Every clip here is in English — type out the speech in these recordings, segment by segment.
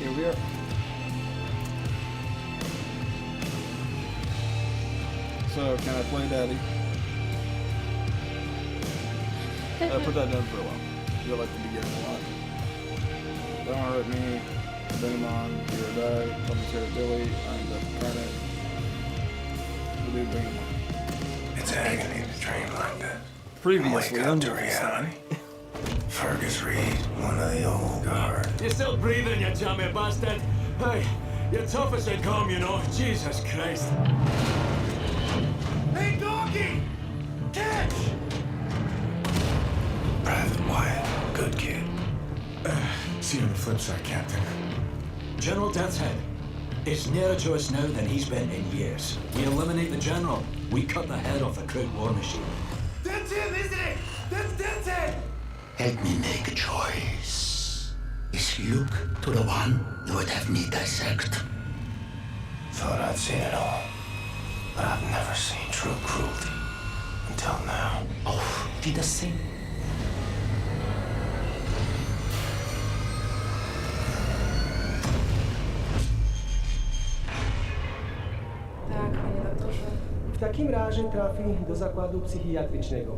Here we are. So, can I play Daddy? I put that down for a while. You'll like the beginning a lot. Don't hurt me. Boom on. Do or die. Toniistired Billy. I'm the incarnate. We'll do bring him on. It's agony to dream like that. Previously Wake on up to reality. Fergus Reed, one of the old guard. You're still breathing, you jammy bastard. Hey, you're tough as they come, you know. Jesus Christ. Hey, doggy! Catch! Private Wyatt, good kid. See you on the flip side, Captain. General Death's Head. It's nearer to us now than he's been in years. We eliminate the General. We cut the head off the crooked war machine. That's him, isn't it? That's Death's Head! Help me make a choice. Is Luke to the one you would have me dissect? Thought I'd seen it all. But I've never seen true cruelty. Until now. Auf Wiedersehen. Tak, panie doktorze. W takim razie trafi do zakładu psychiatrycznego.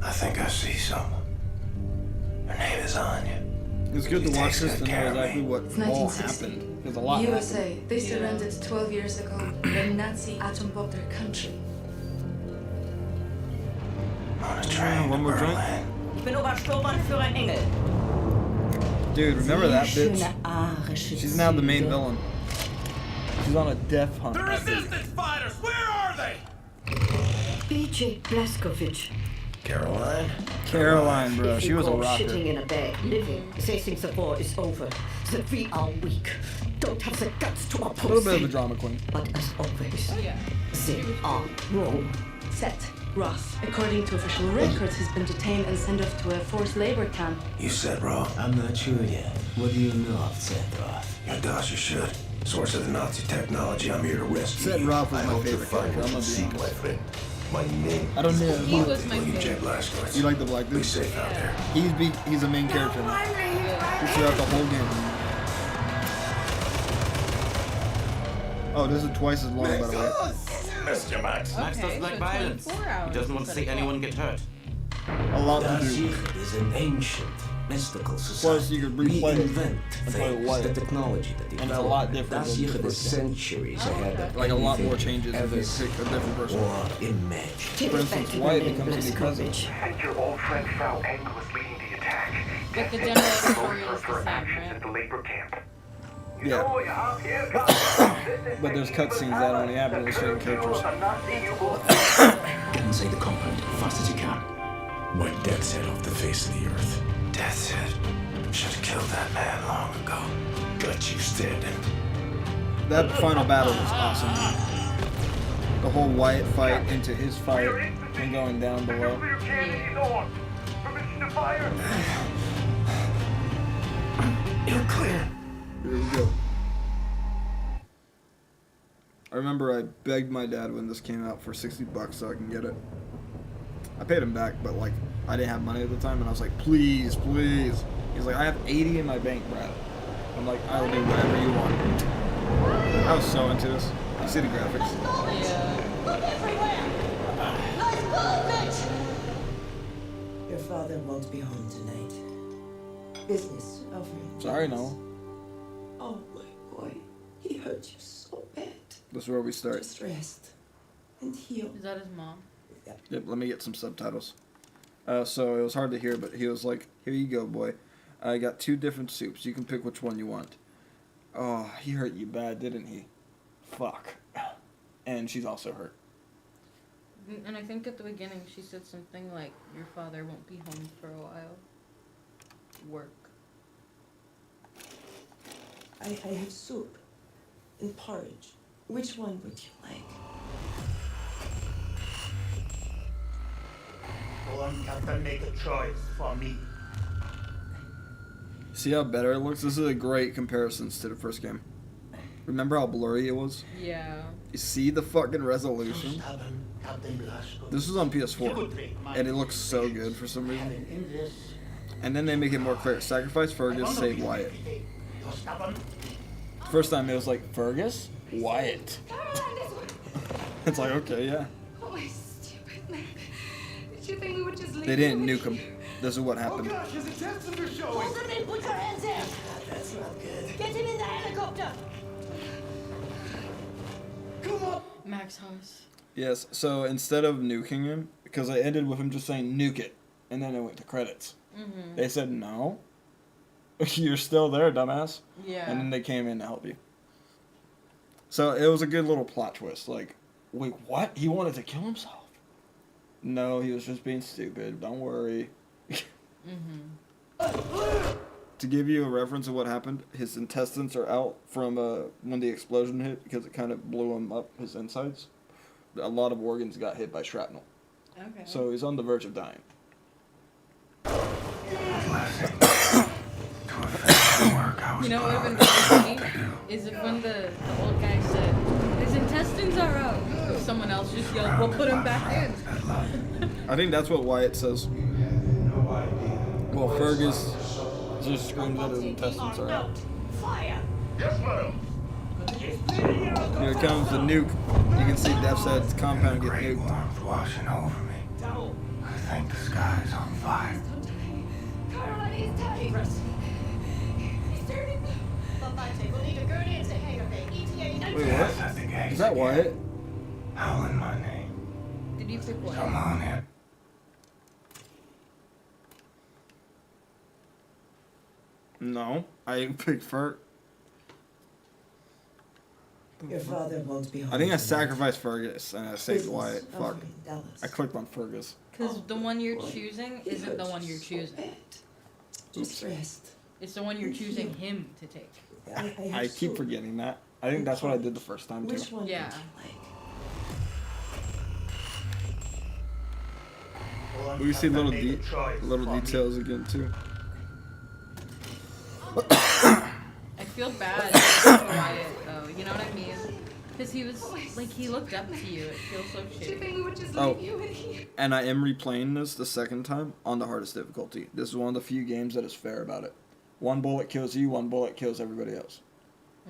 I think I see someone. Her name is Anya. It's good to She watch takes this good to know care of exactly me. what It's all 1960. happened. Because a lot happened. USA. They surrendered 12 years ago when Nazi atom bombed their country. On a train one to more drink? Berlin. Ich bin Obersturmbannführer Engel. Dude, remember that bitch? Schöne arische She's now the main Züge. villain. She's on a death hunt. The resistance fighters, where are they? BJ Blazkowicz. Caroline? Caroline, bro. If She you was a go rocker. shitting in a bag, living, they think the war is over. That we are weak. Don't have the guts to A oppose little bit of a them. drama queen. But as always, they are wrong. Seth Ross. According to official records, he's been detained and sent off to a forced labor camp. You said wrong. I'm not sure yet. What do you know of Seth Roth? Your Dasher should. Source of the Nazi technology, I'm here to rescue Seth you. Roth was I my hope to favorite find character. I'm what you gonna be seek, my honest. friend. My name. I don't know. He was my William J. favorite. Blazkowicz. You like the black Be dude? safe out there. He's a main character now. He's throughout the whole game. Oh, this is twice as long, by the way. Mr. Max. Max doesn't like violence. He doesn't want to see anyone get hurt. A lot to Das do. Yichud is an ancient, mystical society. Plus, you could replay it invent and play it white. the technology that And it's a lot different Das than the Yichud is first game. centuries ahead of Like a lot more anything changes if ever you pick a different person. or imagined. Take For it back instance, to the Wyatt name becomes a new president. Blazkowicz. And your old friend Frau Engel is leading the attack. But the Death general Head story knows is the her same, actions right? at the labor camp. Yeah. So, you have here come. But there's cutscenes that only happen with certain characters. Get inside the compound fast as you can. Wipe Death's Head off the face of the earth. Death's Head. Should have killed that man long ago. Got you standing. That final battle was awesome. The whole Wyatt fight into his fight and going down below. Nuclear cannon is on. Permission to fire. You're clear. Here we go. I remember I begged my dad when this came out for $60 so I can get it. I paid him back, but like I didn't have money at the time, and I was like, please, please. He's like, I have 80 in my bank, Brad. I'm like, I'll do whatever you want. I was so into this. You see the graphics? Your father won't be home tonight. Business over. Sorry, no. Oh my boy, he hurt you so bad. This is where we start. Just rest and heal. Is that his mom? Yep, let me get some subtitles. So it was hard to hear, but he was like, here you go, boy. I got 2 different soups. You can pick which one you want. Oh, he hurt you bad, didn't he? Fuck. And she's also hurt. And I think at the beginning she said something like, your father won't be home for a while. Work. I have soup and porridge. Which one would you like? Go on, Captain, make a choice for me. See how better it looks? This is a great comparison to the first game. Remember how blurry it was? Yeah. You see the fucking resolution? Stubborn, Captain Blazkowicz. This was on PS4, and it looks so good for some reason. And then they make it more clear. Sacrifice Fergus, save Wyatt. You're stubborn. First time it was like, Fergus? Wyatt. It's like, okay, yeah. Oh, my stupid man. Did you think we would just leave They didn't you nuke him. This is what Oh happened. gosh, his intestines are showing! Wolfenstein, put your hands there! That's not good. Get him in the helicopter! Come on! Max Haas. Yes, so instead of nuking him, because I ended with him just saying nuke it, and then it went to credits. Mm-hmm. They said, no. You're still there, dumbass. Yeah. And then they came in to help you. So it was a good little plot twist. Like, wait, what? He wanted to kill himself? No, he was just being stupid. Don't worry. To give you a reference of what happened, his intestines are out from when the explosion hit because it kind of blew him up, his insides. A lot of organs got hit by shrapnel. Okay. So he's on the verge of dying. You know what would have been really funny is if when the old guy said, his intestines are out, if someone else just yelled, we'll put him back in. I think that's what Wyatt says. Well, Fergus just screams that his intestines are out. Fire! Yes, madam. Here comes the nuke. You can see Death's Head's compound get nuked. Warmth washing over me. I think the sky's on fire. Caroline, he's dying. He's turning. We'll need a gurney and say, hey, okay, ETA Wait, Death what? at the gates Is that again. Wyatt? Howling my name. Did you pick one? Come on in. No, I picked Fer. Your father won't be home. I think I tonight. sacrificed Fergus and I saved Business Wyatt. Fuck. over in Dallas. I clicked on Fergus. Because the one you're choosing isn't the one you're choosing. Just rest. It's the one you're choosing him to take. I keep forgetting that. I think that's what I did the first time too. Which one Yeah. We see little details again too. I feel bad for Wyatt, though. You know what I mean? Because he was, like, he looked up to you. It feels so Did you shitty. think we would just Oh. leave you in here? And I am replaying this the second time on the hardest difficulty. This is one of the few games that is fair about it. One bullet kills you, one bullet kills everybody else.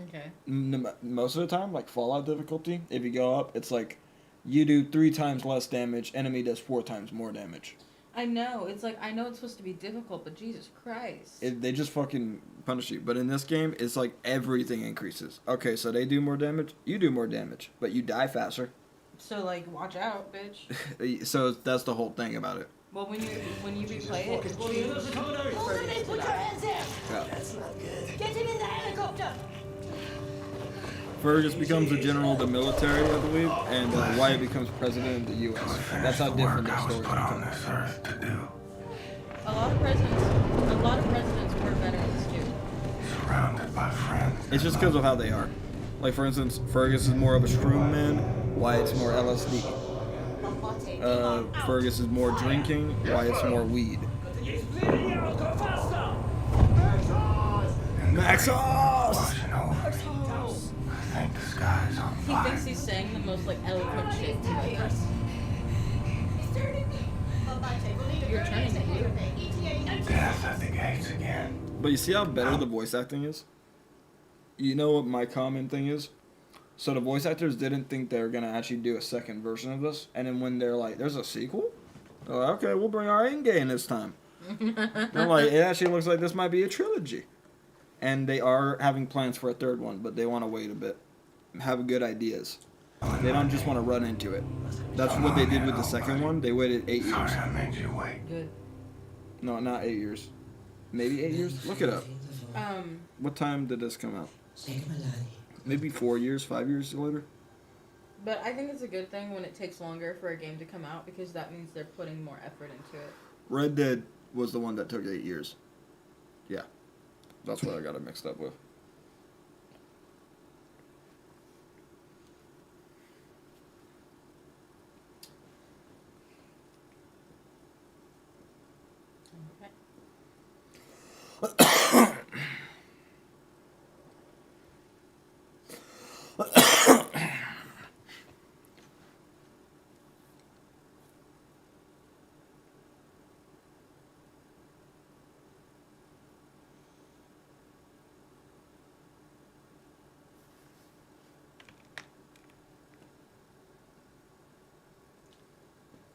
Okay. Most of the time, like Fallout difficulty, if you go up, it's like you do 3 times less damage, enemy does 4 times more damage. I know. It's like, I know it's supposed to be difficult, but Jesus Christ. They just fucking punish you. But in this game, it's like everything increases. Okay, so they do more damage, you do more damage, but you die faster. So, like, watch out, bitch. So that's the whole thing about it. Well, when you replay it, choose Wolfenstein, put your hands there! Yeah. That's not good. Get him in the helicopter! Fergus becomes the general of the military, I believe, and Wyatt becomes president of the U.S. That's how different their stories Put on become. this earth to do. a lot of presidents were veterans, too. Surrounded by friends. It's just because of how they are. Like, for instance, Fergus is more of a shroom man, Wyatt's more LSD. Fergus is more drinking, Wyatt's more weed. Maxos! Washing over me. I think the sky's on He fire. thinks he's saying the most, like, eloquent shit to us. You're turning to you. Death at the gates again. But you see how better the voice acting is? You know what my common thing is? So the voice actors didn't think they were going to actually do a second version of this. And then when they're like, there's a sequel? They're like, okay, we'll bring our A game this time. They're like, it actually looks like this might be a trilogy. And they are having plans for a third one, but they want to wait a bit. Have good ideas. They don't just want to run into it. That's what they did with the second one. They waited 8 years. Sorry I made you wait. Good. No, not 8 years. Maybe 8 years? Look it up. What time did this come out? Maybe 4 years, 5 years later? But I think it's a good thing when it takes longer for a game to come out because that means they're putting more effort into it. Red Dead was the one that took 8 years. Yeah. That's what I got it mixed up with.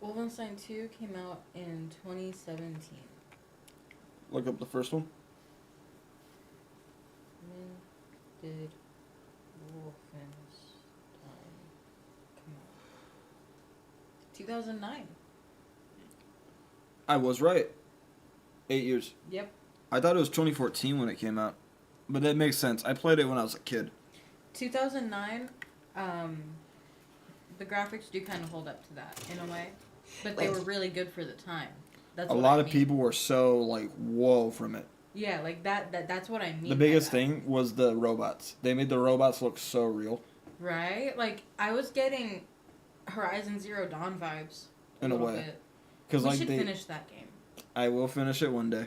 Wolfenstein 2 came out in 2017. Look up the first one. When did Wolfenstein come out? 2009. I was right. 8 years. Yep. I thought it was 2014 when it came out. But that makes sense. I played it when I was a kid. 2009, the graphics do kind of hold up to that in a way. But they were really good for the time. That's A what lot I of mean. people were so, like, whoa from it. Yeah, like that's what I mean. The biggest thing was the robots. They made the robots look so real. Right? Like, I was getting Horizon Zero Dawn vibes. In a way. We Like, should finish that game. I will finish it one day.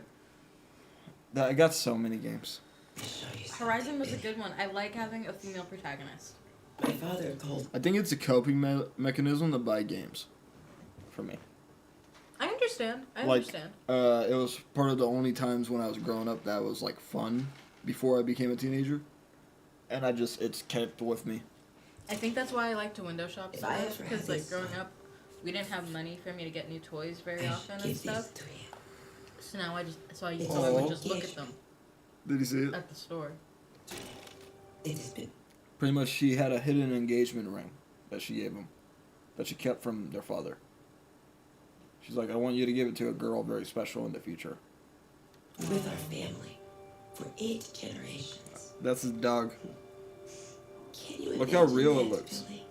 I got so many games. Horizon was a good one. I like having a female protagonist. My father told. I think it's a coping mechanism to buy games. For me. I understand. I Like, understand. it was part of the only times when I was growing up that was, like, fun before I became a teenager. And it's kept with me. I think that's why I like to window shop If I stuff. ever had Because, like, this- growing up, we didn't have money for me to get new toys very often and Give stuff. this to you. So now I would Oh. just look at them Did you see it? at the store. It has been. Pretty much she had a hidden engagement ring that she gave him. That she kept from their father. She's like, I want you to give it to a girl very special in the future. With our family. For 8 generations. That's his dog. Can you Look how imagine real it that, looks. Billy?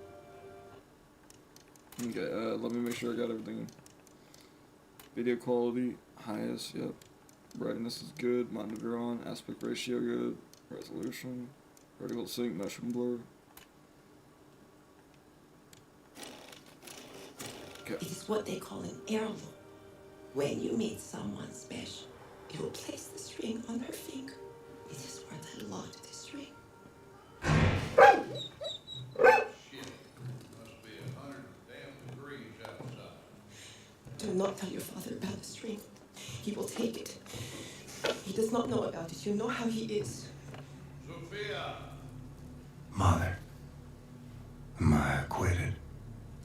Okay, let me make sure I got everything. Video quality, highest, yep. Brightness is good, monitor on, aspect ratio good, resolution, vertical sync, mesh and blur. Okay. It is what they call an heirloom. When you meet someone special, you will place this ring on her finger. It is worth a lot, this ring. Do not tell your father about this ring. He will take it. He does not know about it. You know how he is. Sophia! Mother, am I acquitted?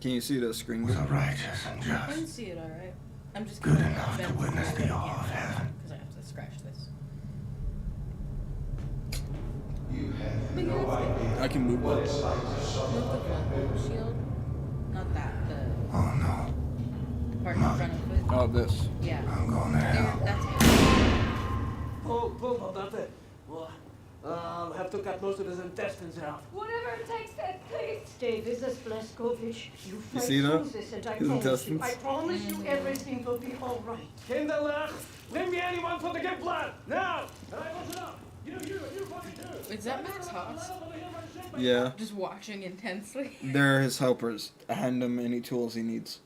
Can you see the screen? Was I righteous and I just? can see it alright. I'm just Good gonna enough to bend witness forward the awe again, of heaven. Because I have to scratch this. You have Big heads. I can move it. Move the vocal shield. Not that, Oh no, the part in front of it. Oh, this. Yeah. I'm going to There, hell. that's good. Hold on there. Well, I'll have to cut most of his intestines out. Whatever it takes, Ed, please. Stay with us, Blazkowicz. You fight see that? through this, and I His promise you, intestines? I promise you everything will be all right. Kinderlach, bring me anyone for the give blood, now! Alright, listen up. You fucking too. Is that Max Haas? Yeah. Just watching intensely. They're his helpers. Hand him any tools he needs.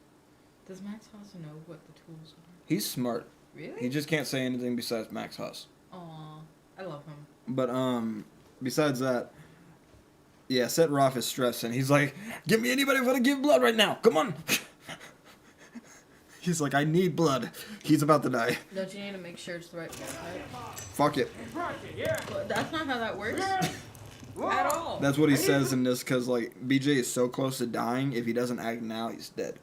Does Max Haas know what the tools are? He's smart. Really? He just can't say anything besides Max Haas. Aw, I love him. But besides that, yeah, Set Roth is stressed and he's like, "Give me anybody for to give blood right now. Come on." He's like, "I need blood." He's about to die. Don't you need to make sure it's the right blood type? Fuck it. But that's not how that works. At all. That's what he says in this because like BJ is so close to dying. If he doesn't act now, he's dead.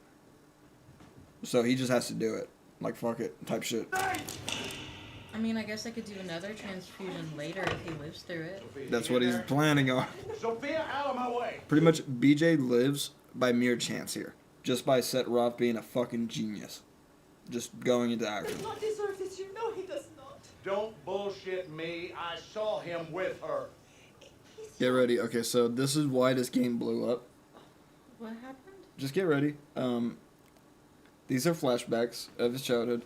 So he just has to do it. Like fuck it, type shit. I mean, I guess I could do another transfusion later if he lives through it. That's what he's planning on. Sophia, out of my way. Pretty much, BJ lives by mere chance here. Just by Set Roth being a fucking genius. Just going into action. Not deserve this, you know he does not. Don't bullshit me. I saw him with her. Get ready. Okay, so this is why this game blew up. What happened? Just get ready. These are flashbacks of his childhood.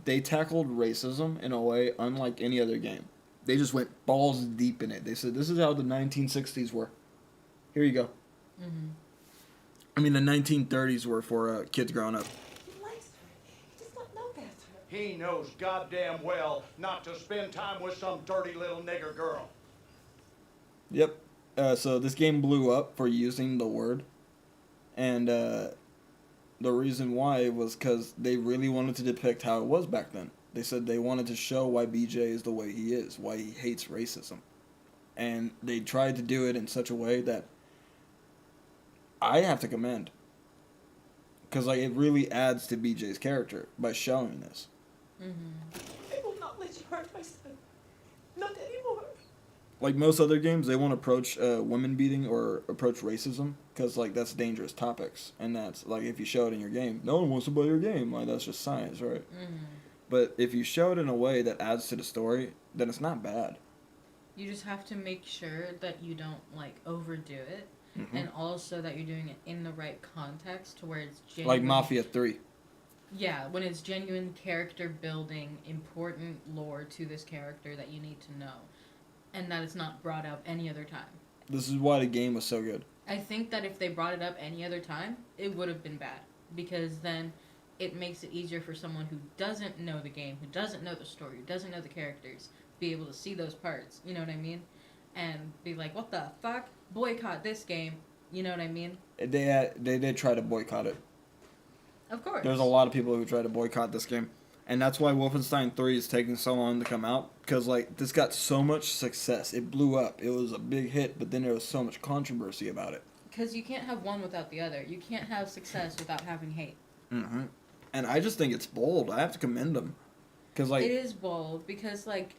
They tackled racism in a way unlike any other game. They just went balls deep in it. They said, this is how the 1960s were. Here you go. Mm-hmm. I mean, the 1930s were for kids growing up. He likes her. He does not know better. He knows goddamn well not to spend time with some dirty little nigger girl. Yep. So this game blew up for using the word. And the reason why was because they really wanted to depict how it was back then. They said they wanted to show why BJ is the way he is, why he hates racism. And they tried to do it in such a way that I have to commend. Because, like, it really adds to BJ's character by showing this. I will not let you hurt my son. Not anymore. Like most other games, they won't approach women beating or approach racism because, like, that's dangerous topics. And that's, like, if you show it in your game, no one wants to play your game. Like, that's just science, right? But if you show it in a way that adds to the story, then it's not bad. You just have to make sure that you don't, like, overdo it. And also that you're doing it in the right context to where it's genuine. Like Mafia 3. Yeah, when it's genuine character building, important lore to this character that you need to know. And that it's not brought up any other time. This is why the game was so good. I think that if they brought it up any other time, it would have been bad. Because then it makes it easier for someone who doesn't know the game, who doesn't know the story, who doesn't know the characters, be able to see those parts, you know what I mean? And be like, what the fuck? Boycott this game, you know what I mean? They did try to boycott it. Of course. There's a lot of people who try to boycott this game. And that's why Wolfenstein 3 is taking so long to come out. Because, like, this got so much success. It blew up. It was a big hit, but then there was so much controversy about it. Because you can't have one without the other. You can't have success without having hate. And I just think it's bold. I have to commend them. Cause, like, it is bold because, like,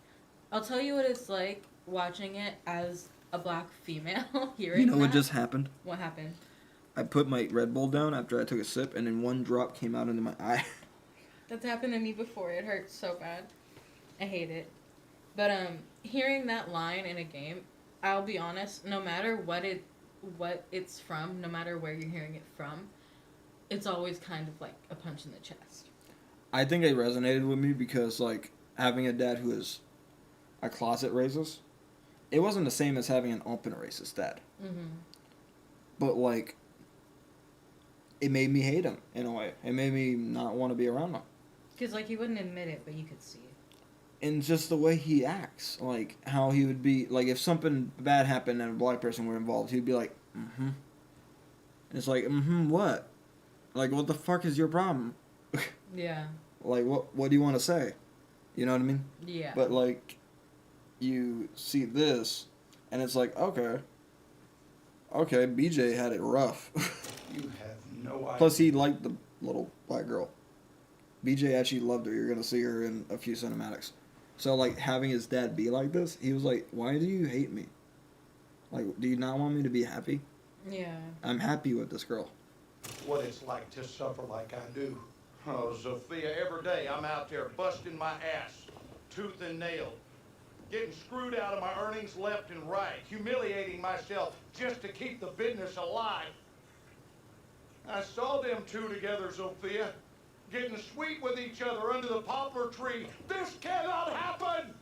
I'll tell you what it's like watching it as a black female hearing you know what that. just happened? What happened? I put my Red Bull down after I took a sip, and then one drop came out into my eye. That's happened to me before. It hurts so bad. I hate it. But hearing that line in a game, I'll be honest, no matter what it's from, no matter where you're hearing it from, it's always kind of like a punch in the chest. I think it resonated with me because, like, having a dad who is a closet racist, it wasn't the same as having an open racist dad. But, like, it made me hate him in a way. It made me not want to be around him. Because, like, he wouldn't admit it, but you could see it. And just the way he acts. Like, how he would be... Like, if something bad happened and a black person were involved, he'd be like, And it's like, what? Like, what the fuck is your problem? Yeah. Like, what do you want to say? You know what I mean? Yeah. But, like, you see this, and it's like, okay, BJ had it rough. You have no idea. Plus, he liked the little black girl. BJ actually loved her. You're going to see her in a few cinematics. So, like, having his dad be like this, he was like, why do you hate me? Like, do you not want me to be happy? Yeah. I'm happy with this girl. What it's like to suffer like I do. Oh, Sophia, every day I'm out there busting my ass, tooth and nail, getting screwed out of my earnings left and right, humiliating myself just to keep the business alive. I saw them two together, Sophia, getting sweet with each other under the poplar tree. This cannot happen!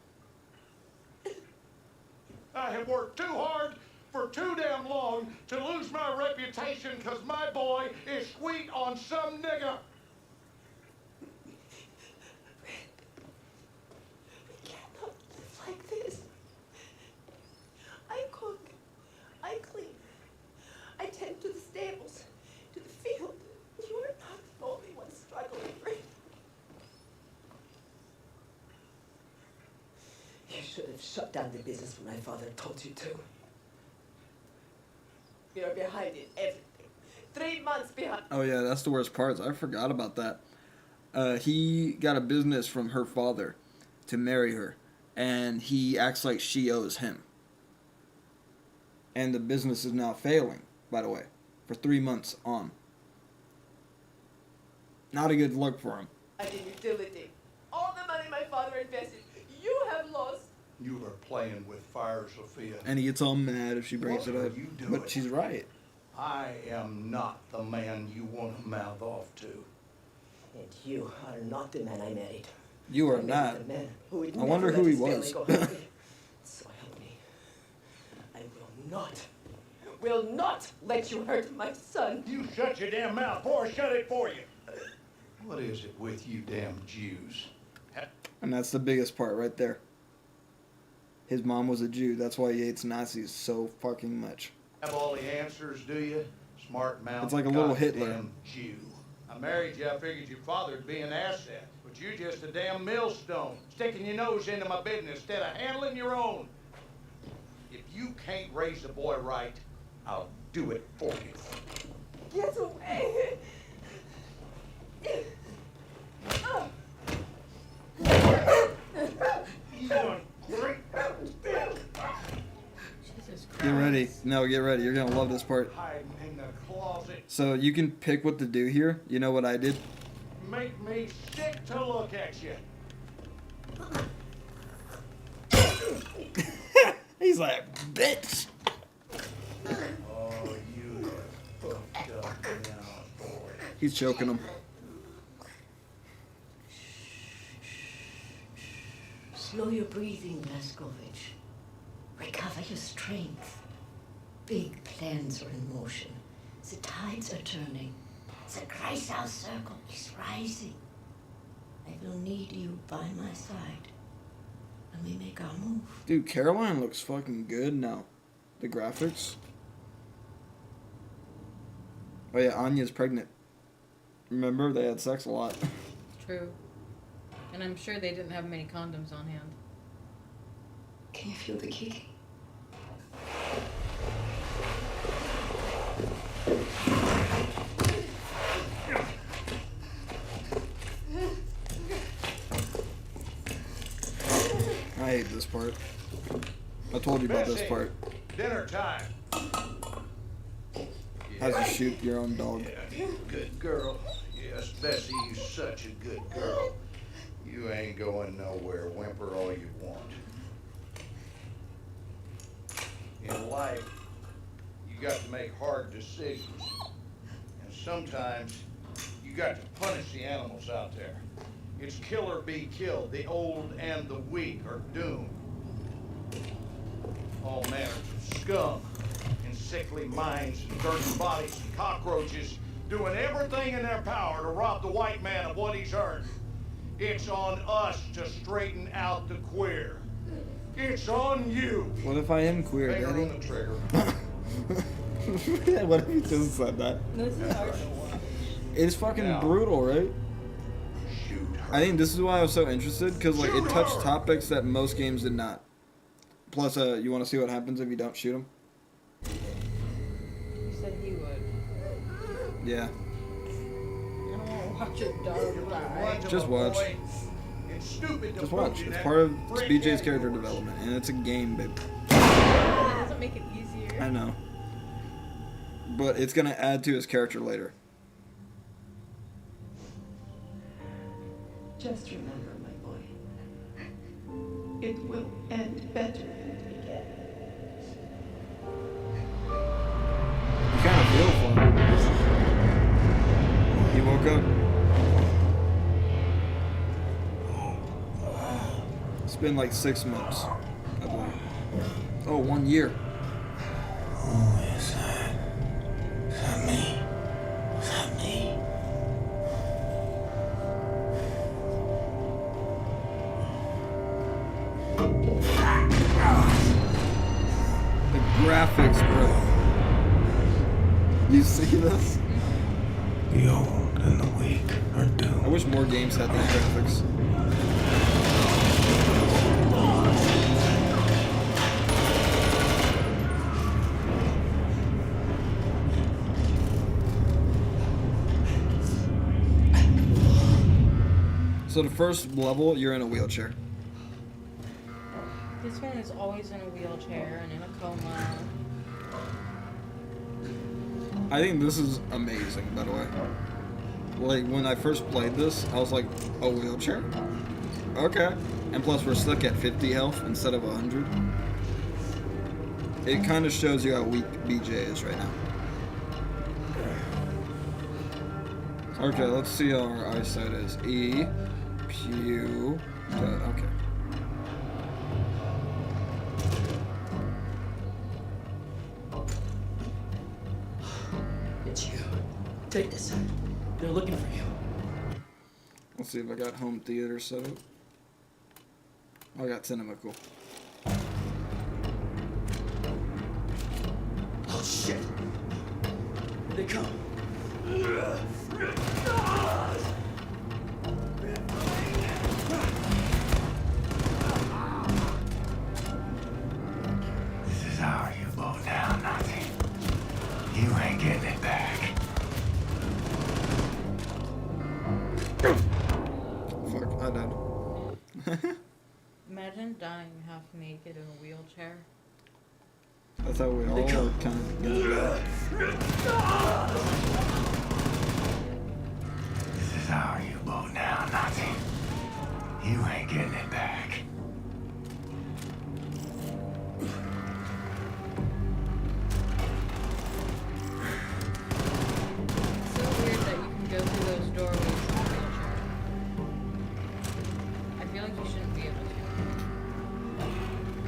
I have worked too hard for too damn long to lose my reputation because my boy is sweet on some nigga. We cannot live like this. I cook. I clean. I tend to the stables, to the field. You are not the only one struggling, right? You should have shut down the business when my father told you to. You're behind in everything. 3 months behind. Oh, yeah, that's the worst part. I forgot about that. He got a business from her father to marry her, and he acts like she owes him. And the business is now failing, by the way, for 3 months on. Not a good look for him. And in utility. All the money my father invested, you have lost. You are playing with fire, Sophia. And he gets all mad if she brings What it are up. you doing? But she's right. I am not the man you want to mouth off to. And you are not the man I married. You are I married not. the man who would I wonder never who let he his was. family go hungry. So help me. I will not let you hurt my son. You shut your damn mouth, or I shut it for you. What is it with you damn Jews? And that's the biggest part right there. His mom was a Jew. That's why he hates Nazis so fucking much. Have all the answers, do you? Smart mouth. It's like a little goddamn Hitler. Jew. I married you. I figured your father'd be an asset, but you're just a damn millstone, sticking your nose into my business instead of handling your own. If you can't raise the boy right, I'll do it for you. Get away. No, get ready. You're gonna love this part. Hiding in the closet. So you can pick what to do here. You know what I did? Make me sick to look at you. He's like, bitch. Oh, you have fucked up now, boy. He's choking him. Slow your breathing, Blaskovich. Recover your strength. Big plans are in motion. The tides are turning. The Kreisau circle is rising. I will need you by my side when we make our move. Dude, Caroline looks fucking good now. The graphics. Oh yeah, Anya's pregnant. Remember, they had sex a lot. True. And I'm sure they didn't have many condoms on hand. Can you feel the kicking? I hate this part. I told you about this part. Dinner time. How to shoot your own dog. Yeah, good girl. Yes, Bessie, you're such a good girl. You ain't going nowhere. Whimper all you want. In life, you got to make hard decisions. And sometimes, you got to punish the animals out there. It's kill or be killed. The old and the weak are doomed. All manners of scum and sickly minds and dirty bodies and cockroaches doing everything in their power to rob the white man of what he's earned. It's on us to straighten out the queer. It's on you. What if I am queer, Finger Daddy? on the trigger. What if you just said that? This is hard. It's fucking Now, brutal, right? Shoot her. I think this is why I was so interested, because like it touched topics that most games did not. Plus, you want to see what happens if you don't shoot him? You said he would. Yeah. I don't want to watch your dog die. Just watch. It's stupid to Just watch. put you It's that part of brick BJ's head character yours. development, and it's a game, babe. That doesn't make it easier. I know. But it's gonna add to his character later. Just remember, my boy, it will end better than it began. You kind of feel for him. He woke up. It's been like 6 months, I believe. Oh, 1 year. Who is that? Is that me? Is that me? The graphics, bro. You see this? The old and the weak are doomed. I wish more games had these graphics. So the first level, you're in a wheelchair. This one is always in a wheelchair and in a coma. I think this is amazing, by the way. Like, when I first played this, I was like, a wheelchair? Okay. And plus, we're stuck at 50 health instead of 100. It kind of shows you how weak BJ is right now. Okay, let's see how our eyesight is. E, Pew, okay. It's you. Take this. They're looking for you. Let's see if I got home theater set up. I got cinema, cool. Oh shit. Here they come. This is how you go down, Nazi. You ain't getting it back. Fuck, I died. Imagine dying half naked in a wheelchair. That's how we all are kind of gonna This is our U-boat now, Nazi. You ain't getting it back. It's so weird that you can go through those doorways in a wheelchair. I feel like you shouldn't be able to.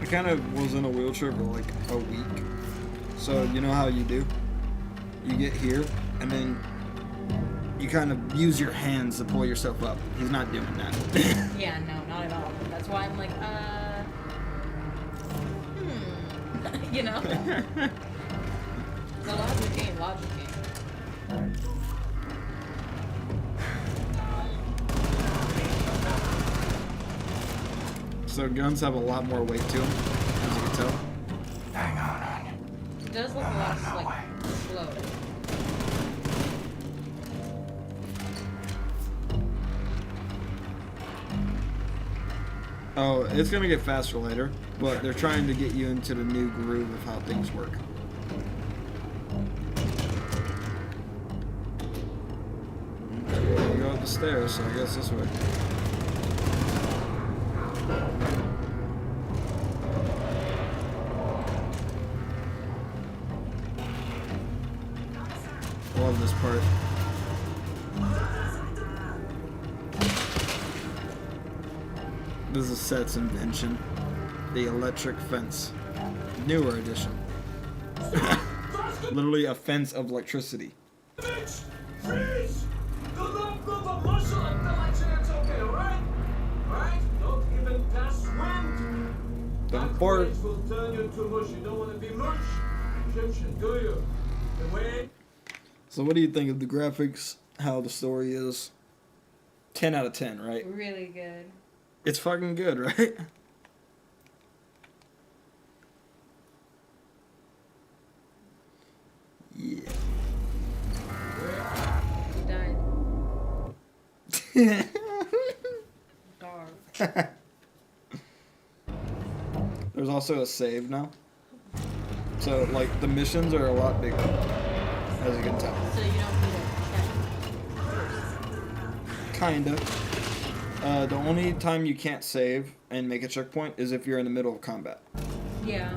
I kind of was in a wheelchair for like a week. So you know how you do? You get here and then you kind of use your hands to pull yourself up. He's not doing that. Yeah, no, not at all. That's why I'm like, you know? The logic game. So guns have a lot more weight to them, as you can tell. Hang on, Anya. It does look a lot like slow. Oh, it's gonna get faster later, but they're trying to get you into the new groove of how things work. We go up the stairs, so I guess this way. Love this part. This is Seth's invention. The electric fence. Newer edition. Literally a fence of electricity. Freeze! Do not go to muscle until I say it's okay, alright? Alright? Don't even pass wind. Don't fart. That will turn you to mush. You don't want to be mush. Egyptian, do you? The way. So what do you think of the graphics? How the story is? 10 out of 10, right? Really good. It's fucking good, right? Yeah. He died. Dark. There's also a save now. So, like, the missions are a lot bigger, as you can tell. So you don't need a Kinda. The only time you can't save and make a checkpoint is if you're in the middle of combat. Yeah.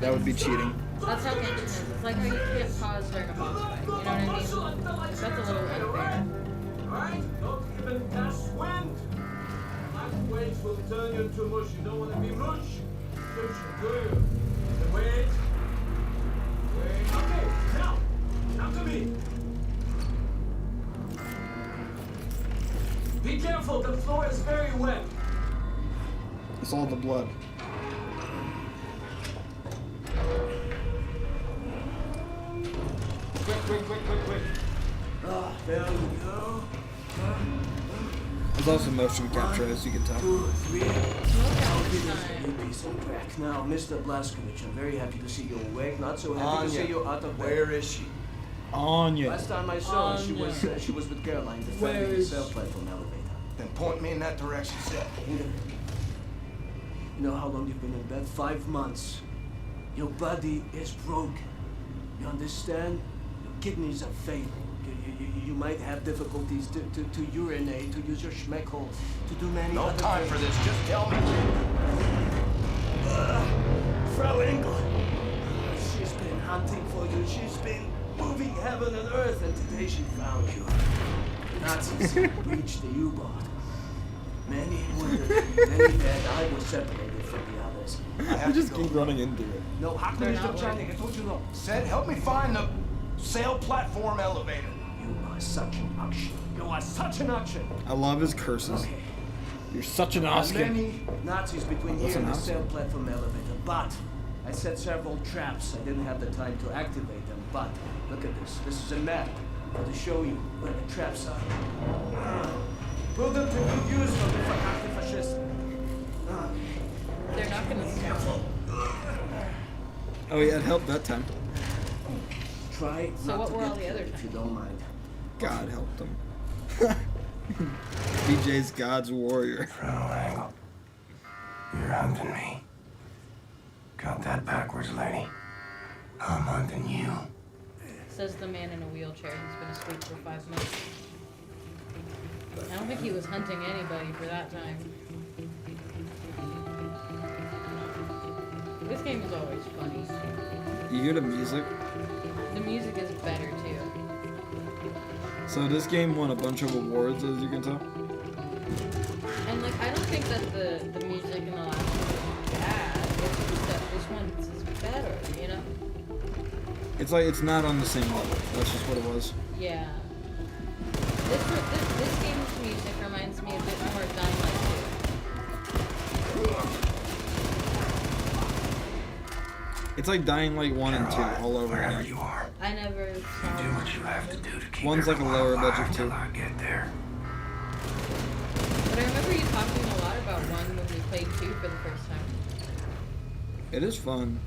That would be cheating. That's how Genshin is. It's like how you can't pause during a boss fight. You know what I mean? That's a little unfair. Alright? Don't even pass wind. That weight will turn you to mush. You don't want to be mush. Egyptian, do you? The weight. Wait. Okay, now. Now to me. Be careful, the floor is very wet. It's all the blood. Quick. Ah, there we go. There's also motion capture, as you can tell. 2, 3. I'll give you a new piece of crack. Now, Mr. Blaskovich, I'm very happy to see you awake. Not so happy to see you out of bed. Where is she? Anya. Last time I saw her, she was with Caroline defending the cell platform elevator. Then point me in that direction, Seth. You know how long you've been in bed? 5 months. Your body is broken. You understand? Your kidneys are failing. You might have difficulties to urinate, to use your schmeckhole, to do many No other time things. for this, just tell me. Frau Engel, she's been hunting for you. She's been moving heaven and earth, and today she found you. Nazis breached the U-boat. Many wounded, many dead. I was separated from the others. You just keep running into it. No, Hackman is not shining. I told you no. Seth, help me find the sail platform elevator. You are such an action. You are such an action. I love his curses. Okay. You're such an There are Oscar. many Nazis between What's here an and the Oscar? sail platform elevator, but I set several traps. I didn't have the time to activate them, but look at this. This is a map to show you where the traps are. Put them to good use for the verkackte Faschisten. They're not gonna stop. Oh yeah, it helped that time. Try So not what to were get all the killed other if you don't mind. God helped him. BJ's God's warrior. Frau Engel, you're hunting me. Got that backwards, lady. I'm hunting you. Says the man in a wheelchair who's been asleep for 5 months. I don't think he was hunting anybody for that time. This game is always funny. You hear the music? The music is better too. So this game won a bunch of awards, as you can tell. And like, I don't think that the music in the last one was bad. It's just that this one is better, you know? It's like it's not on the same level. That's just what it was. Yeah. This game's music reminds me a bit more of Dying Light 2. It's like Dying Light 1 and 2 all over Wherever again. you are, I never saw do what you have to do to keep One's like a everyone lower alive budget till too. I get there. But I remember you talking a lot about 1 when we played 2 for the first time. It is fun.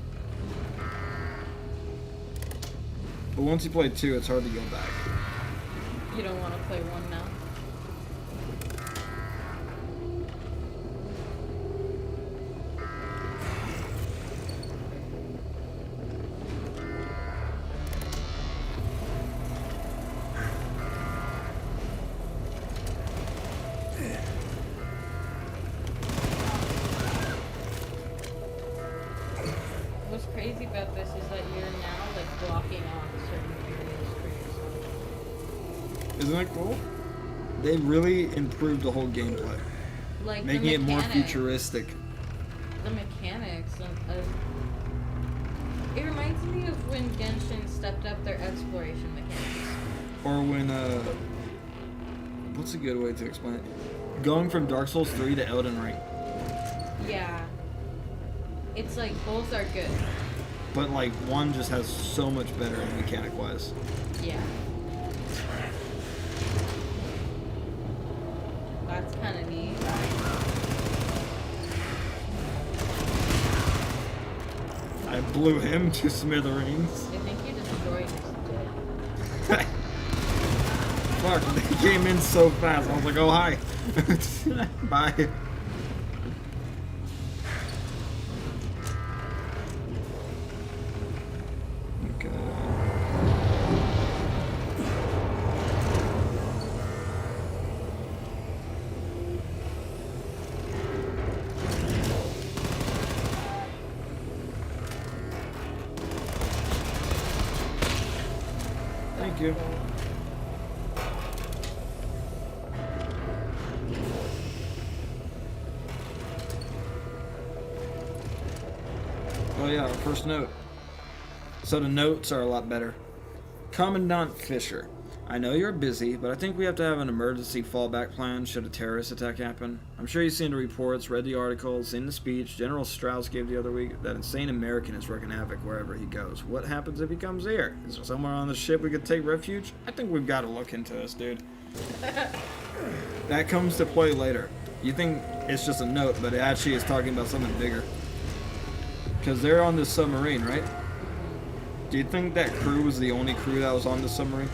But once you play 2, it's hard to go back. You don't want to play 1 now? What's crazy about this is that you're now like blocking off certain areas for yourself. Isn't that cool? They really improved the whole gameplay. Like making the it more mechanics. futuristic. The mechanics of it reminds me of when Genshin stepped up their exploration mechanics. Or when, what's a good way to explain it? Going from Dark Souls 3 to Elden Ring. Yeah. It's like both are good. But like one just has so much better mechanic wise. Yeah. That's kind of neat. I blew him to smithereens. I think you destroyed his Fuck, they came in so fast. I was like, oh hi. Bye. Thank you. Oh yeah, first note. So the notes are a lot better. Commandant Fisher. I know you're busy, but I think we have to have an emergency fallback plan should a terrorist attack happen. I'm sure you've seen the reports, read the articles, seen the speech General Strauss gave the other week. That insane American is wreaking havoc wherever he goes. What happens if he comes here? Is there somewhere on the ship we could take refuge? I think we've got to look into this, dude. That comes to play later. You think it's just a note, but it actually is talking about something bigger. Because they're on this submarine, right? Do you think that crew was the only crew that was on this submarine?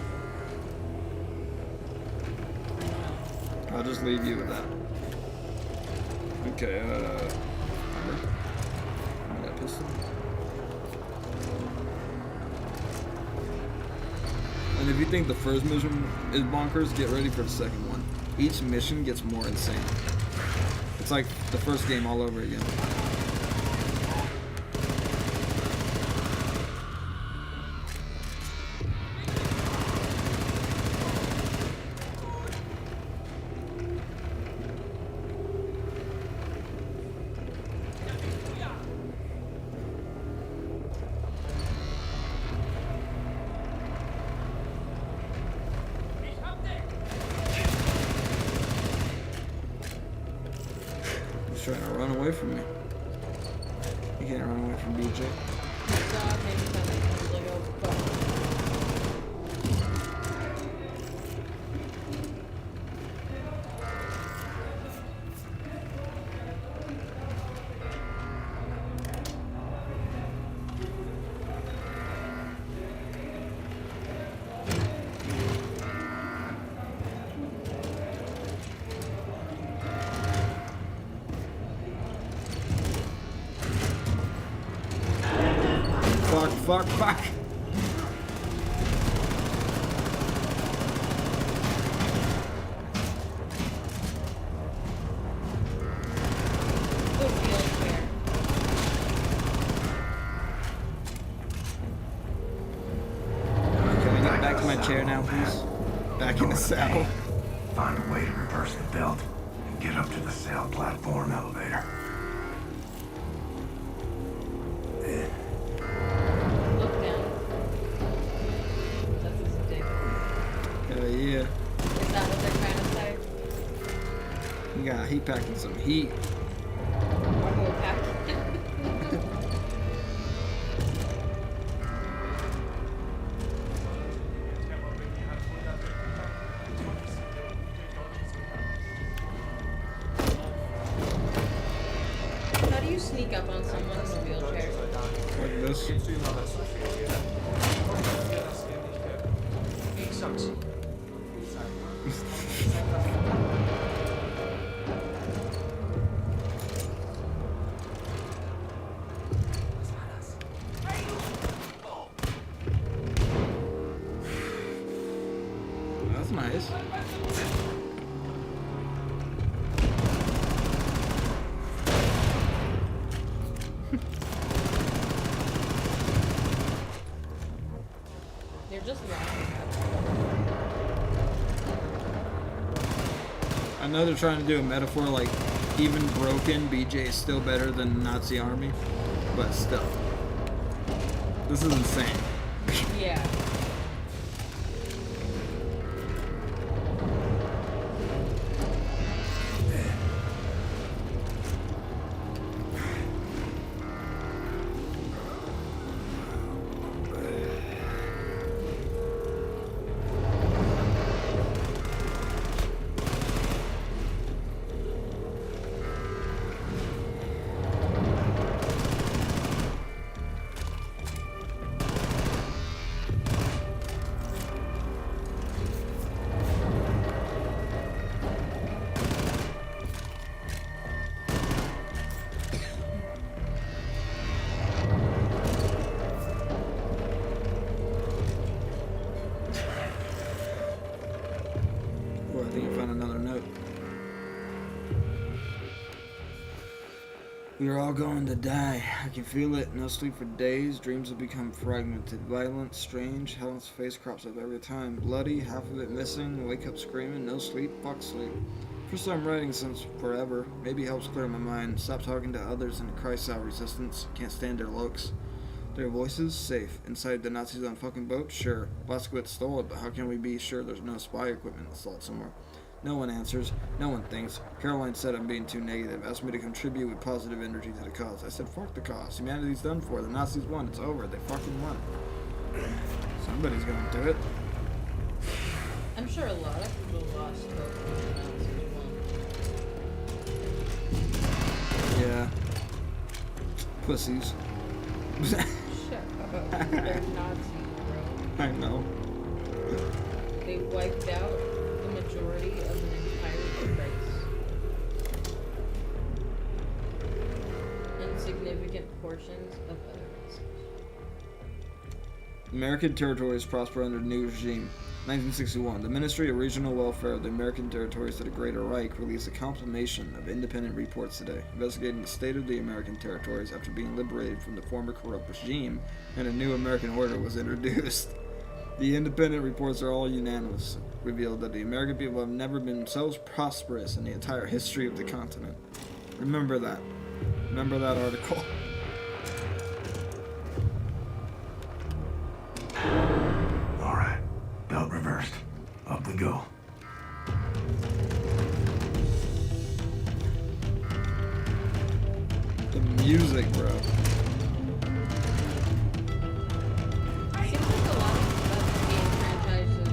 I'll just leave you with that. Okay, that pistol. And if you think the first mission is bonkers, get ready for the second one. Each mission gets more insane. It's like the first game all over again. Trying to run away from me. You can't run away from BJ. Fuck. fuck. Can we get back to my chair now, please? Back in the saddle. Find a way to reverse the belt and get up to the sail platform elevator. Look down. That's his dick. Hell yeah. Is that what they're trying to say? He packing some heat. I'll go pack. How do you sneak up on someone in a wheelchair? Like this. That's nice. They're just laughing. I know they're trying to do a metaphor like even broken, BJ is still better than Nazi army, but still. This is insane. Yeah. Oh, I think I found another note. We are all going to die. I can feel it. No sleep for days. Dreams have become fragmented. Violent, strange. Helen's face crops up every time. Bloody, half of it missing. Wake up screaming. No sleep. Fuck sleep. First time writing since forever. Maybe helps clear my mind. Stop talking to others and Christ out resistance. Can't stand their looks. Their voices? Safe. Inside the Nazis on fucking boat? Sure. Blaskowitz stole it, but how can we be sure there's no spy equipment installed somewhere? No one answers. No one thinks. Caroline said I'm being too negative. Asked me to contribute with positive energy to the cause. I said, fuck the cause. Humanity's done for. The Nazis won. It's over. They fucking won. Somebody's gonna do it. I'm sure a lot of people lost hope when the Nazis won. Yeah. Pussies. Shut up. They're Nazis, bro. I know. They wiped out the majority of an entire race. And significant portions of other races. American territories prosper under new regime. 1961. The Ministry of Regional Welfare of the American Territories to the Greater Reich released a compilation of independent reports today, investigating the state of the American territories after being liberated from the former corrupt regime, and a new American order was introduced. The independent reports are all unanimous, revealed that the American people have never been so prosperous in the entire history of the continent. Remember that. Remember that article. All right, belt reversed. Up we go. The music, bro. Seems like a lot of game franchises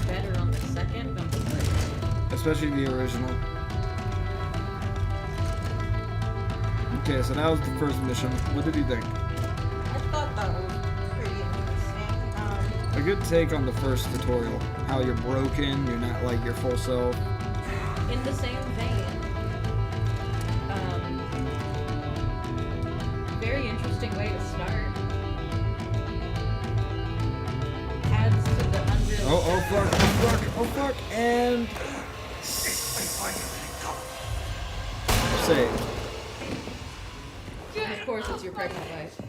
better on the second than the first. Especially the original. Okay, so that was the first mission. What did you think? I thought that was pretty interesting. A good take on the first tutorial. How you're broken, you're not like your full self. In the same vein, very interesting way to start. Oh fuck, oh fuck, and... Saved. Of course, it's your pregnant wife.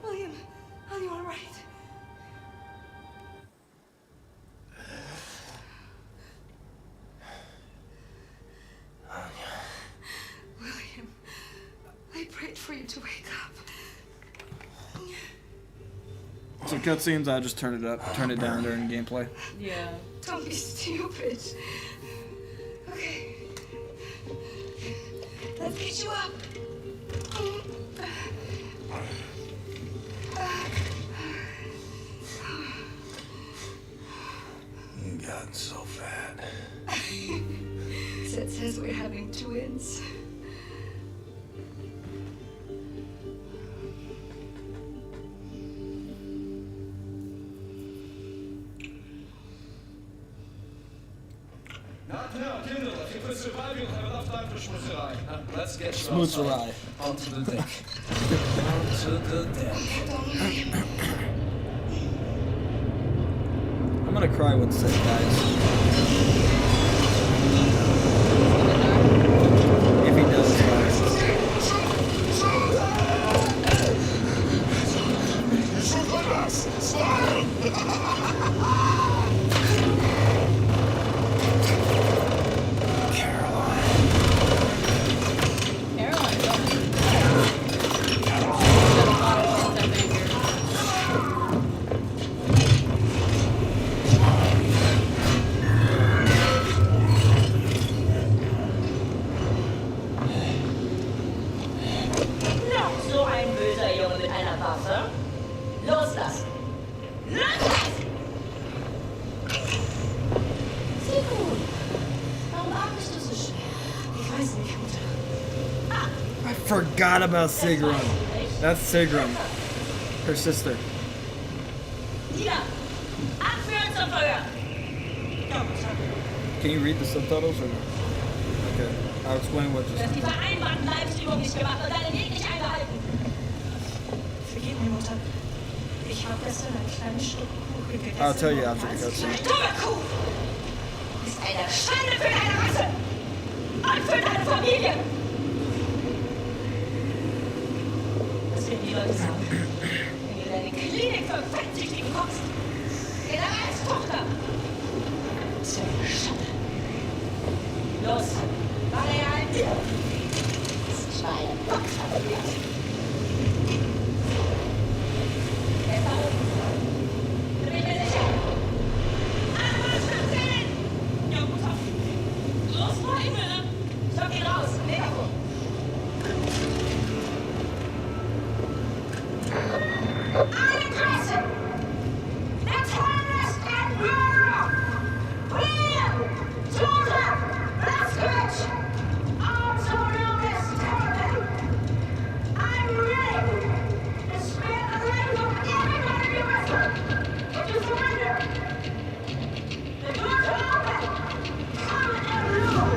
William, are you all right? William, I prayed for you to wake up. So cutscenes, I just turn it down during gameplay. Yeah. Don't be stupid. Okay. Let's get you up. You've gotten so fat. Seth says we're having twins. Now, Kindle, if you could survive, you'll have enough time for schmutzerai. Let's get you Schmutzerai. onto the deck. Onto the deck. I'm gonna cry when Sid dies. If he does Noch so ein böser Junge mit einer Waffe. Loslassen! Loslassen! Sigrun! Warum atmest du so schwer? Ich weiß nicht, Mutter. I forgot about Sigrun. That's Sigrun. Her sister. Tina! Abführen zum Feuer! Can you read the subtitles or no? Okay, I'll explain what Du hast die just... vereinbarten Leibesübungen nicht gemacht und deinen Weg nicht eingehalten. Vergib mir, Mutter. Ich habe gestern ein kleines Stück Kuchen gegessen. I'll tell you after the cutscene. Dumme Kuh! Du bist eine Schande für deine Rasse! Und für deine Familie! Was werden die Leute sagen, wenn du deine Klinik für Fettsüchtige kommst? Generalstochter! Das ist eine Schande. Los, mach er ein Bier! Das Schwein Boxer. Jetzt da oben. Du bist mir sicher. Anmarsch nach Zellen! Ja, Mutter. Los, vor Himmel! Stopp ihn raus, Megafon! Alle Presse! The terrorist and murderer! William! Joseph! Blaskowitz! Also known as Terrorman! I'm ready to spare the life of every one of you wrestlers! If you surrender, the doors are open! Come and rule!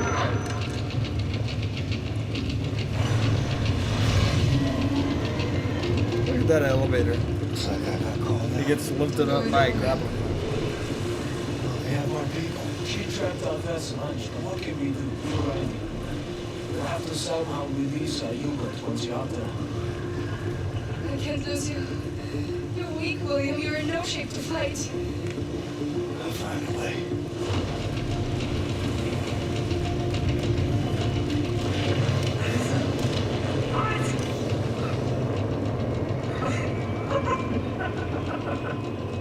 Look at that elevator. Looks like I got called He out. gets lifted up by a grappling hook. We have more people. She tracked our vessel, Ange. What can we do? We're ready. We'll have to somehow release our U-boat once you're out there. I can't lose you. You're weak, William. You're in no shape to fight. I'll find a way.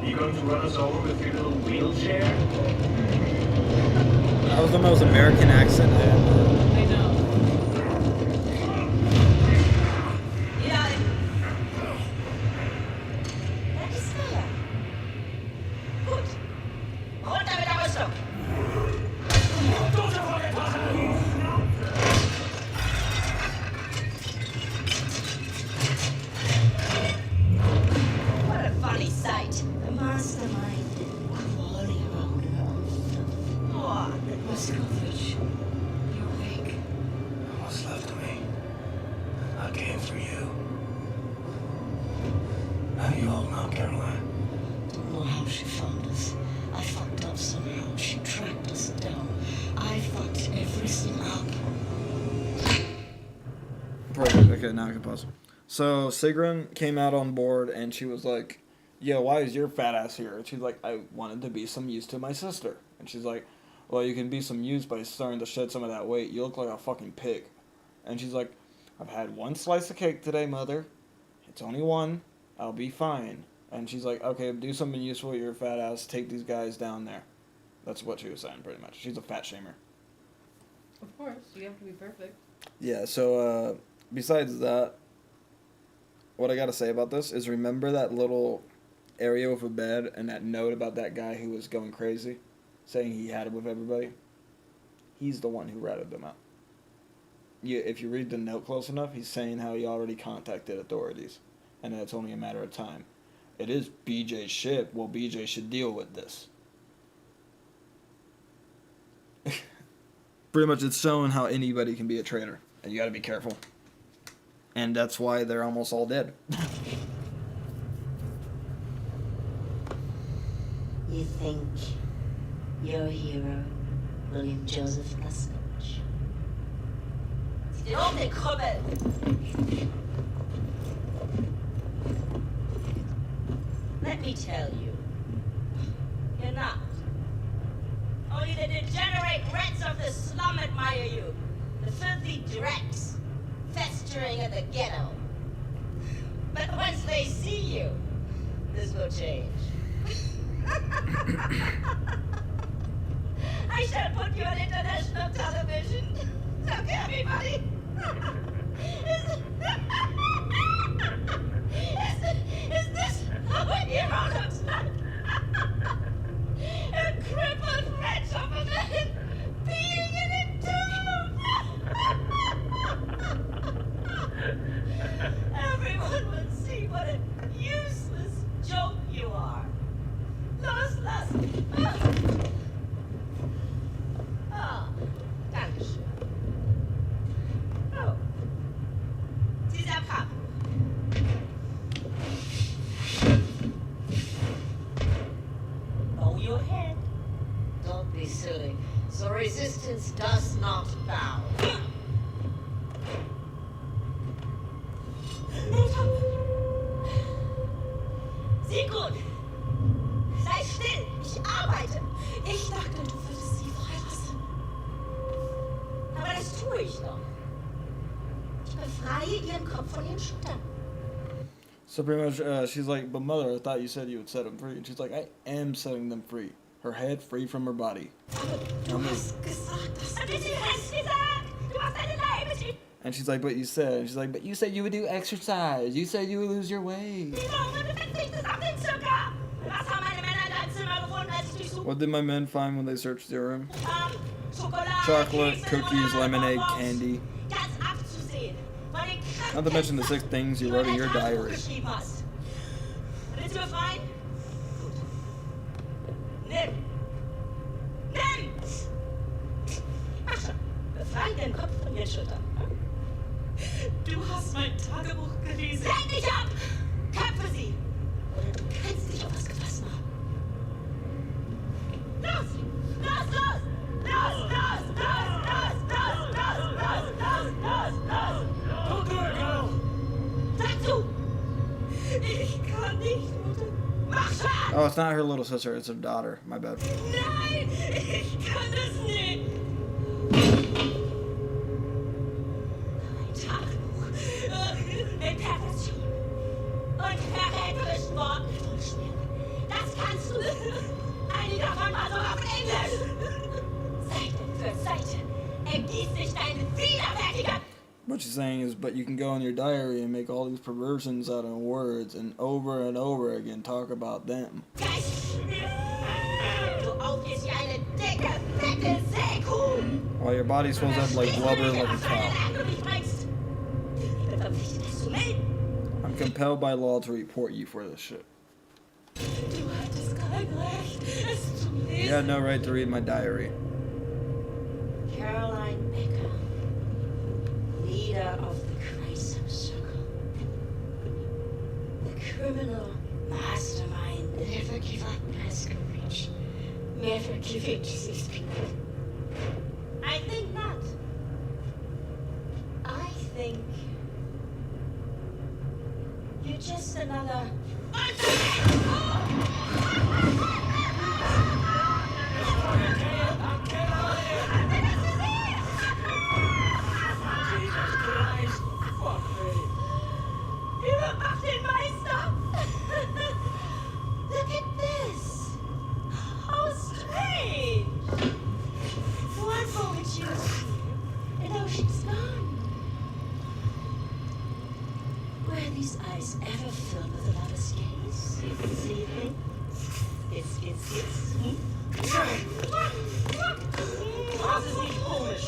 You going to run us over with your little wheelchair? That was the most American accent ever. I know. Ja. Das ist er. Gut. Runter mit der Rüstung. What a funny sight. The mastermind crawling around Earth. Oh, Moscovich. You're awake. What's left of me? I came for you. How you holding up, Caroline? Don't know how she found us. I Okay, now I can pause. So Sigrun came out on board, and she was like, "Yo, why is your fat ass here?" And she's like, "I wanted to be some use to my sister." And she's like, "Well, you can be some use by starting to shed some of that weight. You look like a fucking pig." And she's like, "I've had one slice of cake today, mother. It's only one. I'll be fine." And she's like, "Okay, do something useful. You're a fat ass. Take these guys down there." That's what she was saying, pretty much. She's a fat shamer. Of course, you have to be perfect. Yeah, so, besides that, what I gotta say about this is remember that little area with a bed and that note about that guy who was going crazy, saying he had it with everybody? He's the one who ratted them out. If you read the note close enough, he's saying how he already contacted authorities, and that it's only a matter of time. It is BJ's ship. Well, BJ should deal with this. Pretty much, it's showing how anybody can be a traitor, and you gotta be careful. And that's why they're almost all dead. You think your hero, William Joseph Lascovich? Die rote Krüppel! Let me tell you, you're not. Only the degenerate rats of the slum admire you. The filthy dregs festering in the ghetto. But once they see you, this will change. I shall put you on international television. Look, everybody. Is this how a hero looks like? A crippled wretch of a man being in a tomb! Everyone will see what a useless joke you are. Los. Ah, Dankeschön. Oh, dieser Kampf. Bow your head. Don't be silly. The resistance does not bow. Sieh gut. Sei still. Ich arbeite. Ich dachte, du würdest sie freilassen. Aber das tue ich doch. Ich befreie ihren Kopf von ihren Schultern. So pretty much, she's like, "But mother, I thought you said you would set them free." And she's like, "I am setting them free. Her head free from her body." Du hast gesagt, dass Du hast gesagt. Du hast deine Leibe. And she's like, "But you said." And she's like, "But you said you would do exercise. You said you would lose your weight." What did my men find when they searched their room? Chocolate, cookies, lemonade, candy. Not to mention the 6 things you wrote in your diary. Willst du befreien? Gut. Nimm! Ach schon, befreien den Kopf von ihren Schultern. Du hast mein Tagebuch gelesen. Lenk dich ab! Köpfe sie! Oder du kannst dich auf was gefasst machen. Los! Don't do it, girl! Sag zu! Ich kann nicht, Mutter. Mach schon! Oh, it's not her little sister. It's her daughter. My bad. Nein, ich kann das nicht. Ein Tagebuch. Mit Perversion. Und verräterisch Worten vollschmieren. Das kannst du. Einige davon war sogar auf Englisch. Seite für Seite ergießt sich dein widerwärtiger... What she's saying is, but you can go in your diary and make all these perversions out of words and over again talk about them. Geist. Du aufgehst wie eine dicke, fette Seekuh. While your body swells up like blubber like a cow. I'm compelled by law to report you for this shit. Du hattest kein Recht, es zu lesen. You had no right to read my diary. Caroline Becker, leader of the Chrysler Circle. The criminal mastermind. Never give up, Lascovich. Never give in to these people. I think not. I think You're just another. Ihr macht den Meister! Look at this! How strange! One moment she was here, and now she's gone. Were these eyes ever filled with a lot of skates? See Skits? Das ist nicht komisch.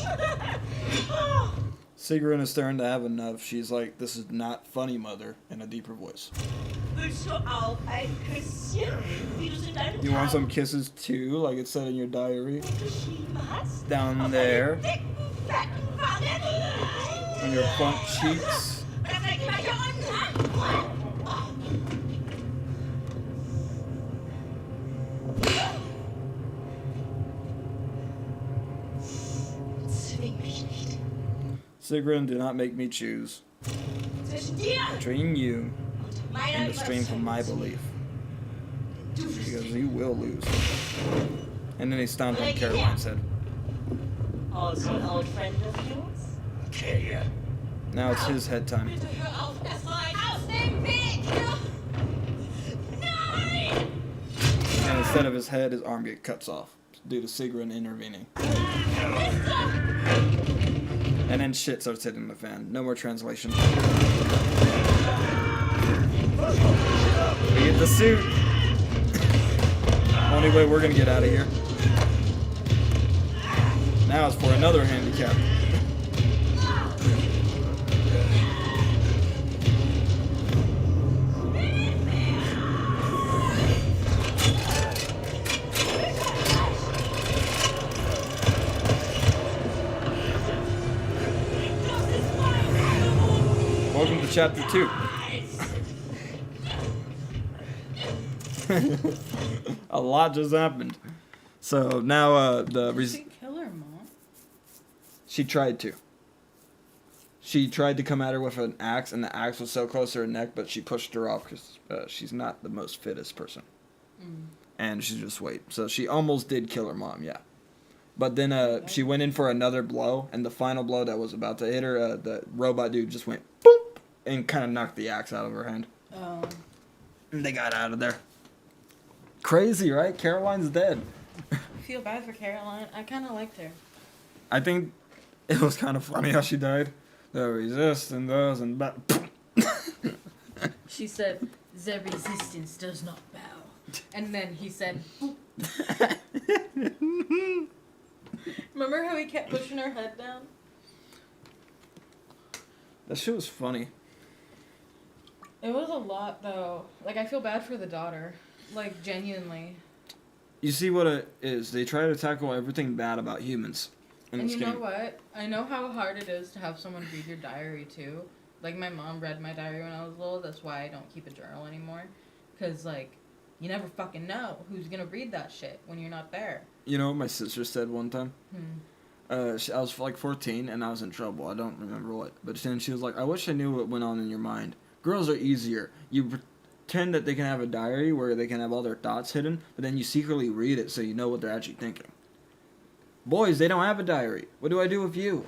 Sigrun is starting to have enough. She's like, this is not funny, mother, in a deeper voice. Willst du auch ein Küsschen? Wie du es in deinem You want some kisses too, like it said in your diary? geschrieben hast? Down there, Dicken, fetten Wangen? on your front cheeks. Das fängt immer hier unten an. Zwing mich nicht. Sigrun, do not make me choose Zwischen dir between you und meiner and the stream from my belief. Because you will lose. And then he stomped on Caroline's head. Also an old friend of yours? Carrier. Now it's his head time. Bitte hör auf, das rein. Aus dem Weg! Nein! And instead of his head, his arm gets cuts off due to Sigrun intervening. And then shit starts hitting the fan. No more translation. We get the suit. Only way we're gonna get out of here. Now it's for another handicap. Welcome to chapter 2. A lot just happened. So now Did she kill her mom? she tried to. She tried to come at her with an axe, and the axe was so close to her neck, but she pushed her off because she's not the most fittest person. And she just wait. So she almost did kill her mom, yeah. But then she went in for another blow, and the final blow that was about to hit her, the robot dude just went boop and kind of knocked the axe out of her hand. Oh. And they got out of there. Crazy, right? Caroline's dead. I feel bad for Caroline. I kind of liked her. I think it was kind of funny how she died. The resistance does and but. She said, "The resistance does not bow," and then he said, "Remember how he kept pushing her head down?" That shit was funny. It was a lot, though. Like, I feel bad for the daughter. Like, genuinely. You see what it is? They try to tackle everything bad about humans in And this you game. know what? I know how hard it is to have someone read your diary, too. Like, my mom read my diary when I was little. That's why I don't keep a journal anymore. Because, like, you never fucking know who's going to read that shit when you're not there. You know what my sister said one time? I was like 14 and I was in trouble. I don't remember what. But then she was like, I wish I knew what went on in your mind. Girls are easier. You pretend that they can have a diary where they can have all their thoughts hidden, but then you secretly read it so you know what they're actually thinking. Boys, they don't have a diary. What do I do with you?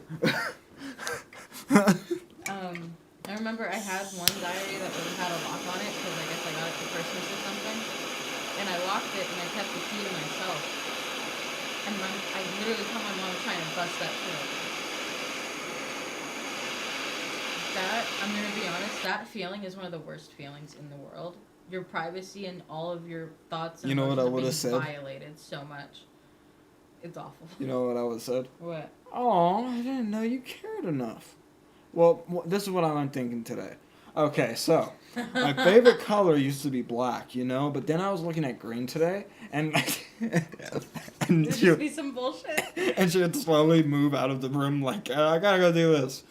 I remember I had one diary that had a lock on it because I guess I got it for Christmas or something. And I locked it and I kept the key to myself. And I literally caught my mom trying to bust that shit open. That, I'm going to be honest, that feeling is one of the worst feelings in the world. Your privacy and all of your thoughts and You know what I emotions are would've being said? violated so much. It's awful. You know what I would have said? What? Oh, I didn't know you cared enough. Well, this is what I'm thinking today. Okay, so my favorite color used to be black, you know, but then I was looking at green today, and and This she, just be some bullshit. and she would slowly move out of the room like, I gotta go do this.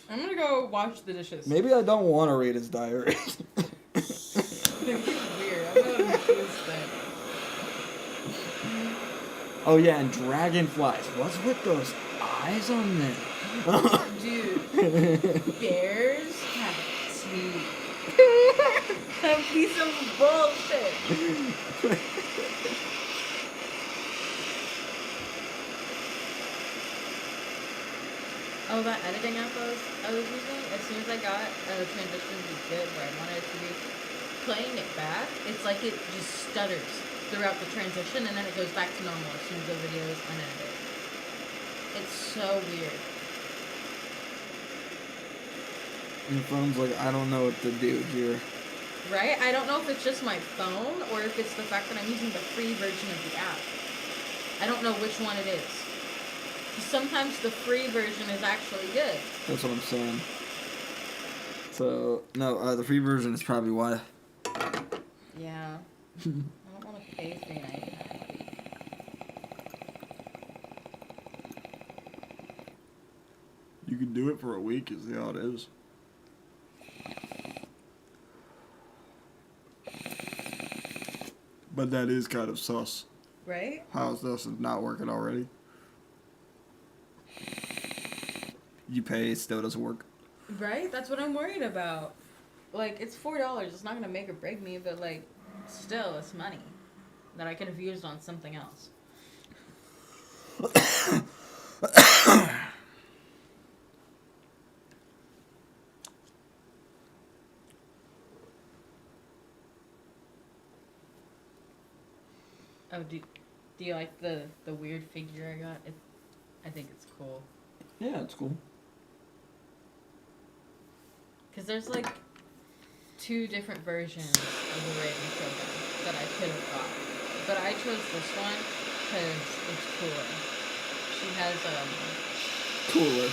I'm going to go wash the dishes. Maybe I don't want to read his diary. It's weird. I'm going to refuse that. Oh yeah, and dragonflies. What's with those eyes on them? Dude, bears have teeth. That piece of bullshit. Oh, that editing app I was using, as soon as I got a transition to be good where I wanted it to be, playing it back, it's like it just stutters throughout the transition and then it goes back to normal as soon as the video is unedited. It's so weird. Your phone's like, I don't know what to do here. Right? I don't know if it's just my phone or if it's the fact that I'm using the free version of the app. I don't know which one it is. Sometimes the free version is actually good. That's what I'm saying. So, no, the free version is probably why. Yeah. I don't want to pay $3.99. You can do it for a week, is how it is. But that is kind of sus. Right? How's this not working already? You pay, it still doesn't work. Right? That's what I'm worried about. Like, it's $4. It's not going to make or break me, but, like, still, it's money that I could have used on something else. Oh, do you like the weird figure I got? I think it's cool. Yeah, it's cool. Because there's like 2 different versions of the Raven Shogun that I could have got. But I chose this one because it's cooler. She has Cooler.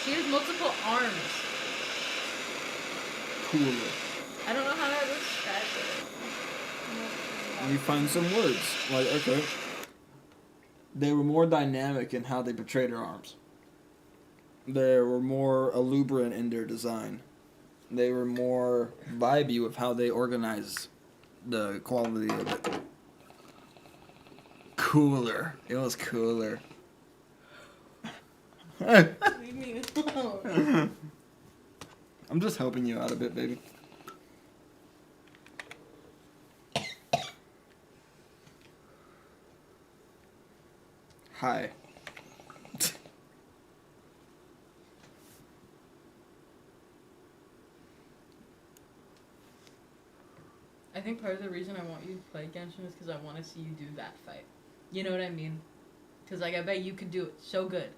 she has multiple arms. Cooler. I don't know how to describe it. You find some words. Like, okay. They were more dynamic in how they portrayed her arms. They were more eluberant in their design. They were more vibey with how they organized the quality of it. Cooler. It was cooler. Leave me alone. I'm just helping you out a bit, baby. Hi. I think part of the reason I want you to play Genshin is because I want to see you do that fight. You know what I mean? Because, like, I bet you could do it so good,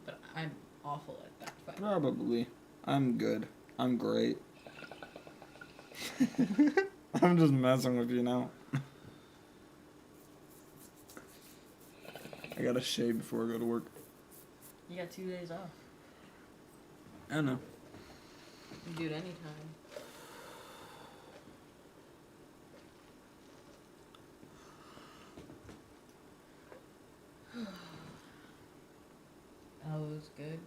but I'm awful at that fight. Probably. I'm good. I'm great. I'm just messing with you now. I gotta shave before I go to work. You got 2 days off. I know. You can do it anytime. That was good.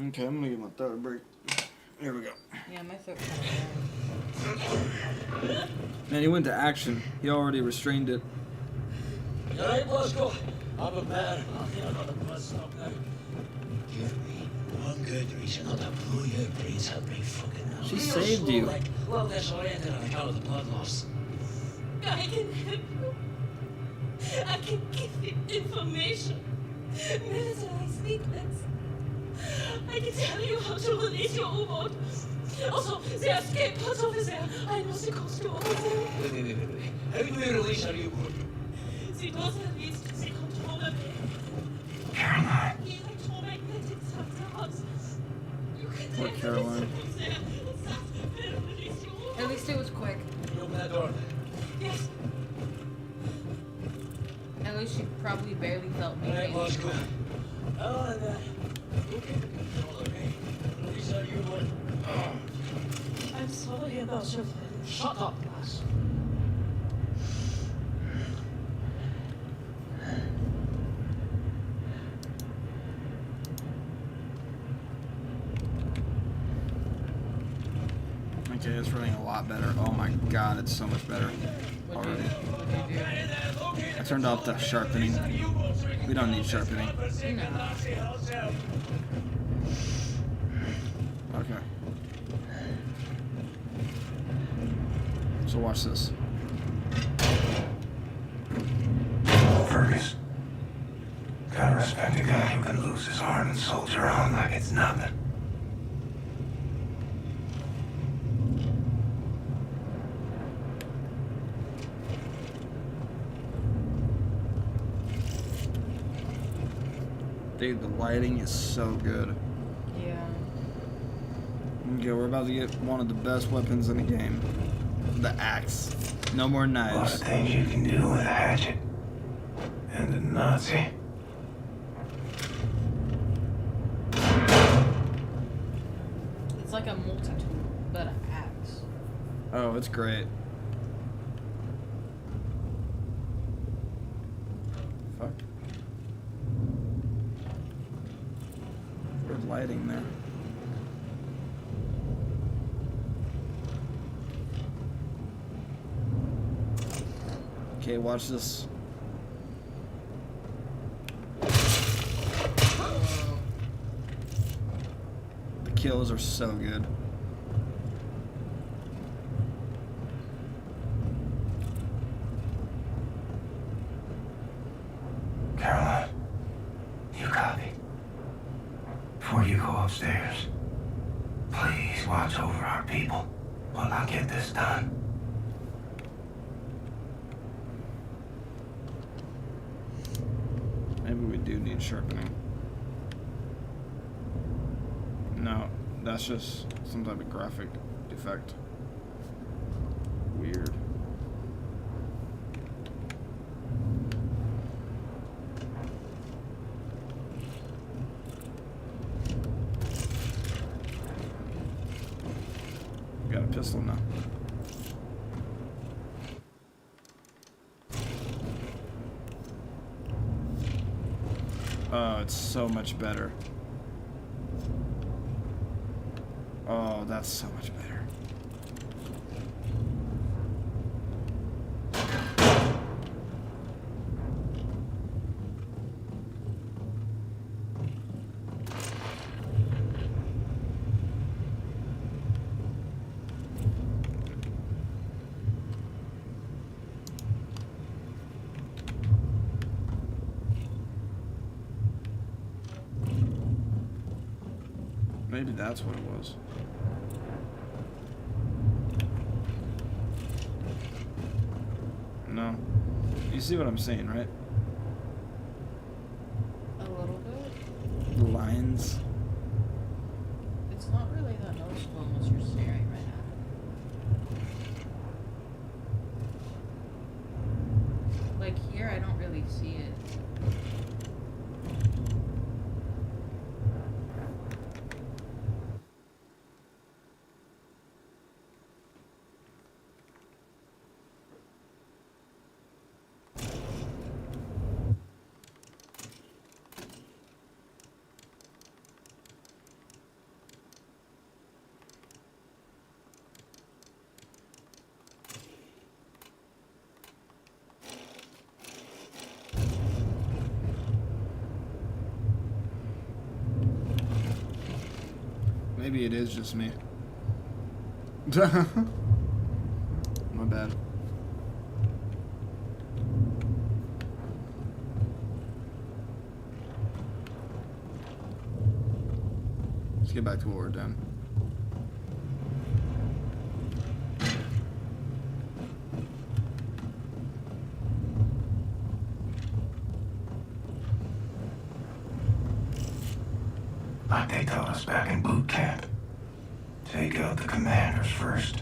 Okay, I'm gonna get my throat break. Here we go. Yeah, my throat kind of dry. Man, he went to action. He already restrained it. You alright, Bosco? I'm prepared. I'll get another bus stop now. Give me one good reason not to blow your brains out right fucking now. She saved you. Like, well disoriented on account of the blood loss. I can help you. I can give you information. Military secrets. I can tell you how to release your U-boat. Also, the escape pod officer. I know the cost to over there. Wait. How do we release our U-boat? The door leads to the control room. Caroline. The electromagnetic subtowers. You can Poor take Caroline. the there. That will release your U-boat. At least it was quick. Can you open that door? Yes. At least she probably barely felt me. Alright, Bosco. Oh, and okay, control, okay? Release our U-boat. I'm sorry about your friend. Shut up, lass. I Okay, it's running a lot better. Oh my god, it's so much better already. I turned off the sharpening. We don't need sharpening. Okay. So watch this. Fergus. Gotta respect a guy who can lose his arm and soldier on like it's nothing. Dude, the lighting is so good. Yeah. Okay, we're about to get one of the best weapons in the game. The axe. No more A lot knives. of things you can do with a hatchet. And a Nazi. It's like a multi-tool, but an axe. Oh, it's great. Fuck. Good lighting there. Okay, watch this. The kills are so good. Caroline, you copy? Before you go upstairs, please watch over our people while I get this done. Maybe we do need sharpening. No, that's just some type of graphic defect. Weird. Got a pistol now. Oh, it's so much better. Oh, that's so much better. Maybe that's what it was. No. You see what I'm saying, right? A little bit. The lines. It's not really that noticeable unless you're staring right at it. Like here, I don't really see it. Maybe it is just me. My bad. Let's get back to what we're doing. Like they taught us back in boot camp. Take out the commanders first.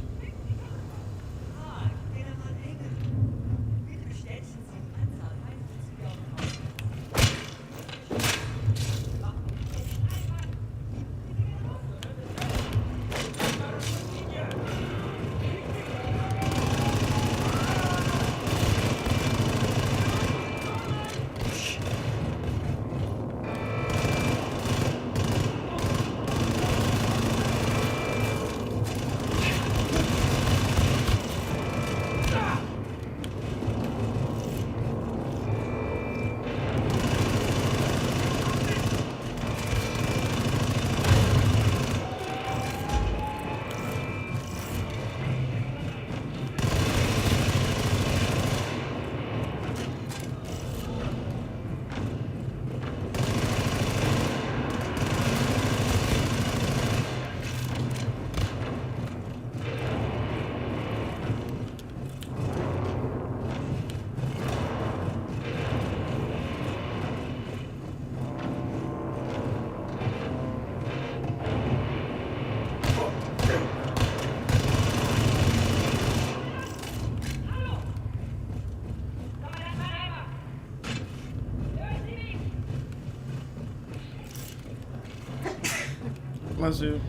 Bless you.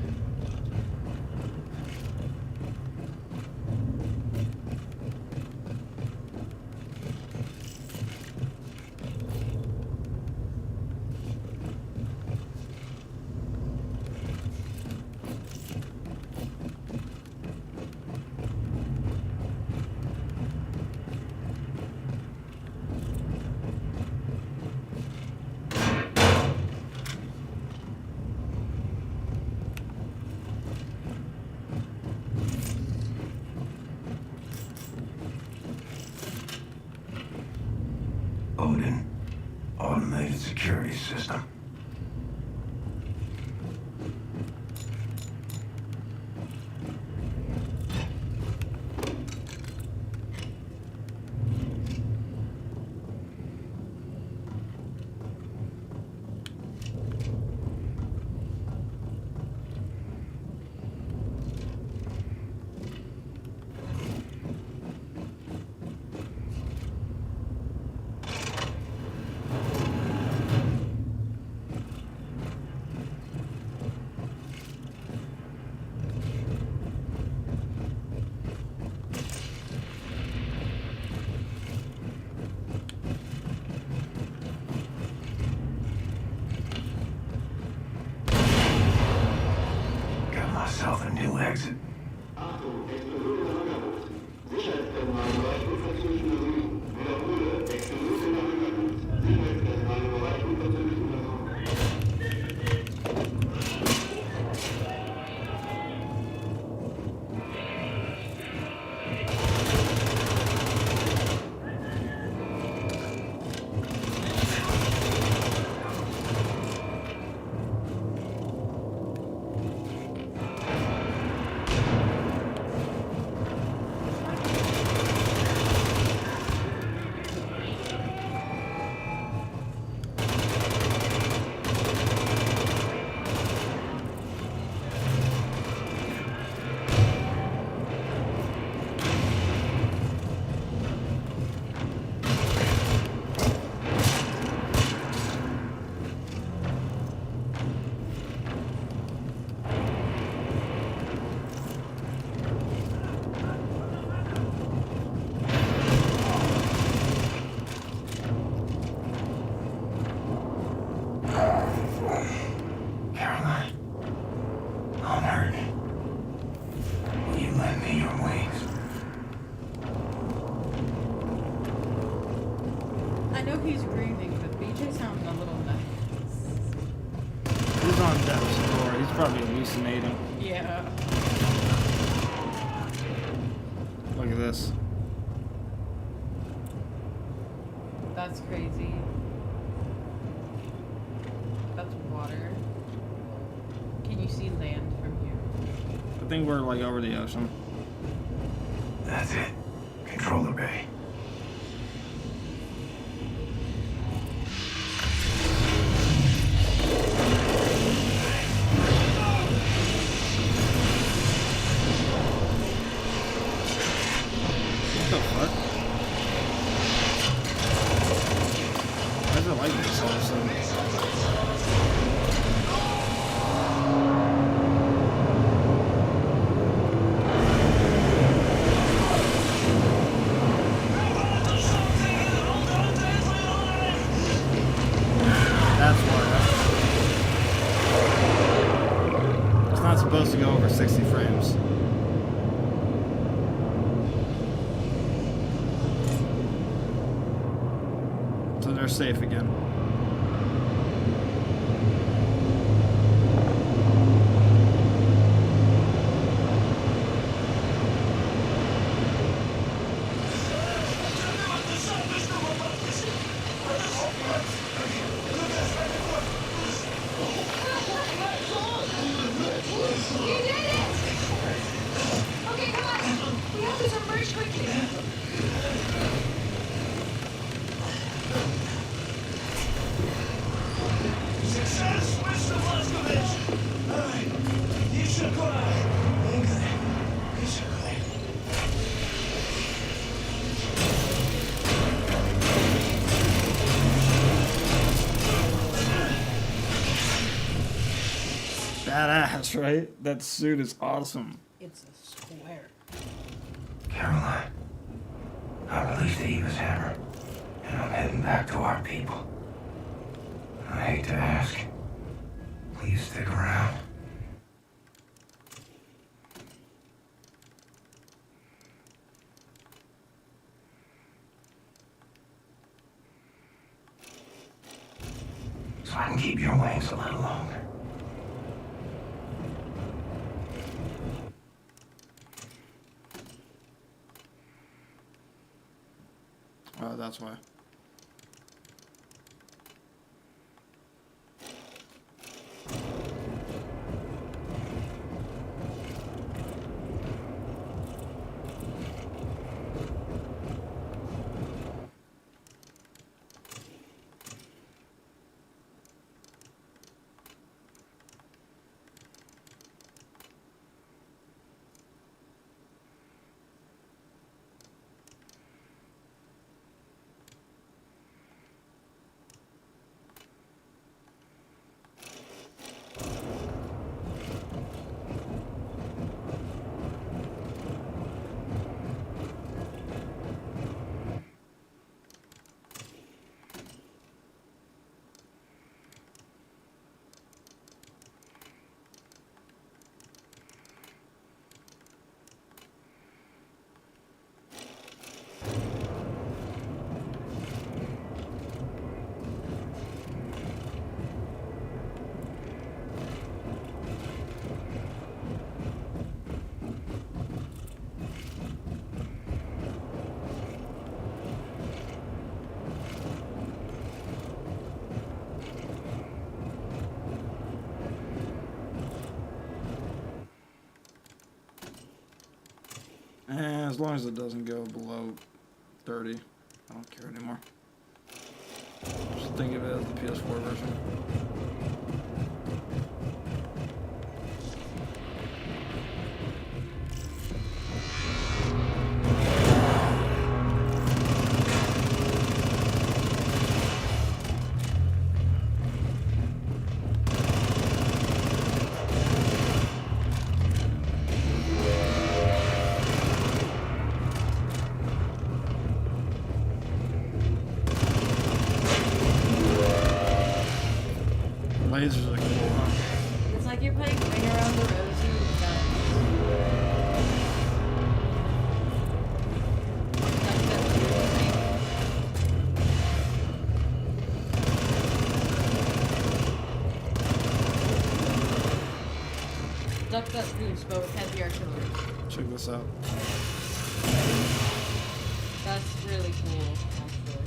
Odin, automated security system. Myself a new exit. He's breathing, but BJ sounds a little nuts. He's on death's door. He's probably hallucinating. Yeah. Look at this. That's crazy. That's water. Can you see land from here? I think we're like over the ocean. That's it. Controller bay. Supposed to go over 60 frames. So they're safe again. badass, right? That suit is awesome. It's a square. Caroline, I released the Eva's hammer, and I'm heading back to our people. I hate to ask. Please stick around. So I can keep your wings a little longer. Oh, that's why. As long as it doesn't go below 30, I don't care anymore. Just think of it as the PS4 version. Lasers are cool, huh? It's like you're playing Ring Around the Rosie with guns. Duck Duck Goose, but with heavy artillery. Check this out. That's really cool, actually.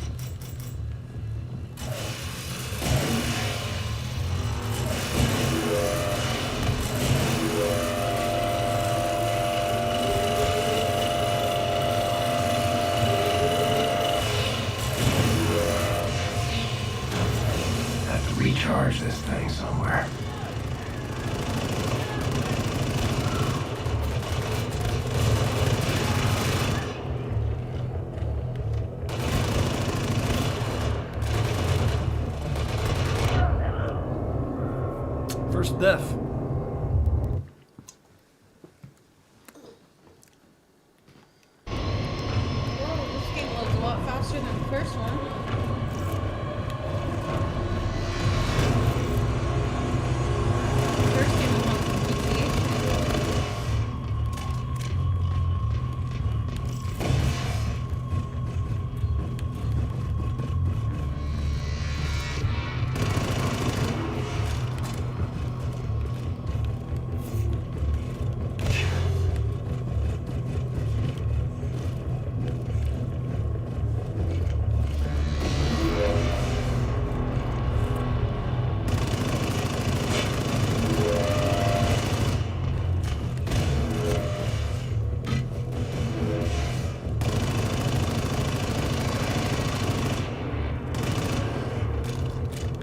Have to recharge this thing somewhere. First death. Whoa, this game loads a lot faster than the first one. The first game was on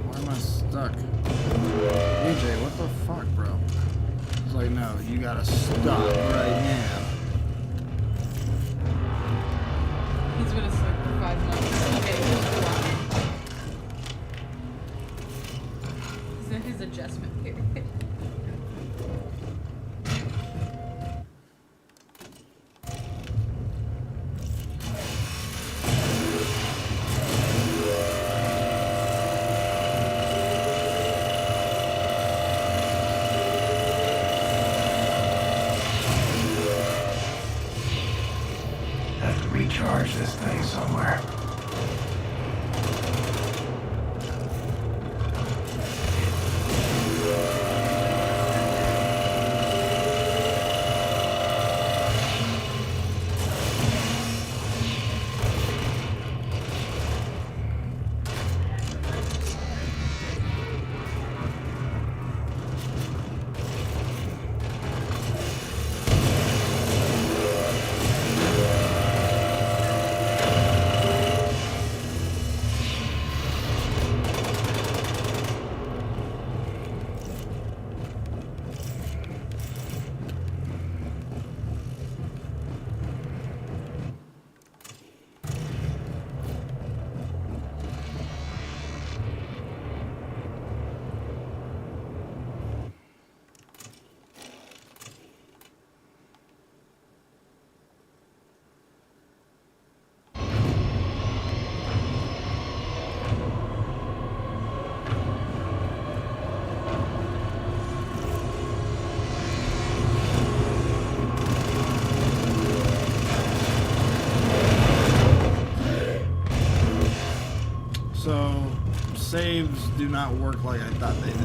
Why am I stuck? AJ, what the fuck, bro? It's like, no, you gotta stop right now. He's been asleep for 5 months. Okay, just relax. He's in his adjustment period. recharge this thing somewhere. So, saves do not work like I thought they did.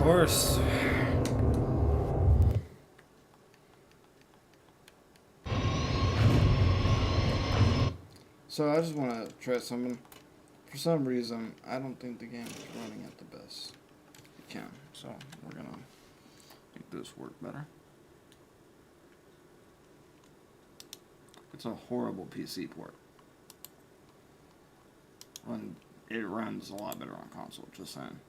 Course. So I just want to try something. For some reason, I don't think the game is running at the best it can. So we're gonna make this work better. It's a horrible PC port. It runs a lot better on console, just saying.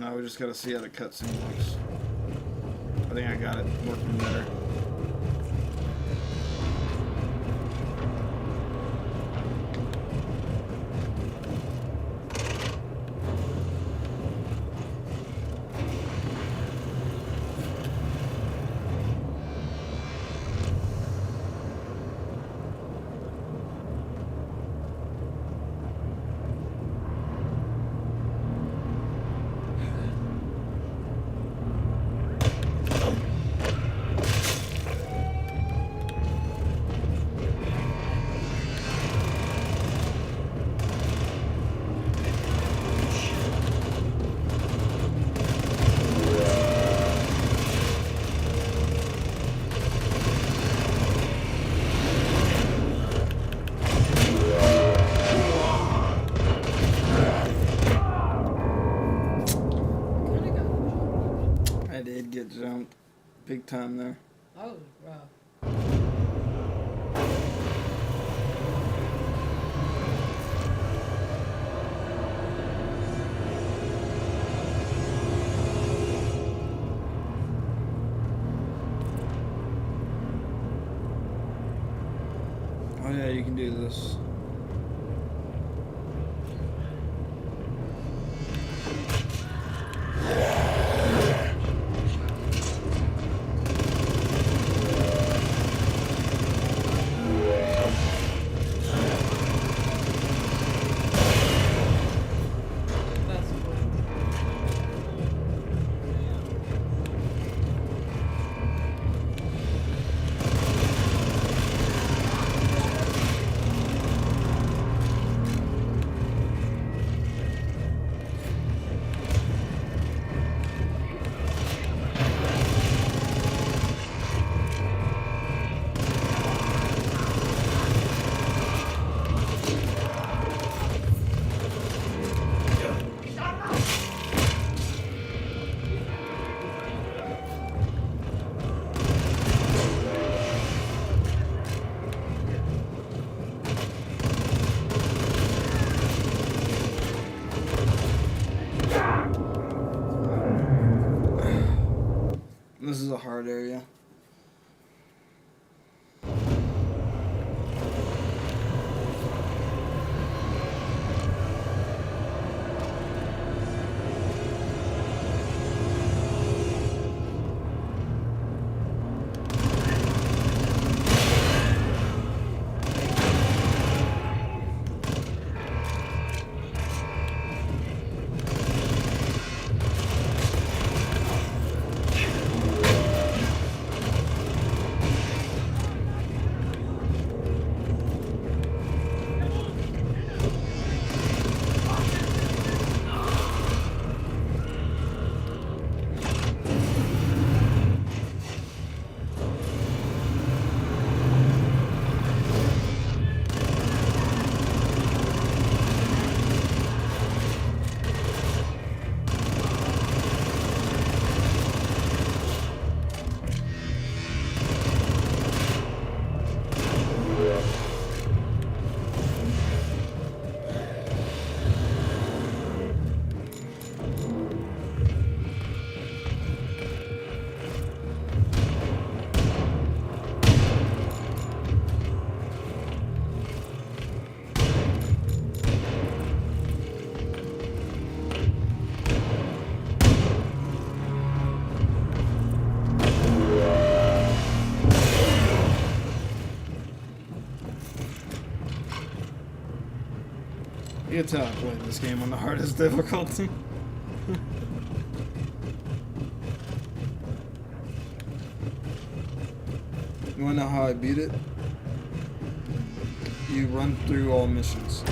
Now we just gotta see how the cutscene looks. I think I got it working better. I did get jumped big time there. Oh, wow. Oh yeah, you can do this. This is a hard area. You can tell I played this game on the hardest difficulty. You wanna know how I beat it? You run through all missions.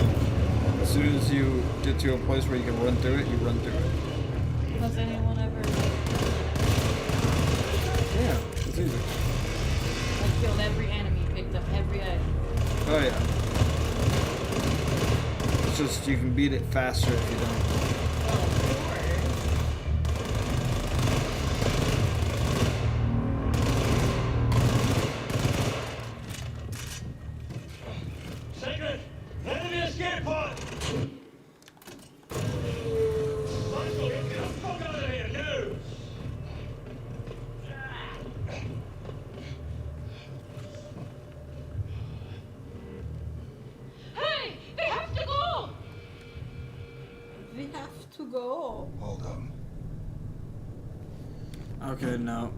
As soon as you get to a place where you can run through it, you run through it. Has anyone ever Yeah, it's easy. like killed every enemy, picked up every item? Oh yeah. It's just you can beat it faster if you don't. Secret! Enemy escape pod! Michael, get the fuck out We have to go. Hold on. Okay, no.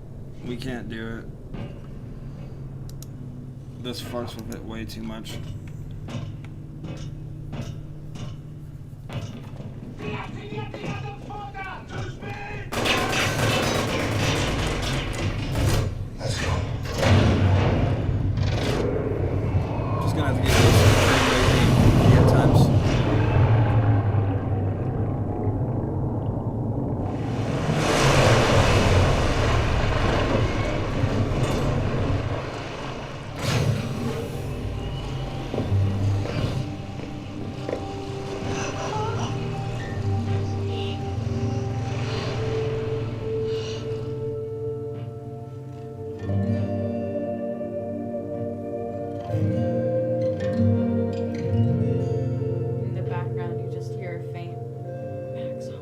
We can't do it. This fucks with it way too much. Let's go. Just gonna have to get this pretty at times. In the background, you just hear a faint exhaust.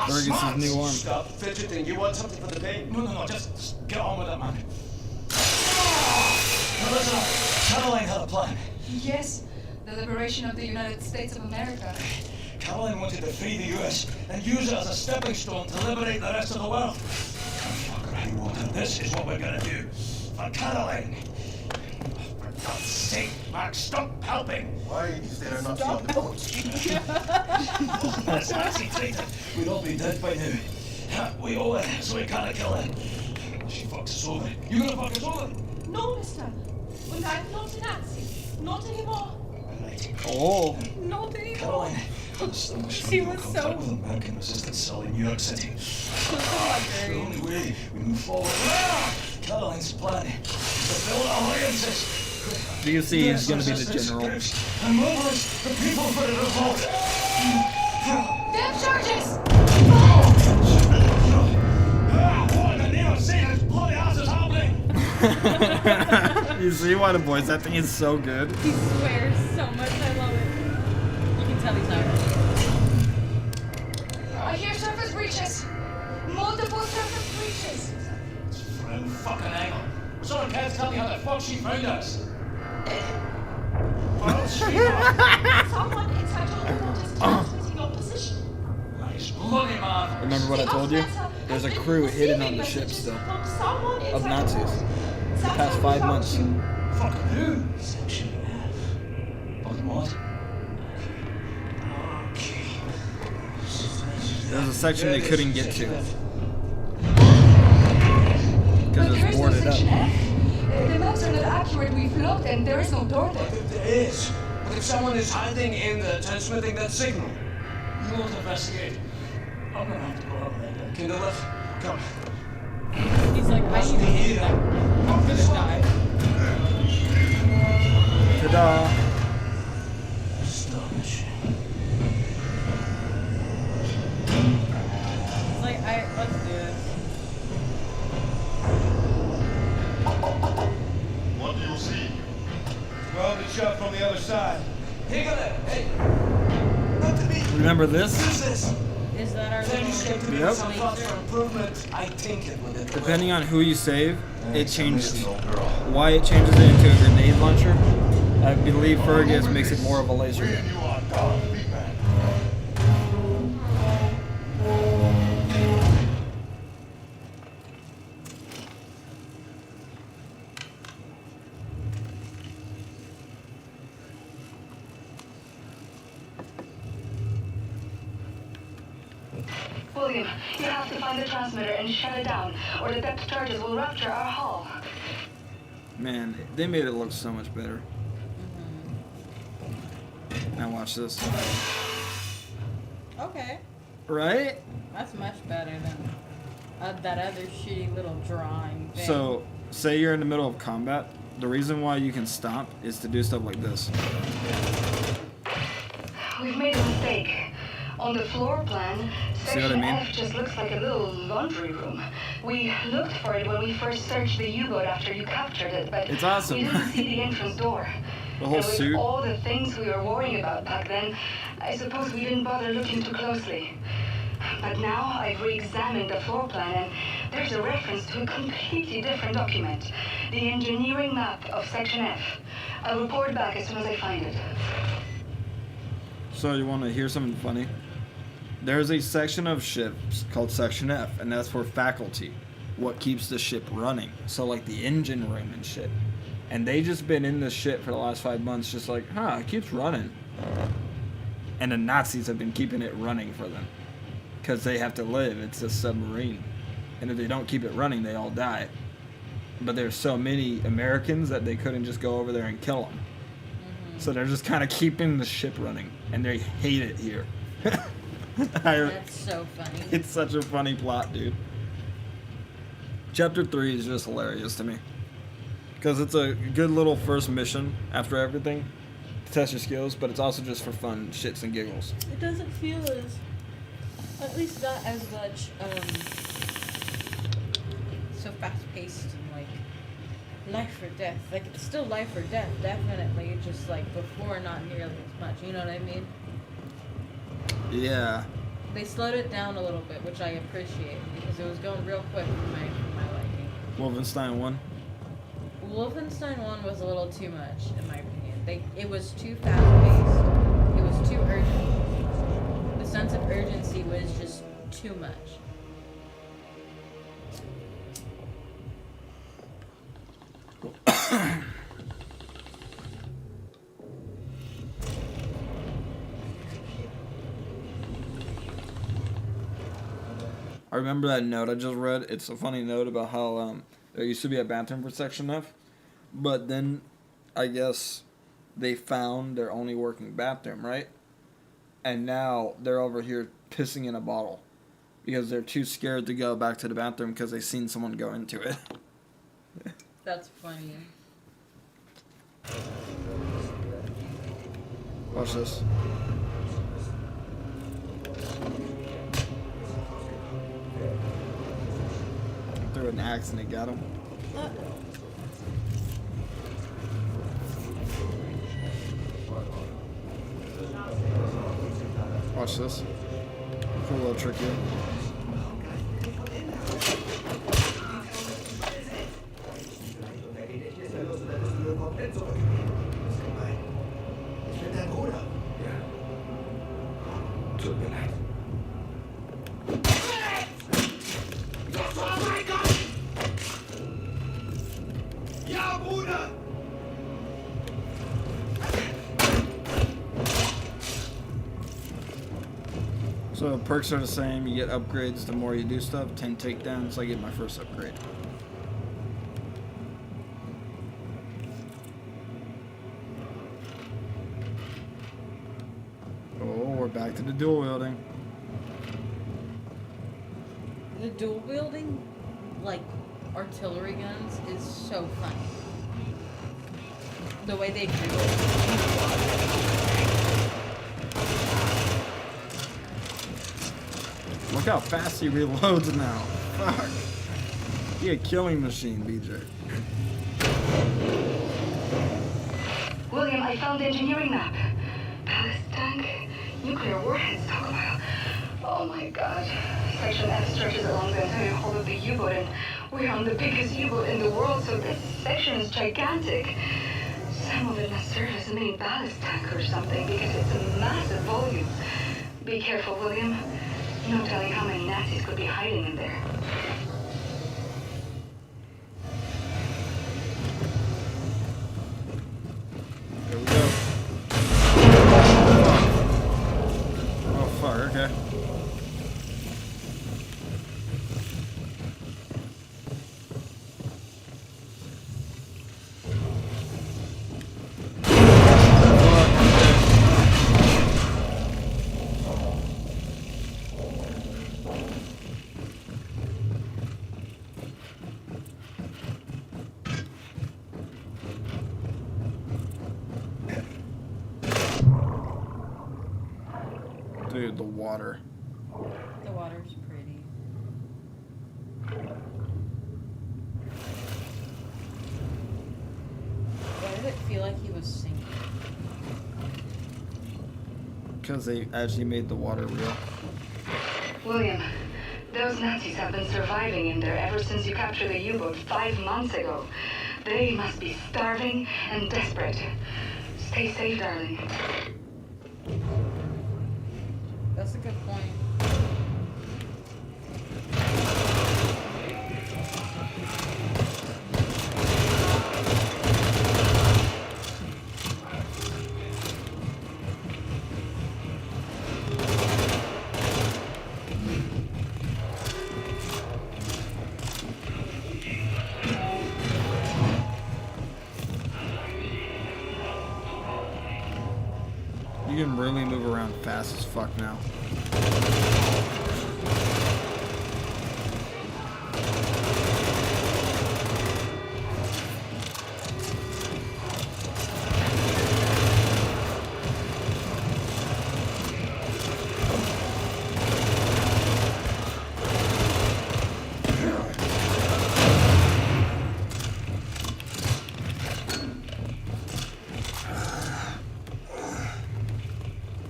Fergus's new arm. Stop fidgeting. You want something for the pain? No, just get on with it, man. Now listen, Caroline had a plan. Yes, the liberation of the United States of America. Caroline wanted to free the US and use it as a stepping stone to liberate the rest of the world. Fucker, I want it. This is what we're gonna do. For Caroline. For God's sake, Max, stop helping. Why is there not your boat? That's actually traitor. We'd all be dead by now. We owe her, so we can't kill her. She fucks us over. You gonna fuck us over? No, mister. And I'm not a Nazi. Not anymore. Oh. Not anymore. Caroline. She was so... with American resistance cell in New York City. so The only way we move forward. Caroline's plan is to build alliances. You can see he's gonna be the general. And mobilize the people for the revolt. Death charges! What in the name of Satan is bloody ass is happening? You see why the voice acting is so good? He swears so much. I love it. You can tell he's Irish. I hear surface breaches. Multiple surface breaches. Friend fucking angle. Someone can't tell me how the fuck she found us. Well, Someone inside your remote is transmitting your position. nice bloody man. Remember what I told you? There's a crew hidden on the ship still. Someone Of inside Nazis. The past 5 months. Fucking who? Section F. Fucking what? Okay. There's a section they couldn't get to. Because it's boarded up. The maps are not accurate. We've looked and there is no door there. There is. But if someone is hiding in the transmitting that signal, You won't investigate. I'm gonna have to go up there. Kindle, come. He's like, I Must be need to here. I'm gonna die. Ta-da! It's like, let's do this. What do you see? Well, the shot from the other side. Hey, not to me. Remember this? Who's this? Is that our Then you said to me Yep. some thoughts for improvement. I think it will. Depending on who you save, it changes. Why it changes it into a grenade launcher, I believe Fergus makes it more of a laser gun. You are God, big man. William, you have to find the transmitter and shut it down, or the depth charges will rupture our hull. Man, they made it look so much better. Now watch this. Okay. Right? That's much better than that other shitty little drawing thing. So, say you're in the middle of combat. The reason why you can stop is to do stuff like this. We've made a mistake. On the floor plan, See what I section mean? F just looks like a little laundry room. We looked for it when we first searched the U-boat after you captured it, but It's awesome. we didn't see the entrance door. The whole and with suit. all the things we were worrying about back then, I suppose we didn't bother looking too closely. But now I've re-examined the floor plan, and there's a reference to a completely different document. The engineering map of Section F. I'll report back as soon as I find it. So you want to hear something funny? There's a section of ships called Section F, and that's for faculty. What keeps the ship running. So like the engine room and shit. And they just been in this shit for the last 5 months just like, it keeps running. And the Nazis have been keeping it running for them. Because they have to live. It's a submarine. And if they don't keep it running, they all die. But there's so many Americans that they couldn't just go over there and kill them. So they're just kind of keeping the ship running. And they hate it here. That's so funny. It's such a funny plot, dude. Chapter 3 is just hilarious to me. Because it's a good little first mission after everything to test your skills, but it's also just for fun, shits and giggles. It doesn't feel as, at least not as much, so fast-paced and like life or death. Like it's still life or death, definitely. Just like before, not nearly as much. You know what I mean? Yeah. They slowed it down a little bit, which I appreciate because it was going real quick for my liking. Wolfenstein 1. Wolfenstein 1 was a little too much, in my opinion. It was too fast-paced. It was too urgent. The sense of urgency was just too much. I remember that note I just read. It's a funny note about how there used to be a bathroom for Section F, but then I guess they found their only working bathroom, right? And now they're over here pissing in a bottle because they're too scared to go back to the bathroom because they've seen someone go into it. That's funny. Watch this. Threw an axe and it got him. Watch this. Cool little trick here. Tut mir leid. Ja, Bruder! So the perks are the same. You get upgrades the more you do stuff. 10 takedowns. I get my first upgrade. Oh, we're back to the dual wielding. The dual wielding, like, artillery guns is so funny. The way they do it. Look how fast he reloads now. Fuck. He a killing machine, BJ. William, I found the engineering map. Ballast tank, nuclear warhead stockpile. Oh my god. Section F stretches along the entire hull of the U-boat, and we're on the biggest U-boat in the world, so this section is gigantic. Some of it must serve as a main ballast tank or something, because it's a massive volume. Be careful, William. No telling how many Nazis could be hiding in there. There we go. Oh, fuck, okay. Dude, the water. The water's pretty. Why did it feel like he was sinking? Because they actually made the water real. William, Those Nazis have been surviving in there ever since you captured the U-boat 5 months ago. They must be starving and desperate. Stay safe, darling. That's a good point. You can really move around fast as fuck now.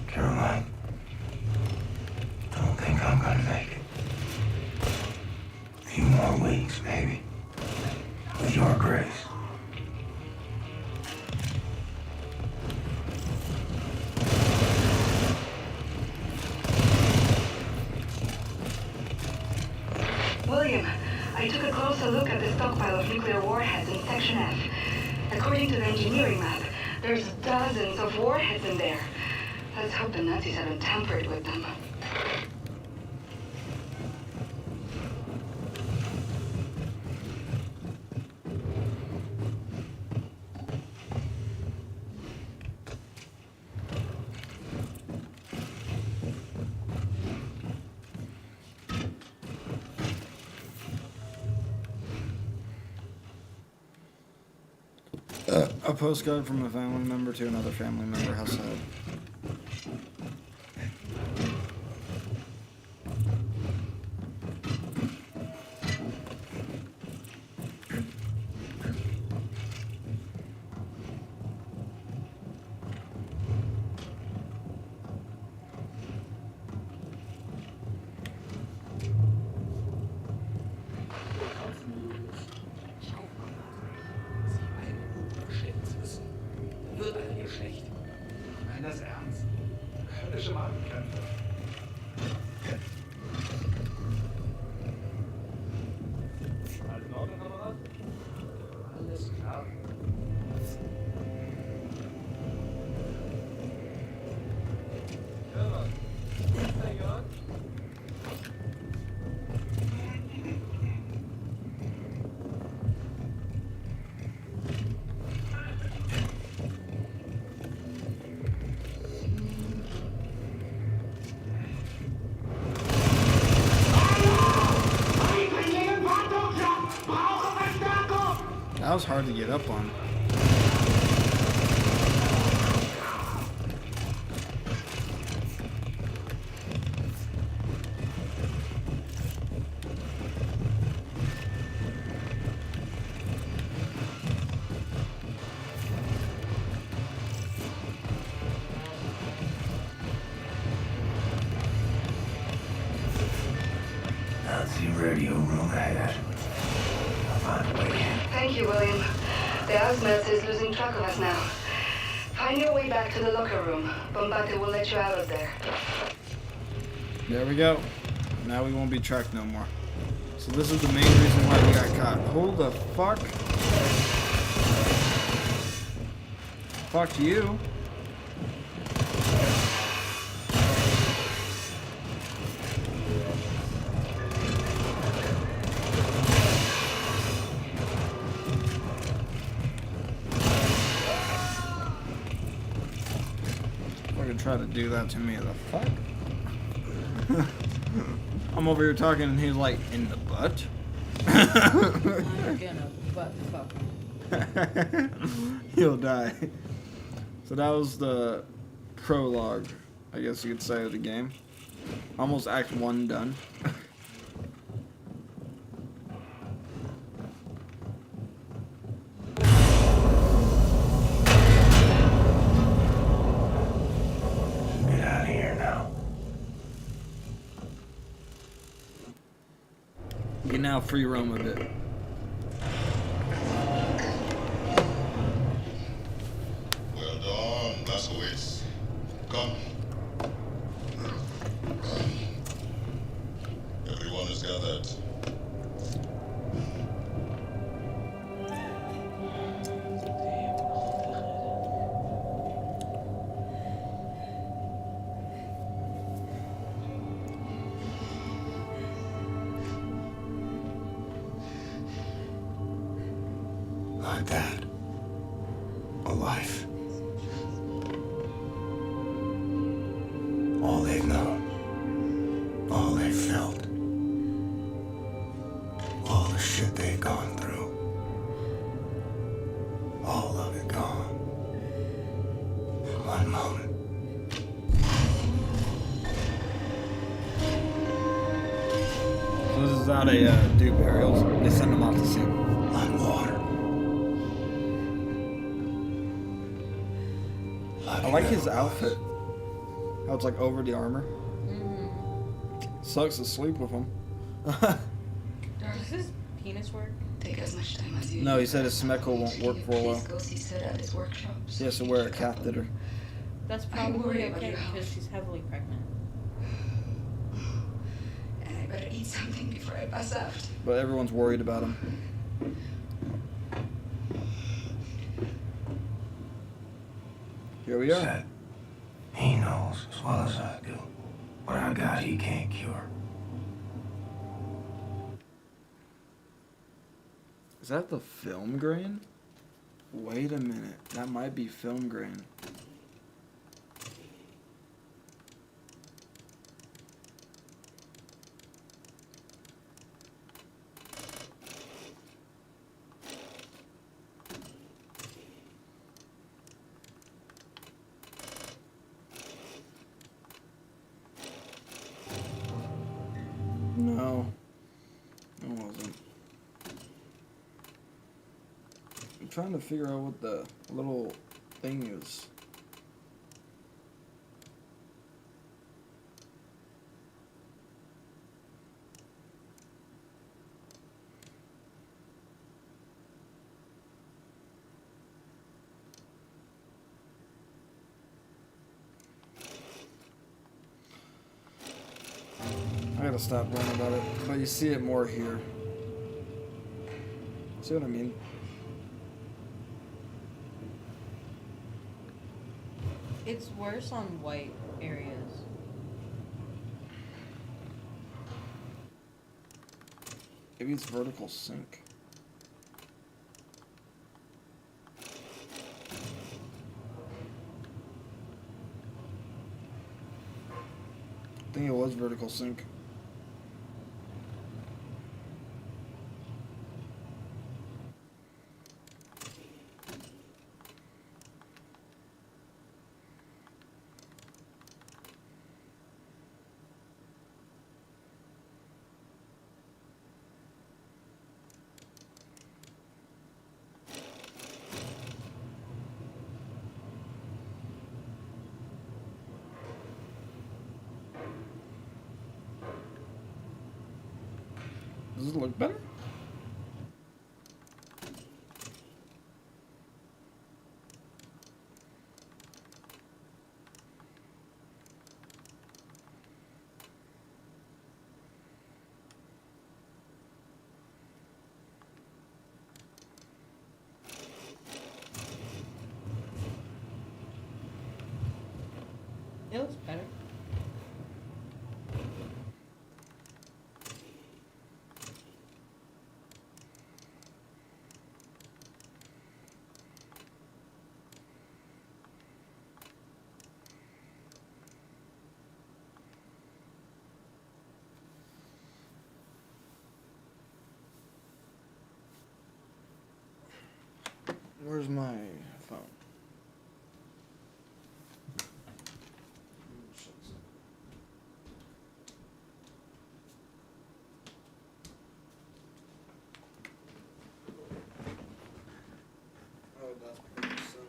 Caroline, don't think I'm gonna make it. A few more weeks, maybe. With your grace. William, I took a closer look at the stockpile of nuclear warheads in Section F. According to the engineering map, there's dozens of warheads in there. Let's hope the Nazis haven't tampered with them. A postcard from a family member to another family member. How sad. Wird einem hier schlecht. Ich meine das ernst. Höllische Magenkämpfe. Alles in Ordnung, Kamerad? Alles klar. Hör mal. Hey, Jörg. That was hard to get up on. Nazi radio room ahead. I'll find a way in. Thank you, William. The Ausmetz is losing track of us now. Find your way back to the locker room. Bombate will let you out of there. There we go. Now we won't be tracked no more. So this is the main reason why we got caught. Hold the fuck. Fuck you. Try to do that to me. The fuck? I'm over here talking and he's like, in the butt? I'm gonna butt fuck. He'll die. So that was the prologue, I guess you could say, of the game. Almost Act 1 done. You can now free roam a bit. Well done, Blazkowicz. Come. Everyone is gathered. My dad. Alive. All they've known. All they've felt. All the shit they've gone through. All of it gone. In one moment. So this is how they do burials. They send them off to sea. Like water. I like his outfit. How it's like over the armor. Sucks to sleep with him. Does his penis work? Take as much time as you No, he need. said his smeckle won't work for a Please while. go see Sid at his workshops. He has to wear a catheter. That's I'm worried probably about okay your health. because she's heavily pregnant. And I better eat something before I pass out. But everyone's worried about him. Here we are. Said, he knows as well as I do. What I got, he can't cure. Is that the film grain? Wait a minute. That might be film grain. No. It wasn't. I'm trying to figure out what the little thing is. I gotta stop worrying about it, but you see it more here. See what I mean? It's worse on white areas. Maybe it's vertical sync. I think it was vertical sync. Does it look better? It looks better. Where's my phone? Oh, that's pretty soon.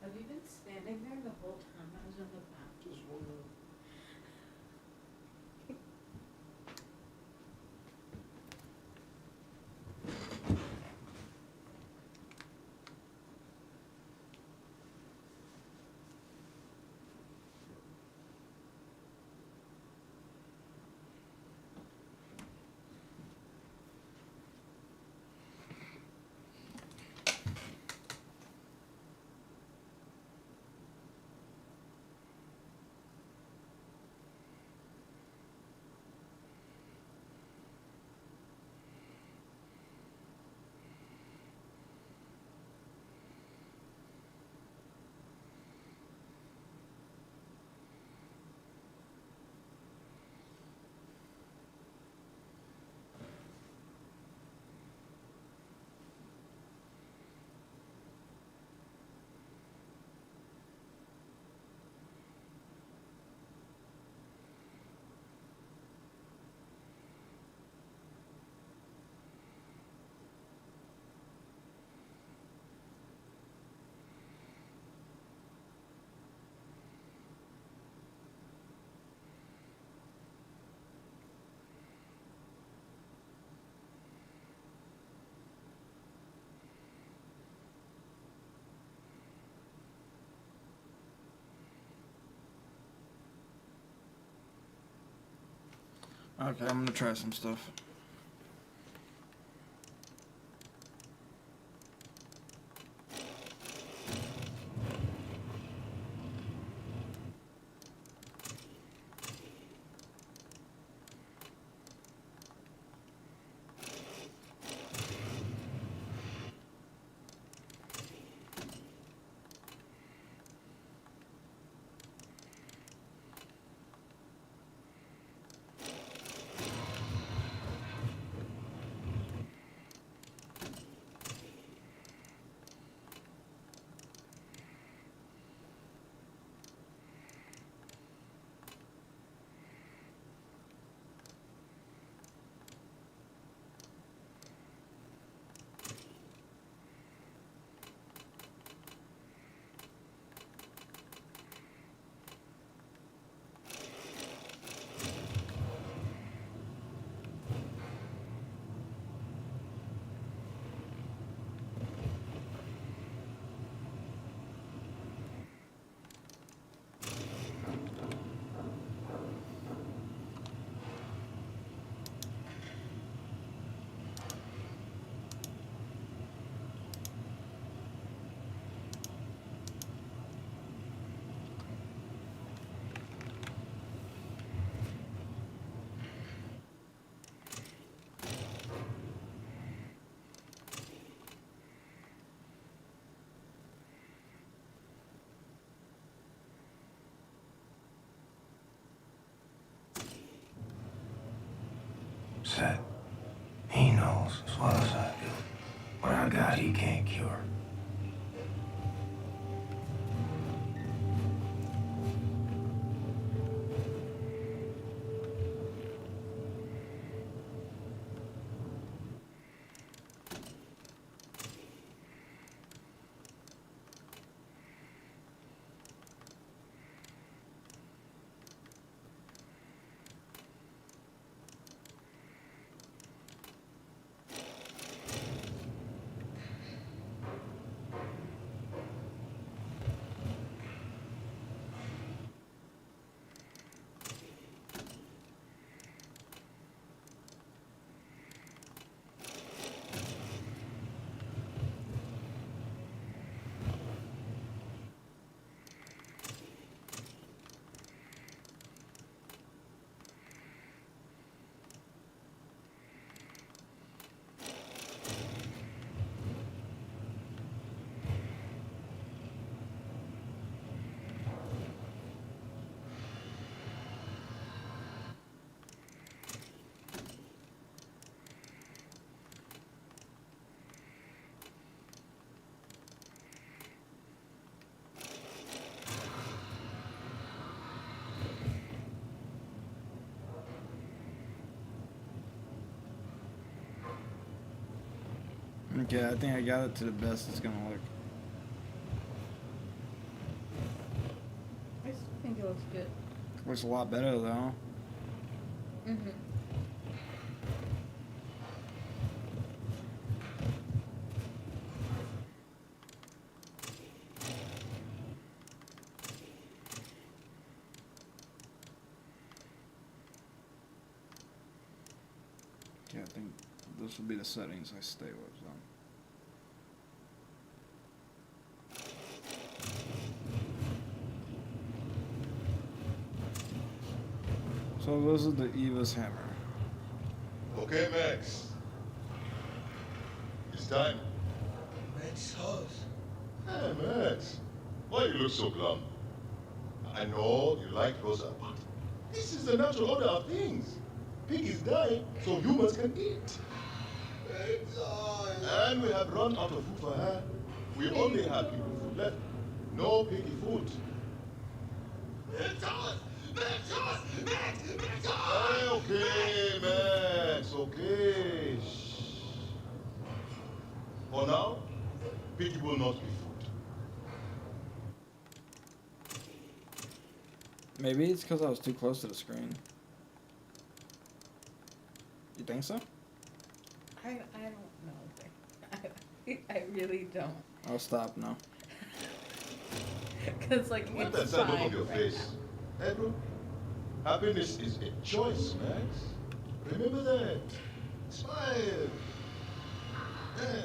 Have you been standing there the whole time I was on the map? Just wondering. Okay, I'm gonna try some stuff. Set. He knows as well as I do. What I got, he can't cure. Okay, I think I got it to the best it's gonna look. I still think it looks good. Looks a lot better though. Mm-hmm. Yeah, I think this will be the settings I stay with then. So this is the Eva's hammer. Okay, Max. It's time. Max house. Hey, Max. Why you look so glum? I know you like Rosa, but this is the natural order of things. Pig is dying, so humans can eat. And we have run out of food for her. We only have people food left. No piggy food. Hey, okay, Max, okay. Shh. For now, piggy will not be food. Maybe it's because I was too close to the screen. You think so? I don't know. I really don't. I'll stop now. Because, like, What it's that look fine on your right face? Hey, bro. Happiness is a choice, Max. Remember that. Smile. Yeah.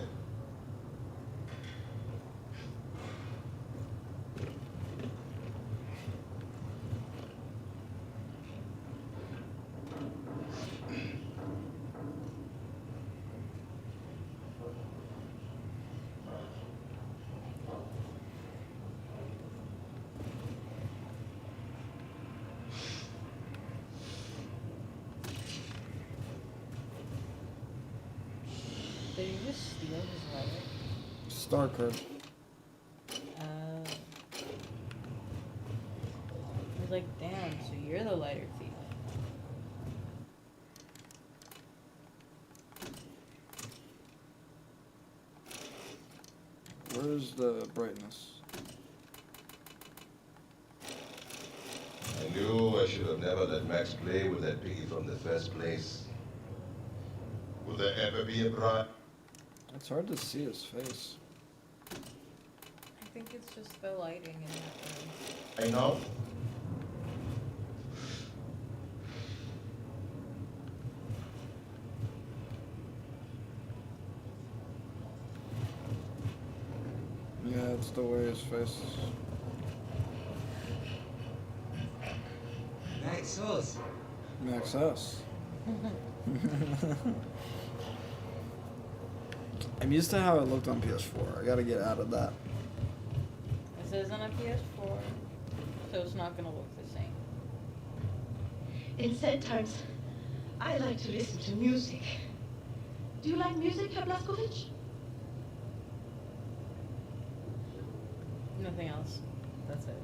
Did you just steal his letter? Star card. I was like, damn, so you're the lighter thief. Where's the brightness? I knew I should have never let Max play with that piggy from the first place. Will there ever be a bride? It's hard to see his face. I think it's just the lighting in that room. I know. Yeah, it's the way his face is. Max house. Max S. I'm used to how it looked on PS4. I gotta get out of that. This isn't a PS4, so it's not gonna look the same. In sad times, I like to listen to music. Do you like music, Herr Blazkowicz? Nothing else. That's it.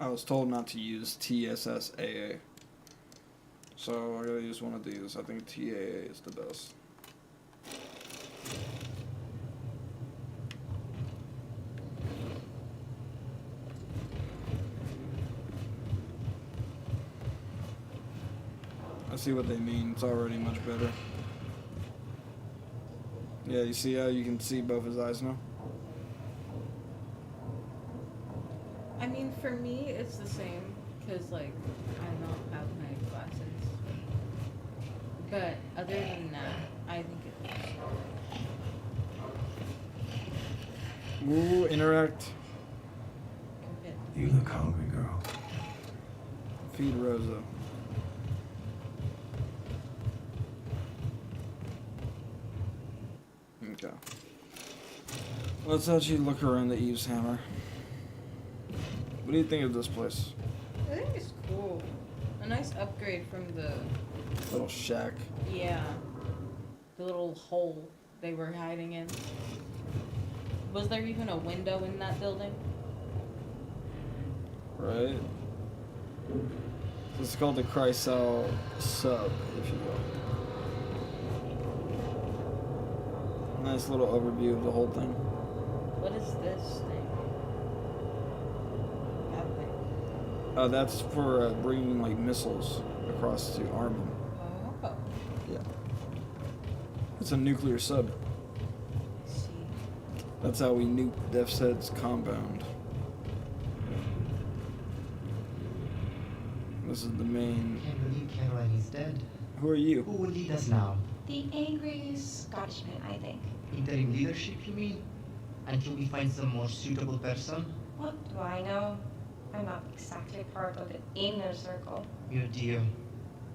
I was told not to use TSSAA. So I gotta use one of these. I think TAA is the best. I see what they mean. It's already much better. Yeah, you see how you can see both his eyes now? I mean, for me, it's the same, because, like, I don't have my glasses. But other than that, I think it looks Ooh, interact. You look hungry, girl. Feed Rosa. Okay. Let's actually look around the Eve's Hammer. What do you think of this place? I think it's cool. A nice upgrade from the... Little shack. Yeah. The little hole they were hiding in. Was there even a window in that building? Right? This is called the Chrysal Sub, if you will. Nice little overview of the whole thing. What is this thing? That thing. That's for bringing like missiles across to arm them. Oh. Yeah. It's a nuclear sub. See. That's how we nuke Death's Head's compound. This is the main. Can't believe Caroline is dead. Who are you? Who will lead us now? The angry Scotsman, I think. Interim leadership, you mean? Until we find some more suitable person? What do I know? I'm not exactly part of the inner circle. Your dear,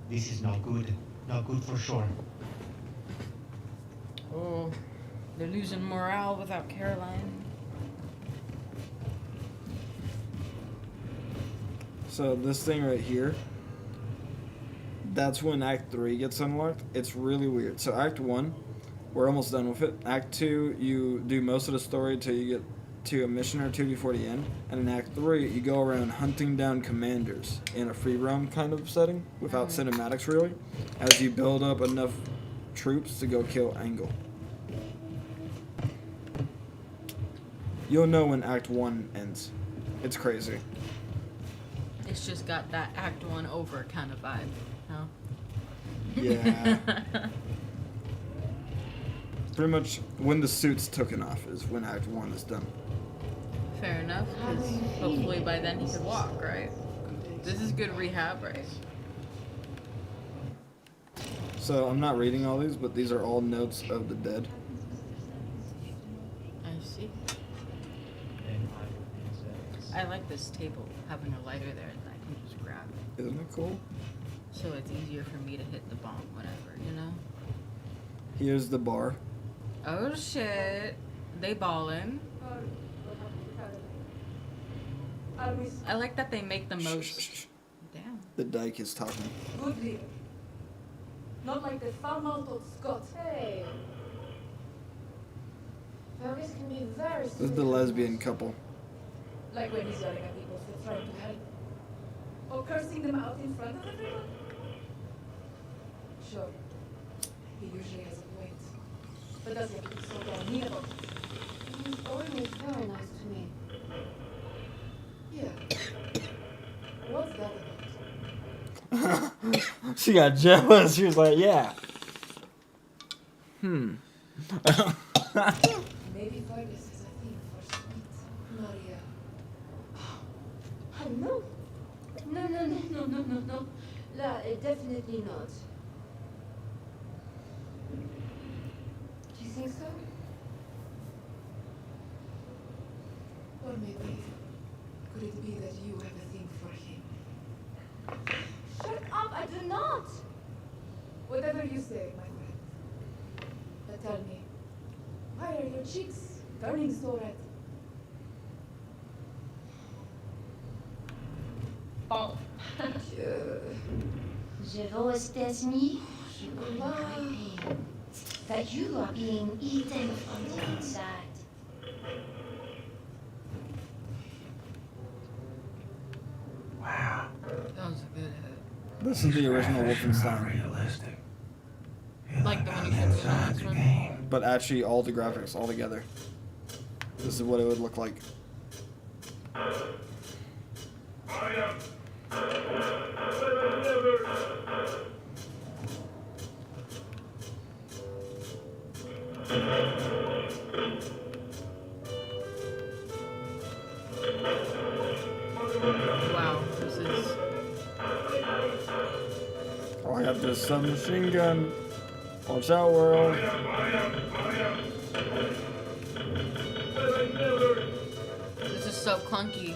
this is not good. Not good for sure. Oh, they're losing morale without Caroline. So this thing right here, that's when Act 3 gets unlocked. It's really weird. So Act 1, we're almost done with it. Act 2, you do most of the story till you get to a mission or two before the end. And in Act 3, you go around hunting down commanders in a free roam kind of setting, without cinematics really, as you build up enough troops to go kill Angle. You'll know when Act 1 ends. It's crazy. It's just got that Act 1 over kind of vibe, no? Yeah. Pretty much when the suit's taken off is when Act 1 is done. Fair enough, because hopefully by then he could walk, right? This is good rehab, right? So I'm not reading all these, but these are all notes of the dead. I see. I like this table, having a lighter there that I can just grab. Isn't it cool? So it's easier for me to hit the bomb whenever, you know? Here's the bar. Oh shit. They ballin'. I like that they make the most. Damn. The dyke is talking. Good leader. Not like the foul-mouthed Scots. Hey. Fergus can be very This is the lesbian couple. Like when he's yelling at people for trying to help. Or cursing them out in front of everyone. Sure. He usually has a point. But doesn't look so damnable. He's always very nice to me. Yeah. What's that about? She got jealous. She was like, yeah. Maybe Fergus has a thing for sweet Maria. No. No. Definitely not. Do you think so? Or maybe, could it be that you have a thing for him? Shut up, I do not! Whatever you say, my friend. But tell me, why are your cheeks turning so red? Bon. Je veux Estes-mi, that you are being eaten from the inside. This is the original Wolfenstein. Realistic. Like the one you showed me in the last one. But actually, all the graphics all together. This is what it would look like. Wow, this is. Oh, I have this submachine gun. Watch out, world. This is so clunky.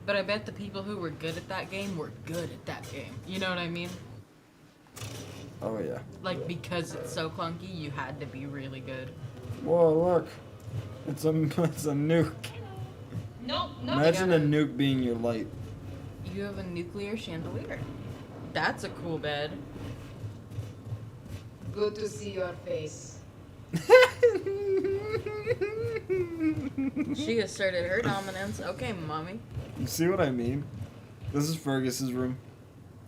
But I bet the people who were good at that game were good at that game. You know what I mean? Oh, yeah. Like, because it's so clunky, you had to be really good. Whoa, look. It's a nuke. No. Imagine a nuke being your light. You have a nuclear chandelier. That's a cool bed. Good to see your face. She asserted her dominance. Okay, mommy. You see what I mean? This is Fergus's room.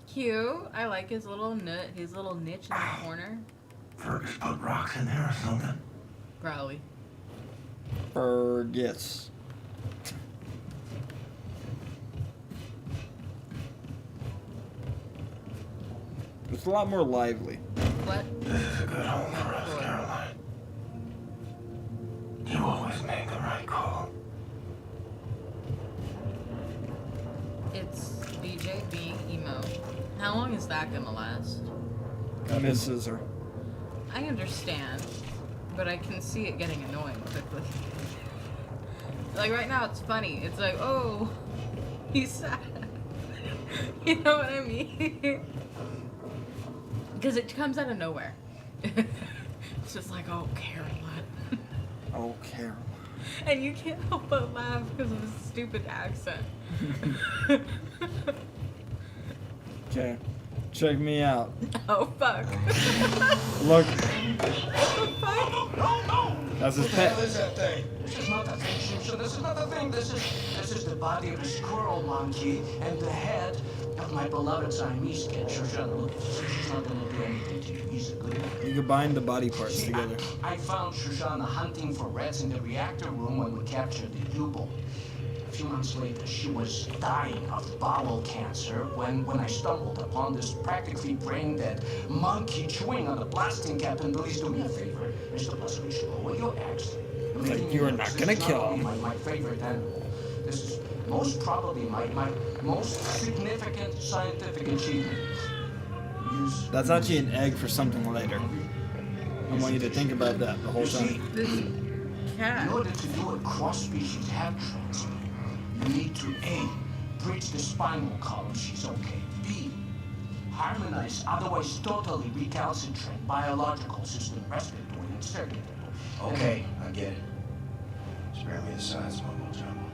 Cute. I like his little niche in the corner. Fergus put rocks in there or something. Probably. Fergus. It's a lot more lively. What? This is a good home for us, Caroline. You always make the right call. It's BJ being emo. How long is that gonna last? Misses her. I understand, but I can see it getting annoying quickly. Like right now it's funny. It's like, oh, he's sad. You know what I mean? Because it comes out of nowhere. It's just like, oh, Caroline. Oh, Caroline. And you can't help but laugh because of his stupid accent. Okay. Check me out. Oh, fuck. Look. What the fuck? That's his What the pet. hell is that thing? This is not the thing, Shimsha. This is not the thing. This is the body of a squirrel monkey and the head of my beloved Siamese kid. Shimsha, look, she's not gonna do anything to you. He's a good one. You combine the body parts together. I found Shoshana hunting for rats in the reactor room when we captured the U-boat. A few months later, she was dying of bowel cancer when I stumbled upon this practically brain-dead monkey chewing on a blasting cap. And please do me a favor, Mr. Blasovich, lower your axe. Like you are not gonna kill him. My favorite animal. This is most probably my most significant scientific achievement. That's actually an egg for something later. I want you to think about that the whole time. In order to do a cross-species head transplant, you need to A, bridge the spinal column, she's okay. B, harmonize otherwise totally recalcitrant biological system, respiratory and circulatory. Okay, I get it. Spare me the science mumbo jumbo.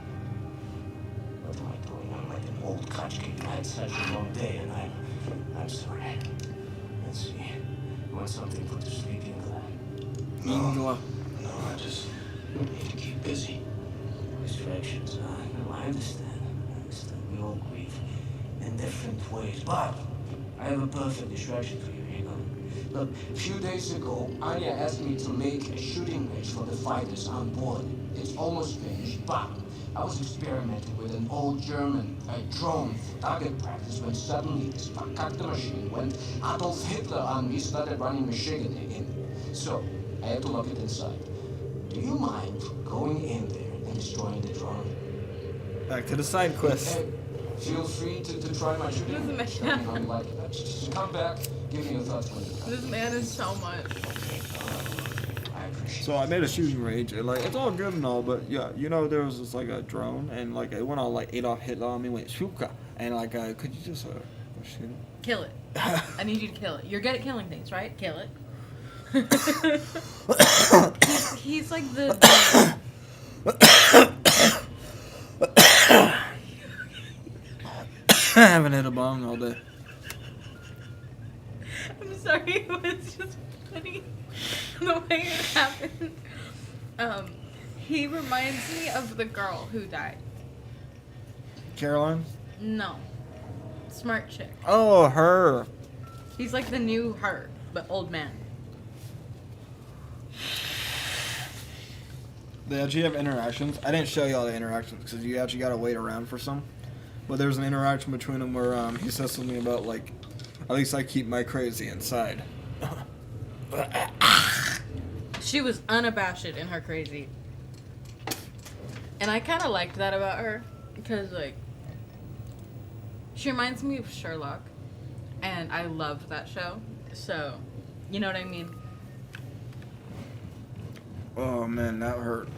What am I doing? I'm like an old kachki. I had such a long day and I'm sorry. Let's see. You want something to put to sleep, Ingela? No, I just need to keep busy. Distractions, no, I understand. We all grieve in different ways. But I have a perfect distraction for you, Look, a few days ago, Anya asked me to make a shooting range for the fighters on board. It's almost finished, but I was experimenting with an old German drone for target practice when suddenly this verkackte machine went Adolf Hitler on me, started running machine again. So, I had to lock it inside. Do you mind going in there and destroying the drone? Back to the side quest. Feel free to try my shooting. Doesn't make Tell me how you like it. Just come back, give me your thoughts when you come. This man is so much. So I made a shooting range, and like it's all good and all, but yeah, you know there was just like a drone, and like it went on like Adolf Hitler on me, went shuka, and like could you just shoot it? Kill it. I need you to kill it. You're good at killing things, right? Kill it. he's like the. I haven't hit a bong all day. I'm sorry, it was just funny the way it happened. He reminds me of the girl who died. Caroline? No. Smart chick. Oh, her. He's like the new her, but old man. They actually have interactions. I didn't show you all the interactions because you actually got to wait around for some. But there's an interaction between them where he says something about, like, at least I keep my crazy inside. She was unabashed in her crazy. And I kind of liked that about her. Because, like, she reminds me of Sherlock. And I loved that show. So, you know what I mean? Oh, man, that hurt.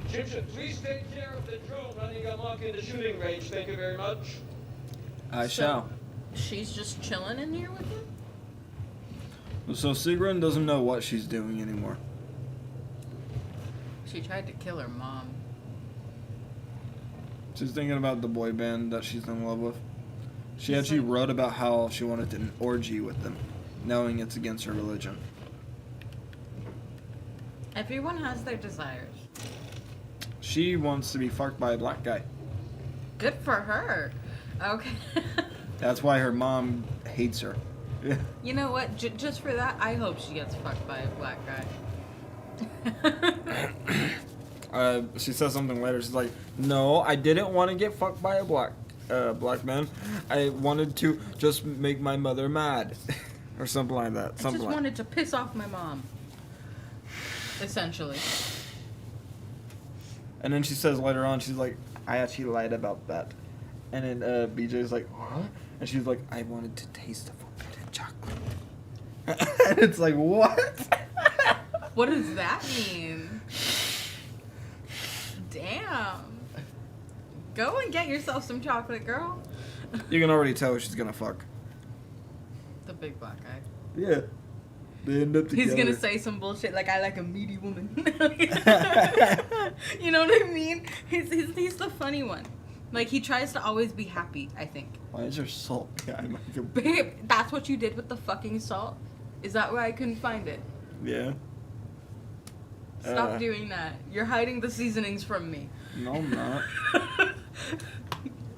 Simpson, please take care of the drone running amok in the shooting range. Thank you very much. I shall. She's just chilling in here with him? So Sigrun doesn't know what she's doing anymore. She tried to kill her mom. She's thinking about the boy band that she's in love with. She actually wrote about how she wanted an orgy with them, knowing it's against her religion. Everyone has their desires. She wants to be fucked by a black guy. Good for her. Okay. That's why her mom hates her. You know what? Just for that, I hope she gets fucked by a black guy. She says something later. She's like, "No, I didn't want to get fucked by a black man. I wanted to just make my mother mad," or something like that. I just wanted to piss off my mom. Essentially. And then she says later on, she's like, "I actually lied about that." And then BJ's like, "What?" And she's like, "I wanted to taste the forbidden chocolate." And it's like, what? What does that mean? Damn. Go and get yourself some chocolate, girl. You can already tell who she's gonna fuck. The big black guy. Yeah. They end up together. He's gonna say some bullshit like, I like a meaty woman. You know what I mean? He's the funny one. Like, he tries to always be happy, I think. Why is there salt? Yeah, Babe, that's what you did with the fucking salt? Is that why I couldn't find it? Yeah. Stop doing that. You're hiding the seasonings from me. No, I'm not.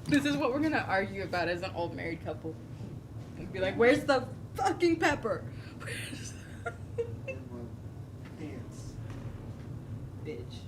This is what we're gonna argue about as an old married couple. And be like, where's the fucking pepper? Dance. Bitch.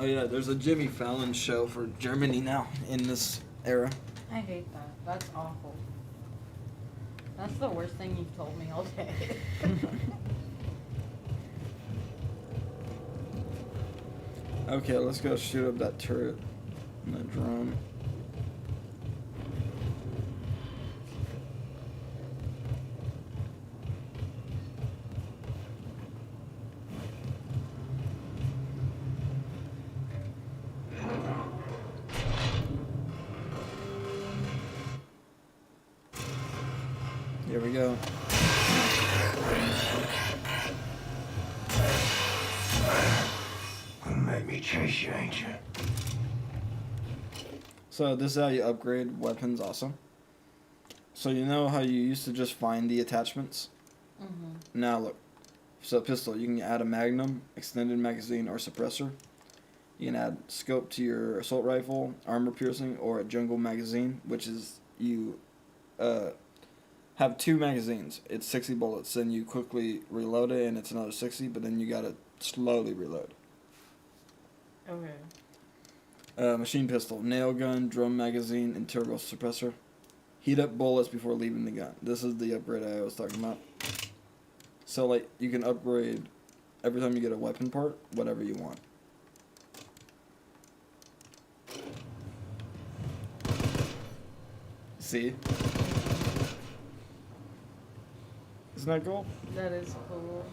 Oh yeah, there's a Jimmy Fallon show for Germany now in this era. I hate that. That's awful. That's the worst thing you've told me all day. Okay, let's go shoot up that turret and that drone. Here we go. Gonna make me chase you, ain't you? So this is how you upgrade weapons also. So you know how you used to just find the attachments? Mm-hmm. Now look. So pistol, you can add a magnum, extended magazine, or suppressor. You can add scope to your assault rifle, armor piercing, or a jungle magazine, which is you have 2 magazines. It's 60 bullets, then you quickly reload it, and it's another 60, but then you gotta slowly reload. Okay. Machine pistol, nail gun, drum magazine, integral suppressor. Heat up bullets before leaving the gun. This is the upgrade I was talking about. So, like, you can upgrade every time you get a weapon part, whatever you want. See? Isn't that cool? That is cool.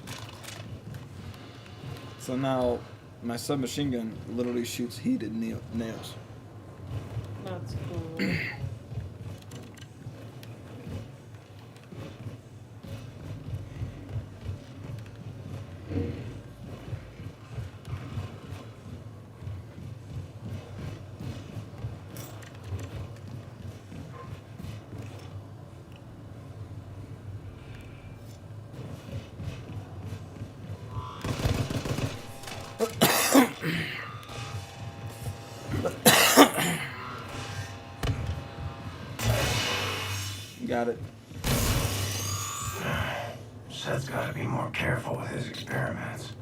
So now, my submachine gun literally shoots heated nails. That's cool. Got it. Seth's gotta be more careful with his experiments.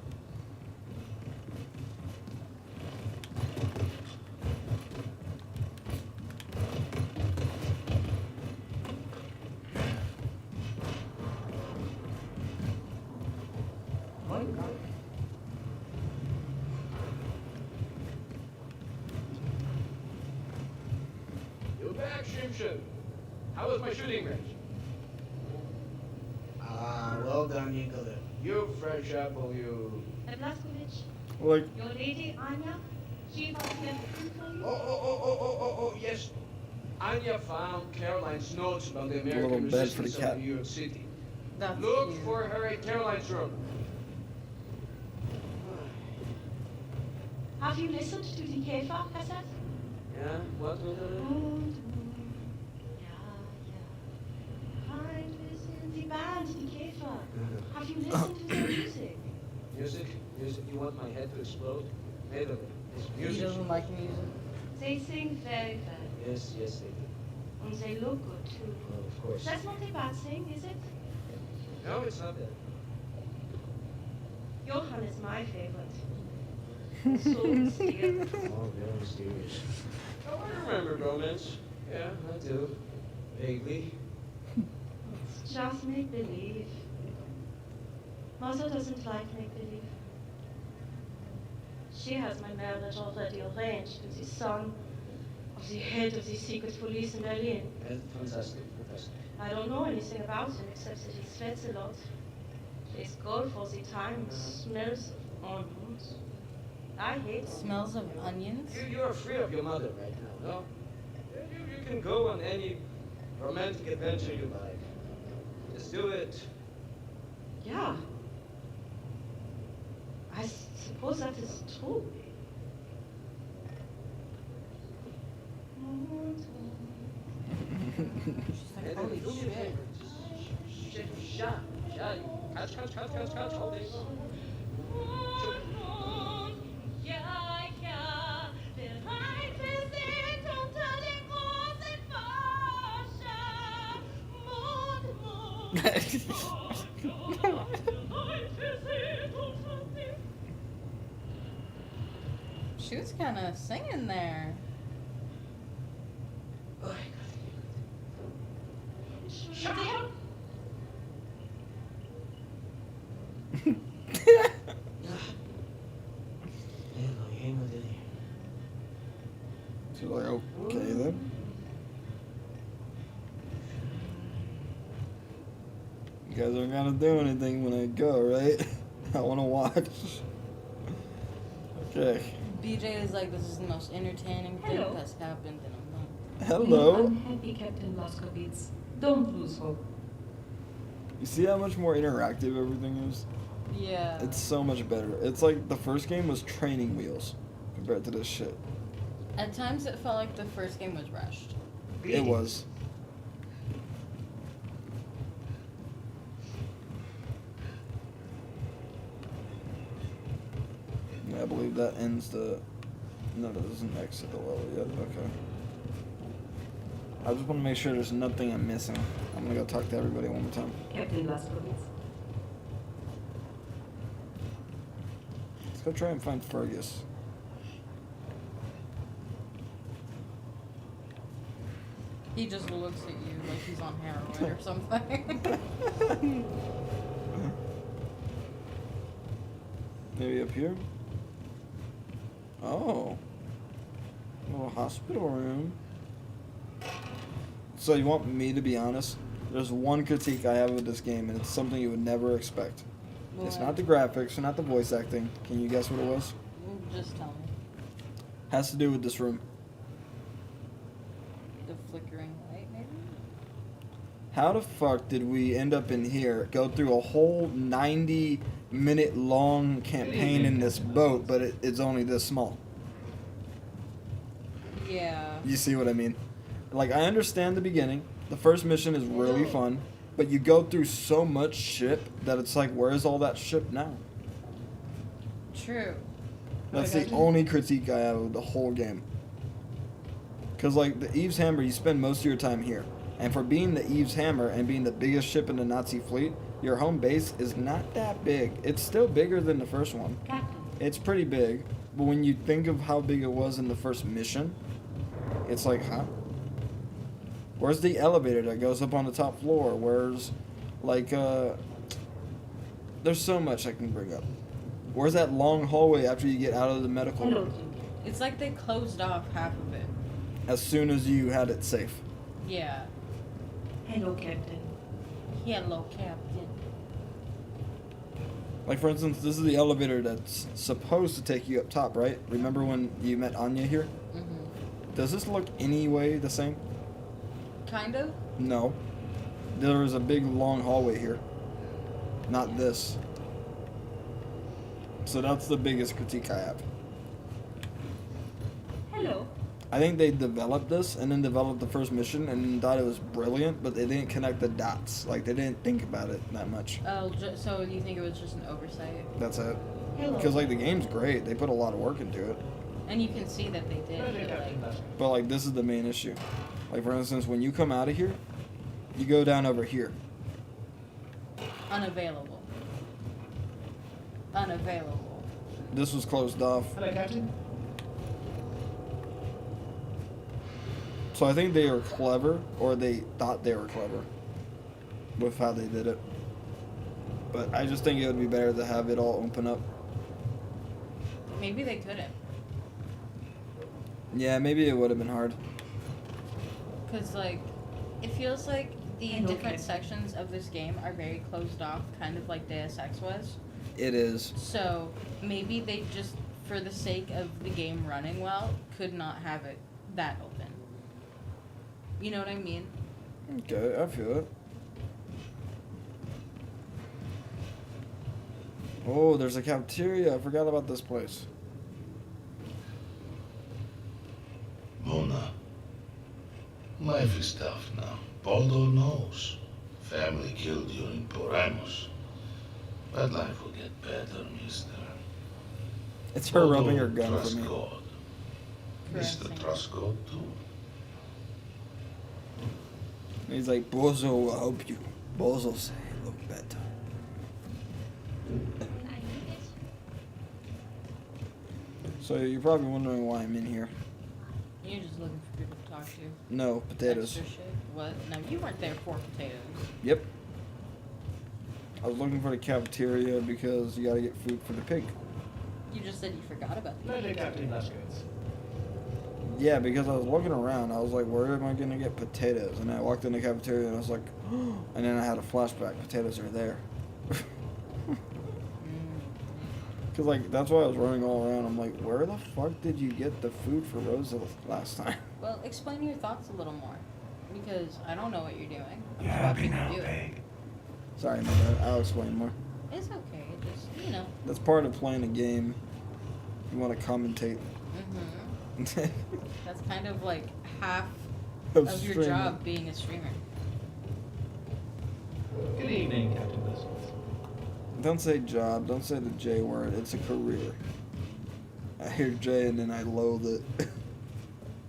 You're back, Shimshin. How was my shooting range? Well done, Nikolai. You fresh apple, you. Blaskovich, Like, your lady, Anya, she was here for you. Oh, yes. Anya found Caroline's notes about the little American bed for the resistance cat. of New York City. That's Look cute. for her in Caroline's room. Have you listened to the Käfer, Hassan? Yeah, what will Fine, listen, the band, the Käfer. Have you listened to their music? Music? Music? You want my head to explode? Wait a minute. It's He music. doesn't like music. They sing very well. Yes, yes, they do. And they look good too. Oh, of course. That's not a bad thing, is it? No, it's not that. Johann is my favorite. So mysterious. Oh, very mysterious. Oh, I remember romance. Yeah, I do. Vaguely. It's just make-believe. Mother doesn't like make-believe. She has my marriage already arranged with the son of the head of the secret police in Berlin. Fantastic, fantastic. I don't know anything about him except that he sweats a lot. Plays golf all the time, smells of onions. I hate Smells of onions? You're free of your mother right now, no? You can go on any romantic adventure you like. Just do it. Yeah. I suppose that is true. She's like, holy shit. Catch all day long. She was kind of singing there. Shut up! She's like, okay then. You guys aren't gonna do anything when I go, right? I wanna watch. Okay. BJ is like, this is the most entertaining thing Hello. that's happened in a month. Hello. I'm happy, Captain Blazkowicz. Don't lose hope. You see how much more interactive everything is? Yeah. It's so much better. It's like the first game was training wheels compared to this shit. At times it felt like the first game was rushed. It was. Yeah, I believe that ends the... No, that doesn't exit the level yet. Okay. I just want to make sure there's nothing I'm missing. I'm gonna go talk to everybody one more time. Captain Blazkowicz. Let's go try and find Fergus. He just looks at you like he's on heroin or something. Maybe up here? Oh. A little hospital room. So you want me to be honest? There's one critique I have with this game, and it's something you would never expect. It's not the graphics, not the voice acting. Can you guess what it was? Just tell me. Has to do with this room. The flickering light, maybe? How the fuck did we end up in here, go through a whole 90-minute long campaign in this boat, but it's only this small? Yeah. You see what I mean? Like, I understand the beginning. The first mission is really fun, but you go through so much shit that it's like, where's all that shit now? True. That's the only critique I have of the whole game. Because, like, the Eve's Hammer, you spend most of your time here. And for being the Eve's Hammer and being the biggest ship in the Nazi fleet, your home base is not that big. It's still bigger than the first one. It's pretty big. But when you think of how big it was in the first mission, it's like, huh? Where's the elevator that goes up on the top floor? Where's, like, there's so much I can bring up. Where's that long hallway after you get out of the medical room? It's like they closed off half of it. As soon as you had it safe. Yeah. Hello, Captain. Hello, Captain. Like, for instance, this is the elevator that's supposed to take you up top, right? Remember when you met Anya here? Mm-hmm. Does this look any way the same? Kind of? No. There is a big long hallway here. Not this. So that's the biggest critique I have. Hello. I think they developed this and then developed the first mission and then thought it was brilliant, but they didn't connect the dots. Like, they didn't think about it that much. Oh, so you think it was just an oversight? That's it. Hello. Because, like, the game's great. They put a lot of work into it. And you can see that they did. But, like, this is the main issue. Like, for instance, when you come out of here, you go down over here. Unavailable. Unavailable. This was closed off. Hello, Captain. So I think they were clever, or they thought they were clever with how they did it. But I just think it would be better to have it all open up. Maybe they couldn't. Yeah, maybe it would have been hard. Because, like, it feels like the different sections of this game are very closed off, kind of like Deus Ex was. It is. So maybe they just, for the sake of the game running well, could not have it that open. You know what I mean? Okay, I feel it. Oh, there's a cafeteria. I forgot about this place. Mona, life is tough now. Baldo knows. Family killed you in Poramos. But life will get better, mister. It's her Baldo rubbing her gun for trusts me. God. Mister trusts God too. He's like, Bozo will help you. Bozo say, look better. So you're probably wondering why I'm in here. You're just looking for people to talk to. No, potatoes. Extra shit? What? No, you weren't there for potatoes. Yep. I was looking for the cafeteria because you gotta get food for the pig. You just said you forgot about the Murder Captain Blazkowicz. Yeah, because I was looking around. I was like, where am I gonna get potatoes? And I walked in the cafeteria and I was like, and then I had a flashback. Potatoes are there. Because, like, that's why I was running all around. I'm like, where the fuck did you get the food for Rosa last time? Well, explain your thoughts a little more. Because I don't know what you're doing. I'm You're just happy watching now, you do it. pig. Sorry, my bad. I'll explain more. It's okay. Just, you know. That's part of playing a game. You want to commentate. Mm-hmm. That's kind of like half Of of your streaming. job being a streamer. Good evening, Captain Blazkowicz. Don't say job. Don't say the J word. It's a career. I hear J and then I loathe it.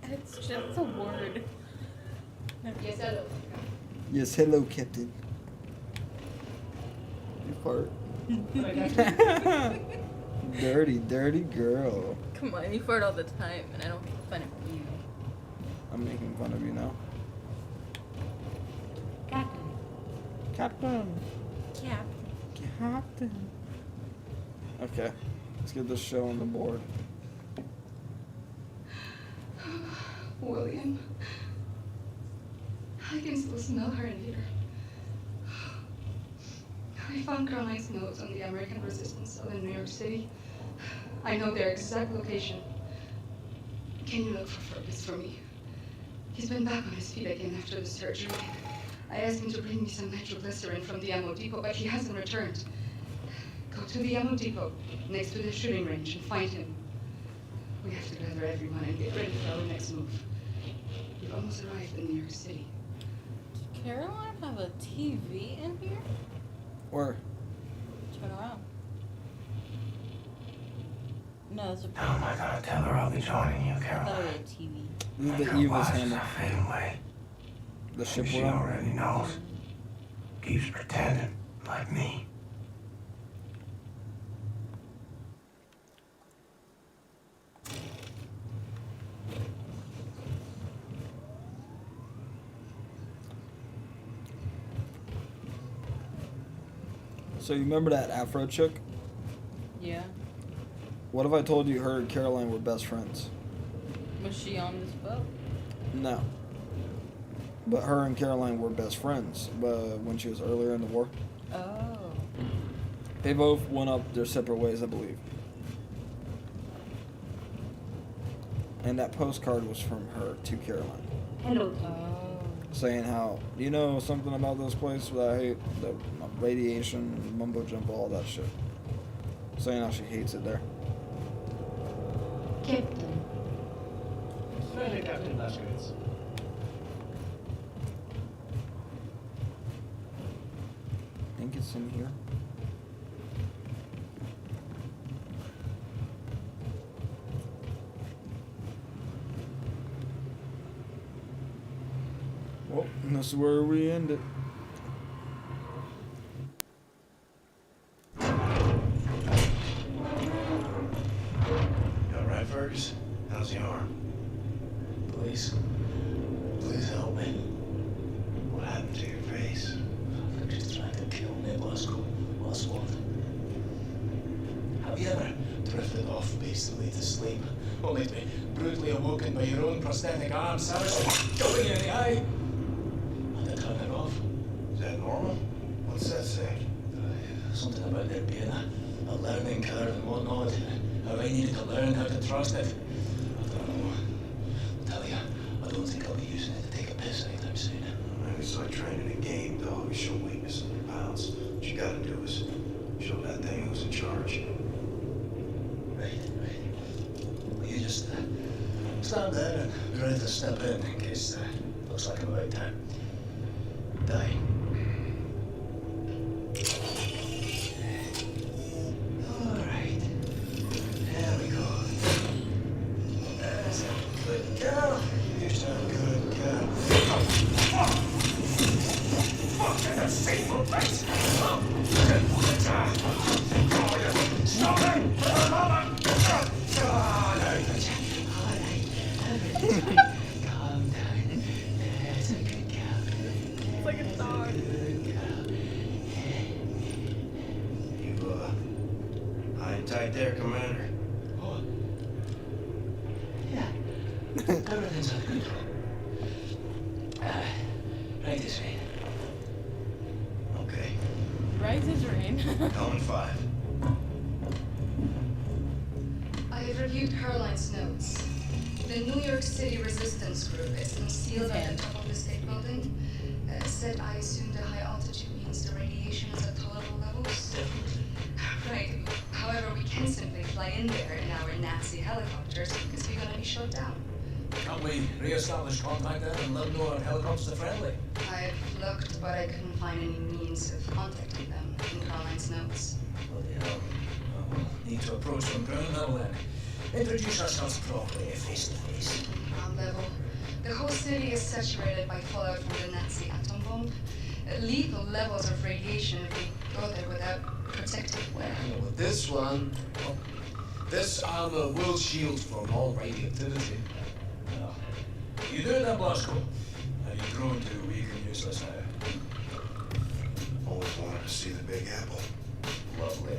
It's just a word. Yes, hello. Yes, hello, Captain. You fart. Dirty, dirty girl. Come on, you fart all the time, and I don't make fun of you. I'm making fun of you now. Captain. Captain. Captain. Captain. Okay, let's get this show on the board. William. I can still smell her in here. I found Caroline's notes on the American resistance cell in New York City. I know their exact location. Can you look for Fergus for me? He's been back on his feet again after the surgery. I asked him to bring me some nitroglycerin from the ammo depot, but he hasn't returned. Go to the ammo depot next to the shooting range and find him. We have to gather everyone and get ready for our next move. We've almost arrived in New York City. Did Caroline have a TV in here? Where? Turn around. No, it's a How am I gonna tell her I'll be joining you, I thought Caroline? it was a TV. This is Make the her Eva's watch hammer. herself fade away. The ship She we're on. already knows. Keeps pretending, like me. So you remember that Afro chick? Yeah. What if I told you her and Caroline were best friends? Was she on this boat? No. But her and Caroline were best friends when she was earlier in the war. Oh. They both went up their separate ways, I believe. And that postcard was from her to Caroline. Hello. Oh. Saying how, you know something about this place that I hate? The radiation, mumbo jumbo, all that shit. Saying how she hates it there. Captain. Murder Captain Blazkowicz. I think it's in here. Well, this is where we end it. You alright, Fergus? How's your arm? Please. Please help me. What happened to your face? They're just trying to kill me, Blasco. What's what? Have you ever drifted off peacefully to sleep, only to be brutally awoken by your own prosthetic arm savagely going you in the eye? And to turn it off? Is that normal? What's that say? Something about there being a learning curve and whatnot. How I needed to learn how to trust it. I don't know. I tell you, I don't think I'll be using it to take a piss anytime soon. It's like training a game dog. You show weakness in your pounds. What you gotta do is show that thing who's in charge. Right. Well, you just stand there and be ready to step in case looks like I'm about to die. Alright. There we go. That's a good girl. You're so good girl. Fuck, that's a single place. Stop it! For the moment! tight there, Commander. Oh. Yeah. Everything's under control. Right this way. Okay. Right as rain. Element 5. I have reviewed Caroline's notes. The New York City resistance group is concealed at the top of the state building. Said I assume the high altitude means the radiation is at tolerable levels. Definitely. Right. However, we can simply fly in there in our Nazi helicopters because we're gonna be shot down. Can't we re-establish contact then and let them know our helicopters are friendly? I've looked, but I couldn't find any means of contacting them in Caroline's notes. Bloody hell. Well, we'll need to approach from ground level then. Introduce ourselves properly, face to face. Ground level. The whole city is saturated by fallout from the Nazi atom bomb. Lethal levels of radiation if we go there without protective wear. Yeah, with this one, well, this armor will shield from all radioactivity. Now, you do that, Blasco. Now you've grown too weak and useless now. Always wanted to see the Big Apple. Lovely.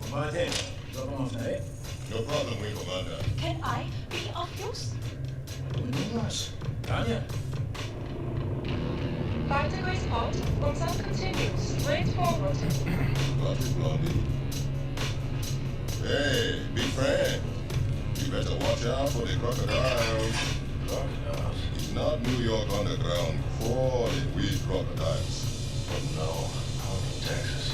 Well, by then, drop them off now, eh? No problem, we commander. Can I be of use? Nice. Tanya. 5 degrees hot, consult continues, straight forward. Got it, Blondie. Hey, big friend. You better watch out for the crocodiles. Crocodiles? It's not New York underground. For the weed crocodiles. Oh no, I'm from Texas.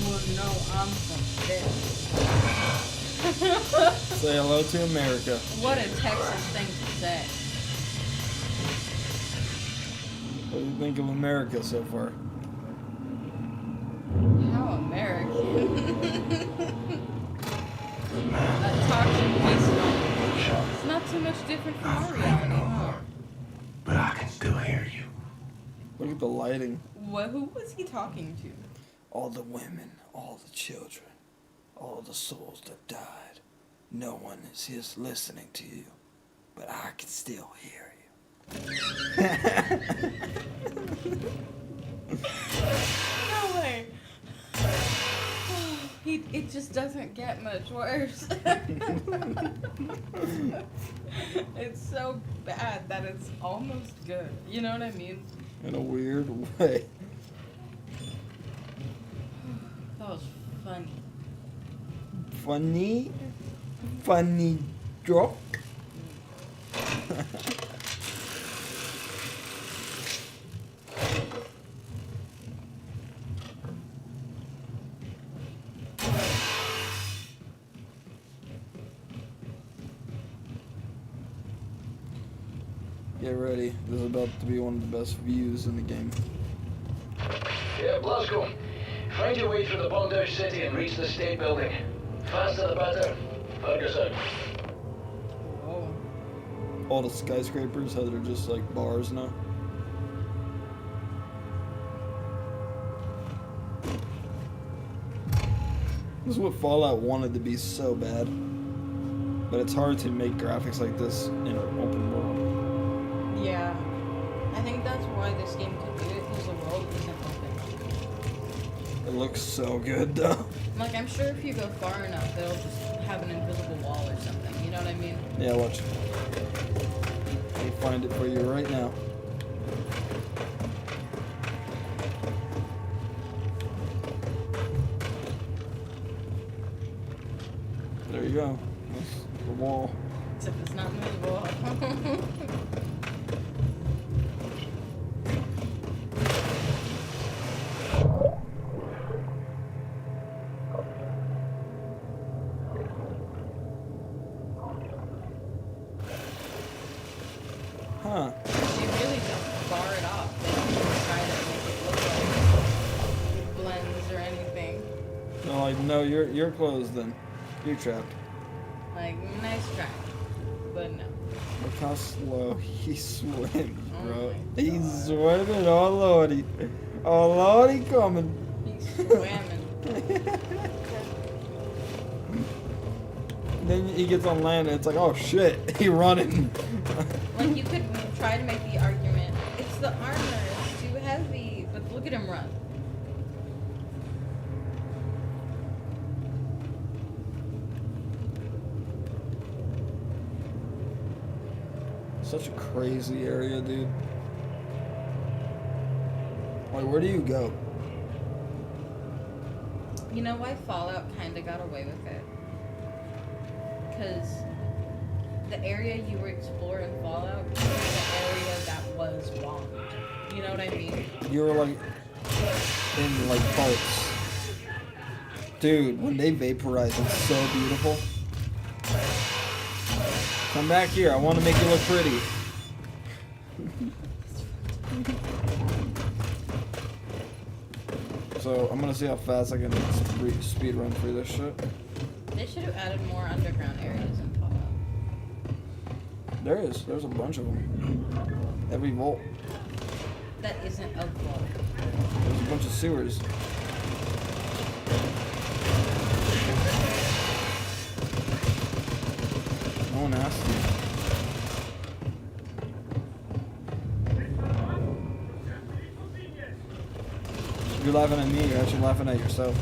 Well, no, I'm from this. Say hello to America. What a Texas thing to say. What do you think of America so far? How American. That toxic waste. It's not too much different from our reality, huh? But I can still hear you. Look at the lighting. Who was he talking to? All the women, all the children, all the souls that died. No one is here listening to you, but I can still hear you. No way. It just doesn't get much worse. It's so bad that it's almost good. You know what I mean? In a weird way. That was funny. Funny? Funny joke? Get ready. This is about to be one of the best views in the game. Yeah, Blasco. Find your way through the bombed out city and reach the state building. Faster the better. Ferguson. Oh. All the skyscrapers, how they're just like bars now. This is what Fallout wanted to be so bad. But it's hard to make graphics like this in an open world. Yeah. I think that's why this game could do it, because the world isn't open. It looks so good though. Like, I'm sure if you go far enough, they'll just have an invisible wall or something. You know what I mean? Yeah, watch. I'll find it for you right now. There you go. That's the wall. Except it's not movable. Huh. You really just bar it off. They don't even try to make it look like it blends or anything. No, like, no, you're closed then. You're trapped. Like, nice try. But no. Look how slow he swims, bro. Oh He's swimming. Oh lordy. Oh lordy coming. He's swimming. Then he gets on land and it's like, oh shit, he running. Like, you could try to make the argument, it's the armor, it's too heavy, but look at him run. Such a crazy area, dude. Like, where do you go? You know why Fallout kind of got away with it? Because the area you were exploring in Fallout was the area that was bombed. You know what I mean? You were like in like parts. Dude, when they vaporize, it's so beautiful. Come back here. I want to make you look pretty. So I'm gonna see how fast I can speed run through this shit. They should have added more underground areas in Fallout. There's a bunch of them. Every vault. That isn't a vault. There's a bunch of sewers. No one asked you. You're laughing at me, you're actually laughing at yourself.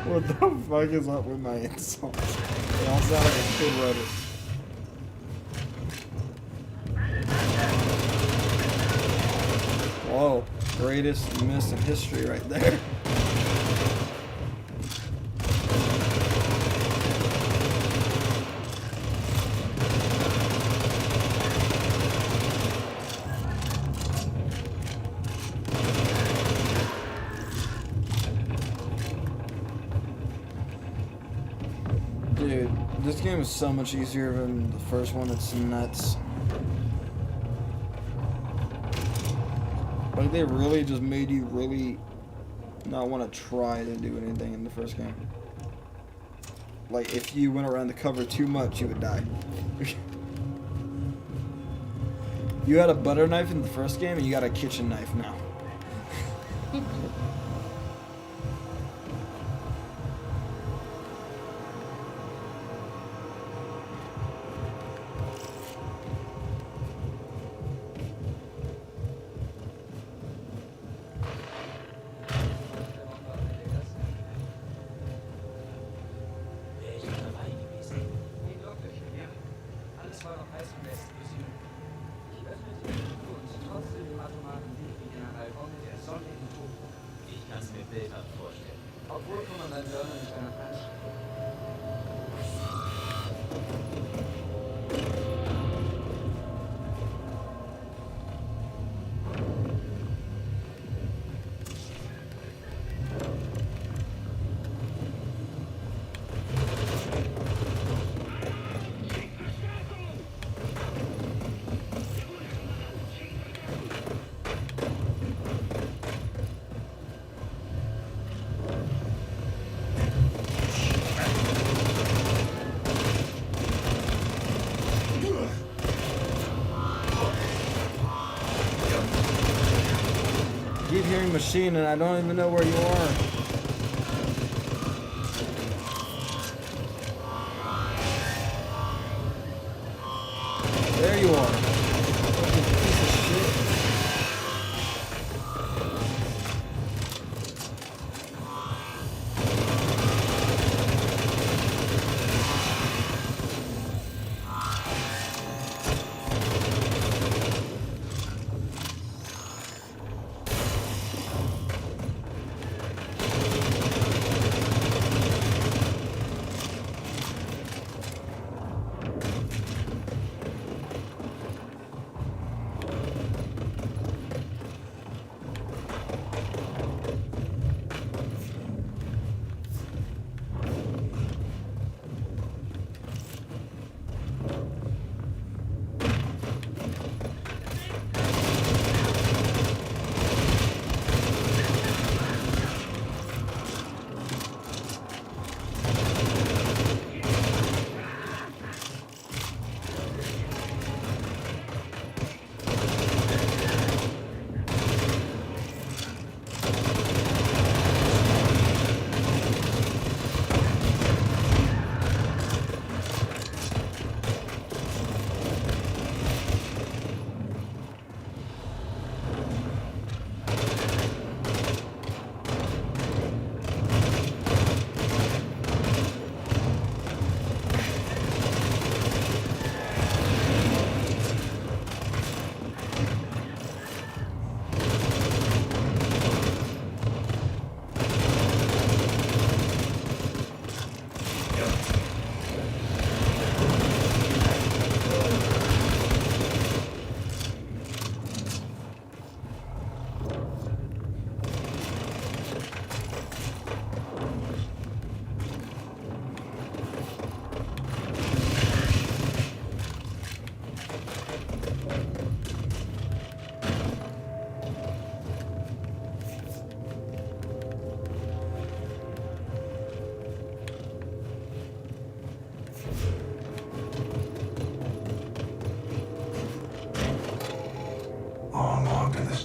What the fuck is up with my insults? They all sound like a kid wrote it. Whoa, greatest miss in history right there. Dude, this game is so much easier than the first one. It's nuts. Like, they really just made you really not want to try to do anything in the first game. Like, if you went around the cover too much, you would die. You had a butter knife in the first game, and you got a kitchen knife now. Keep hearing machine and I don't even know where you are. There you are. Fucking piece of shit.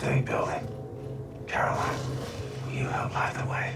state building. Caroline, will you help light the way?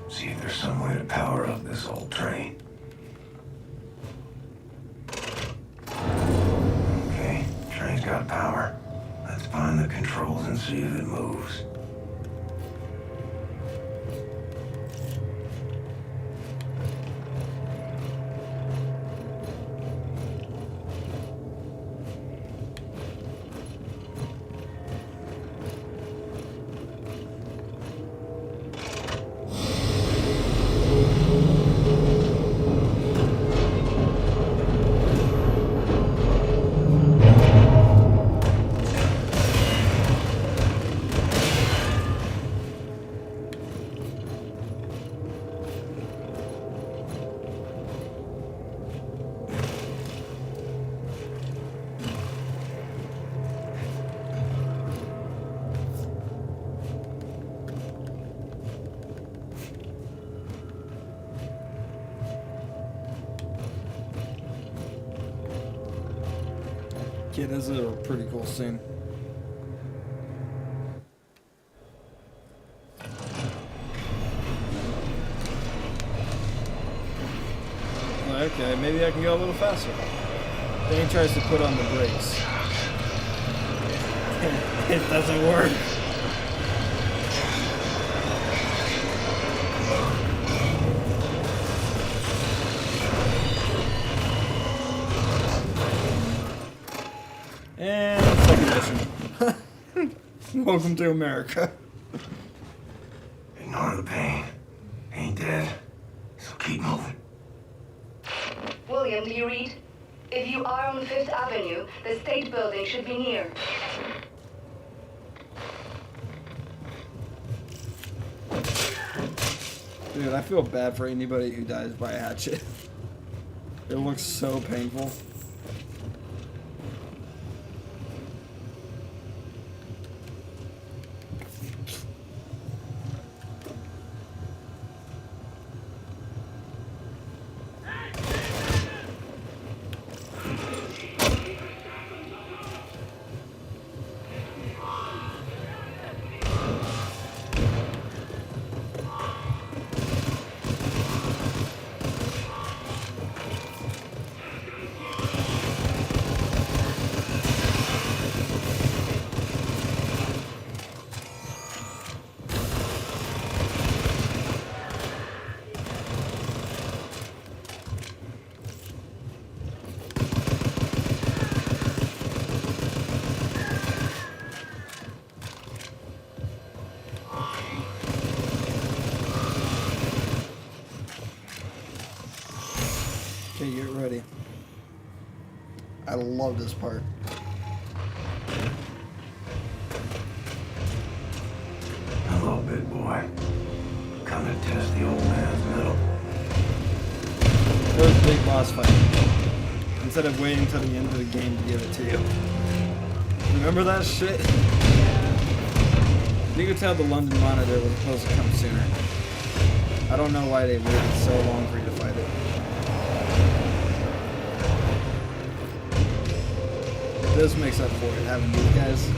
See if there's some way to power up this old train. Okay, train's got power. Let's find the controls and see if it moves. Yeah, this is a pretty cool scene. Okay, maybe I can go a little faster. Then he tries to put on the brakes. It doesn't work. And second mission. Welcome to America. Ignore the pain. Ain't dead. So keep moving. William, do you read? If you are on 5th Avenue, the state building should be near. Dude, I feel bad for anybody who dies by a hatchet. It looks so painful. Okay, get ready. I love this part. Hello, big boy. Come to test the old man's metal. There was a big boss fight. Instead of waiting till the end of the game to give it to you. Remember that shit? You could tell the London Monitor was supposed to come sooner. I don't know why they waited so long for you to fight it. This makes up for it, having these guys.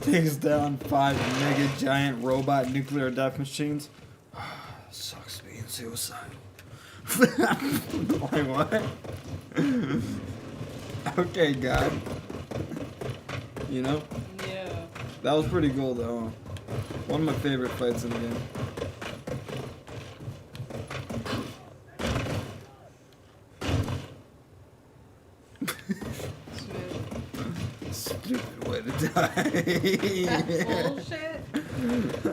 Takes down 5 mega giant robot nuclear death machines. Sucks being suicidal. Like what? Okay, God. You know? Yeah. That was pretty cool though. One of my favorite fights in the game. Stupid way to die. That's bullshit.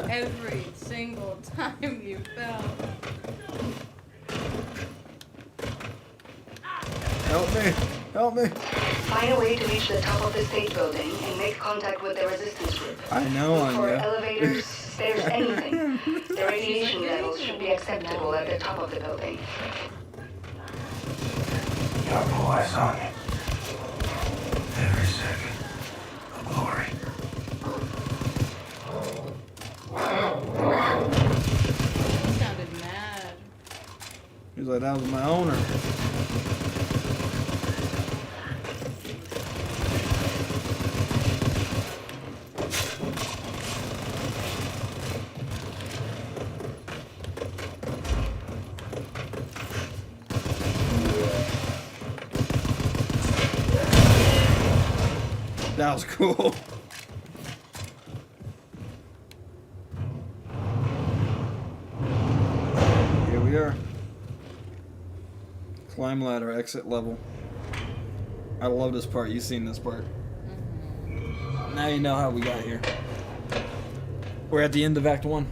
Every single time you fell. Help me! Help me! Find a way to reach the top of the state building and make contact with the resistance group. I know, Look for Anya. elevators, stairs, anything. The radiation levels should be acceptable at the top of the building. Your boy's on it. Every second. A glory. He sounded mad. He's like, that was my owner. That was cool. Here we are. Climb ladder, exit level. I love this part. You've seen this part. Now you know how we got here. We're at the end of Act 1.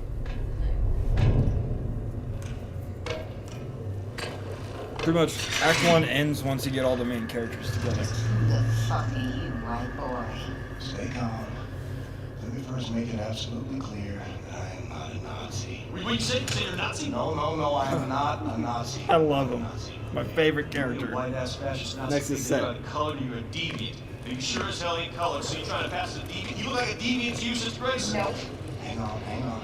Pretty much, Act 1 ends once you get all the main characters together. The fuck are you, white boy? Stay calm. Let me first make it absolutely clear that I am not a Nazi. What you say? Say you're a Nazi? No, I am not a Nazi. I love him. My favorite character. White-ass fascist Nazi. Next is Seth. About color, you're a deviant. And you sure as hell ain't colored, so you're trying to pass as a deviant. You look like a deviant to you, Sister Grace? No. Hang on.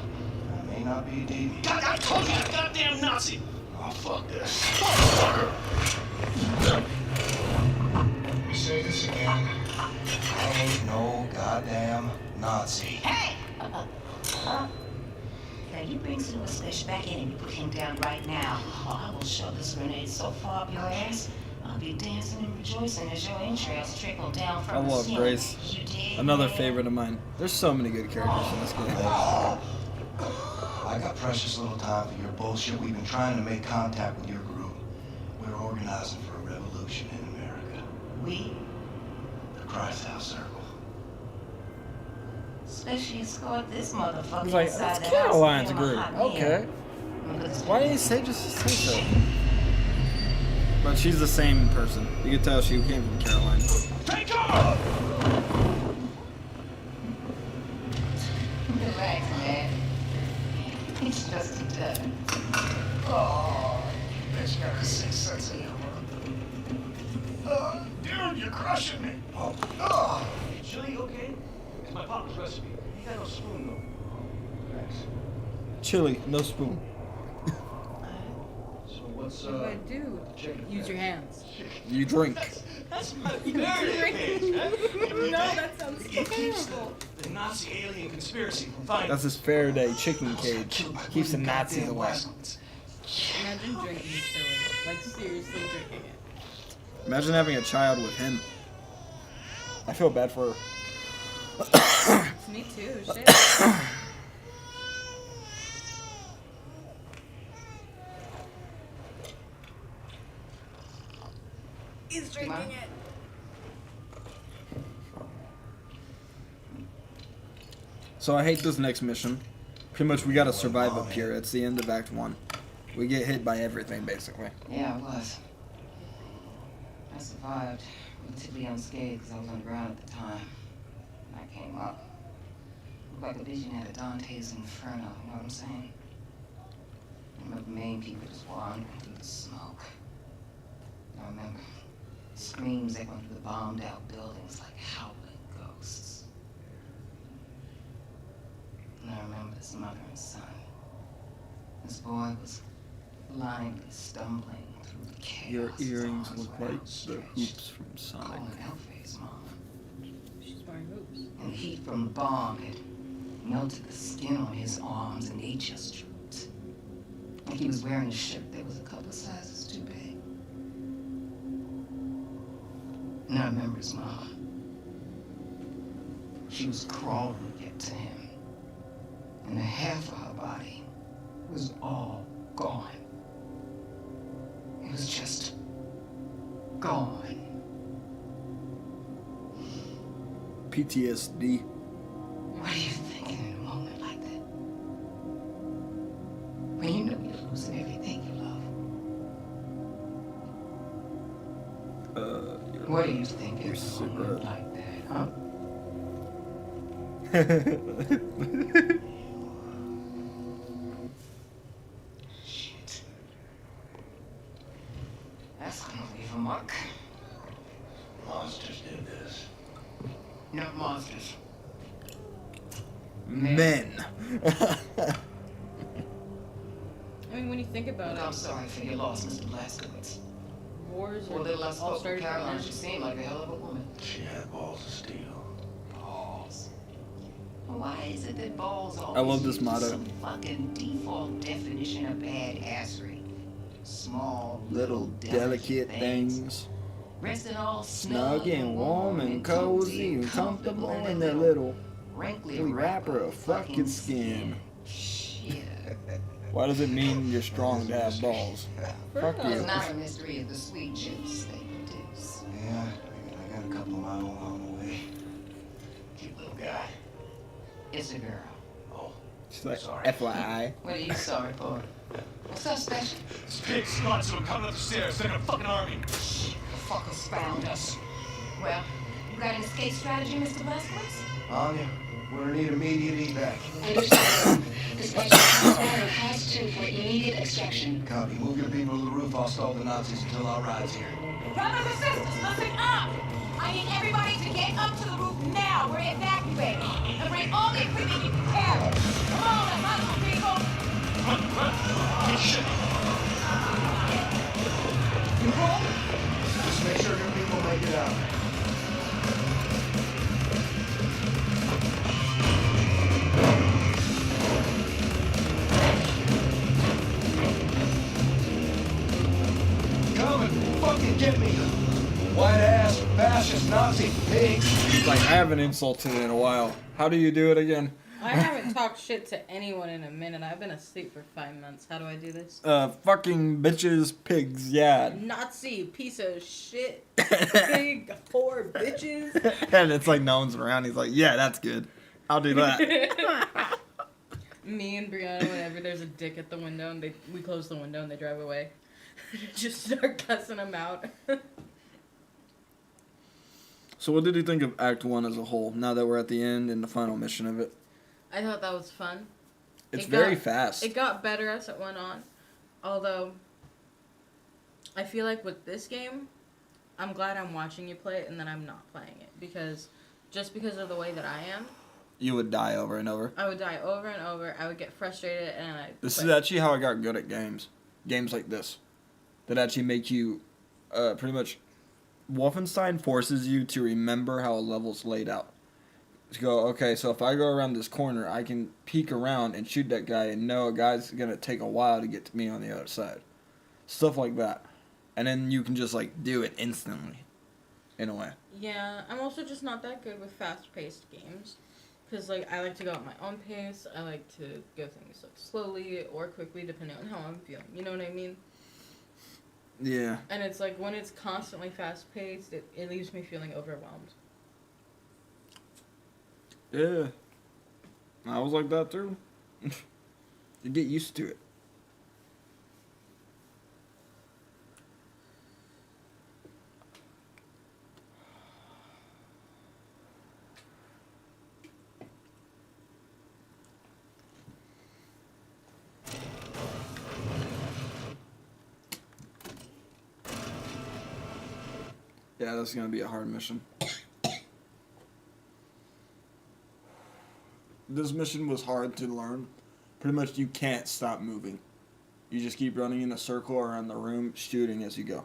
I may not be a deviant. God, I told you, that goddamn Nazi! Oh, fuck this. Fucker! Let me say this again. I ain't no goddamn Nazi. Hey! Now you bring Silverfish back in and you put him down right now, or I will shove this grenade so far up your ass, I'll be dancing and rejoicing as your entrails trickle down I from the love ceiling. Grace. You dig, Another man? favorite of mine. There's so many good characters in this game. I got precious little time for your bullshit. We've been trying to make contact with your group. We're organizing for a revolution in America. We, The Christ House Circle. especially escort this motherfucker He's like, inside that's the house. Caroline's Give him a group. hot Okay. meal. Why didn't he say so? But she's the same person. You can tell she came from Caroline. Take off! Relax, man. It's just a turn. Oh, Bitch got a sick sense of humor. Dude, you're crushing me. Oh. Chili, okay? It's my papa's recipe. You got no spoon, though. Thanks. Chili, no spoon. So what's, What do I do? chicken Use your hands. You drink. That's my You drink. No, that sounds It keeps terrible. the Nazi alien conspiracy from finding. That's his Faraday chicken cage. Keeps the Nazis away. Imagine drinking chili. Like, seriously drinking it. Imagine having a child with him. I feel bad for her. Me too, shit. He's drinking it. So I hate this next mission. Pretty much we gotta survive up here. It's the end of Act 1. We get hit by everything, basically. yeah, it was. I survived, relatively unscathed because I was underground at the time. And I came up. Looked like a vision out of Dante's Inferno, you know what I'm saying? I remember main people just wandering through the smoke. I remember screams echoing through the bombed out buildings like howling ghosts. And I remember this mother and son. This boy was blindly stumbling through the chaos. Your earrings his arms look were like the outstretched, hoops from Sonic. calling out for his mom. She's wearing hoops. And the heat from the bomb had melted the skin on his arms and they just drooped. Like he was wearing a shirt that was a couple of sizes too big. And I remember his mom. She was crawling to get to him. And the half of her body was all gone. It was just gone. PTSD. What are you thinking in a moment like that? When you know you're losing everything you love. What are you thinking in a moment like that, huh? Shit. That's gonna leave a mark. Monsters did this. Not monsters. Men. I mean, when you think about I'm it, sorry for your loss, Mr. Blazkowicz. wars Poor little I all spoke with started Caroline. from She seemed like a hell of a woman. She had balls of steel. Balls. Why is it that balls always I love this use motto. some fucking default definition of badassery? Small, Little delicate things. resting all Snug and warm and cozy and comfortable in their little wrinkly wrapper of fucking skin. Shit. Why does it mean you're strong to have balls? Fuck you. It's not a mystery of the sweet juice they produce. Yeah, I got a couple of my own on the way. Cute little guy. It's a girl. Oh, She's like, sorry. FYI. What are you sorry for? What's so special? This pig snot to him coming up the stairs. They're in a fucking army. The fuckers found us. Well, you got an escape strategy, Mr. Blazkowicz? Anya, we're in need of immediate evac. Understood. Dispatch order class 2 for immediate extraction. Copy. Move your people to the roof. I'll stall the Nazis until our ride's here. Brothers and sisters, listen up! I need everybody to get up to the roof now. We're evacuating. And bring all the equipment you can carry. Come on, let's hustle, people! Run, run! Get shit! get me. White-ass, fascist, Nazi pigs. Like, I haven't insulted it in a while. How do you do it again? I haven't talked shit to anyone in a minute. I've been asleep for 5 months. How do I do this? Fucking bitches, pigs, yeah. Nazi piece of shit. Big whore bitches. And it's like no one's around. He's like, yeah, that's good. I'll do that. Me and Brianna, whenever there's a dick at the window and we close the window and they drive away, just start cussing them out. So what did you think of Act 1 as a whole, now that we're at the end and the final mission of it? I thought that was fun. It's very fast. It got better as it went on. Although, I feel like with this game, I'm glad I'm watching you play it and then I'm not playing it. Because, just because of the way that I am, You would die over and over. I would die over and over. I would get frustrated and I. This is actually how I got good at games. Games like this. That actually make you, pretty much... Wolfenstein forces you to remember how a level's laid out. To go, okay, so if I go around this corner, I can peek around and shoot that guy and know a guy's going to take a while to get to me on the other side. Stuff like that. And then you can just, like, do it instantly. In a way. Yeah, I'm also just not that good with fast-paced games. Because, like, I like to go at my own pace. I like to go things, like, slowly or quickly, depending on how I'm feeling. You know what I mean? Yeah. And it's like, when it's constantly fast-paced, it leaves me feeling overwhelmed. Yeah. I was like that, too. You get used to it. Yeah, that's gonna be a hard mission. This mission was hard to learn. Pretty much you can't stop moving. You just keep running in a circle around the room, shooting as you go.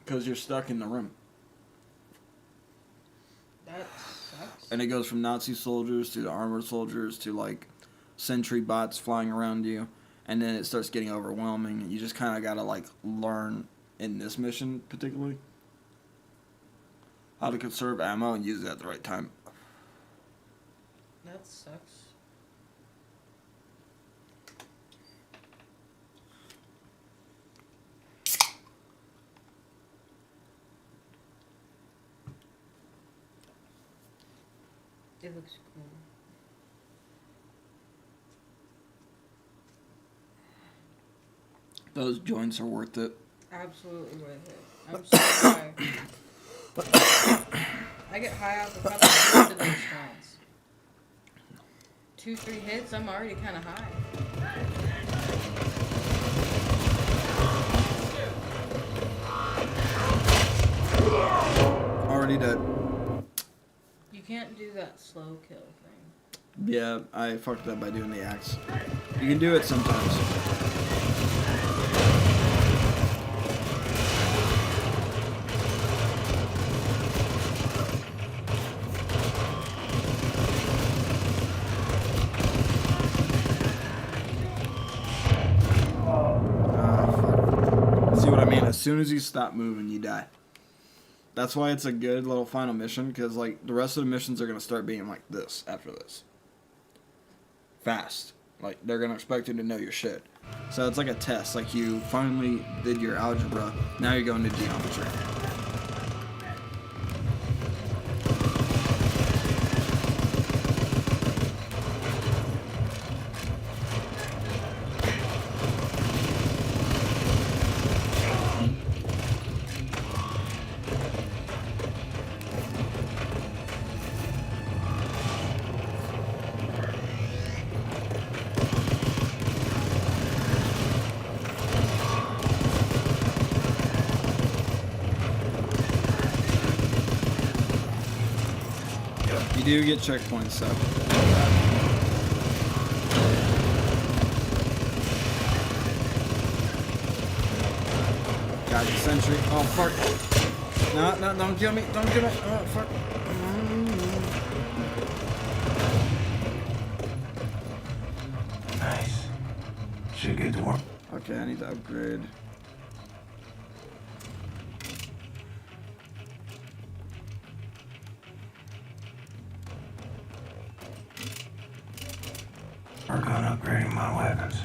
Because you're stuck in the room. That sucks. And it goes from Nazi soldiers to the armored soldiers to like sentry bots flying around you. And then it starts getting overwhelming. You just kind of got to like learn in this mission particularly how to conserve ammo and use it at the right time. That sucks. It looks cool. Those joints are worth it. Absolutely worth it. I'm so high. I get high off a couple of those joints. 2-3 hits, I'm already kind of high. Already dead. You can't do that slow kill thing. Yeah, I fucked up by doing the axe. You can do it sometimes. See what I mean? As soon as you stop moving, you die. That's why it's a good little final mission, because like the rest of the missions are going to start being like this after this. Fast. Like they're going to expect you to know your shit. So it's like a test. Like you finally did your algebra, now you're going to geometry. You do get checkpoints, so. Got the sentry. Oh, fuck. No, no, don't kill me. Don't kill me. Oh, fuck. Nice. Should get to work. Okay, I need to upgrade. on upgrading my weapons.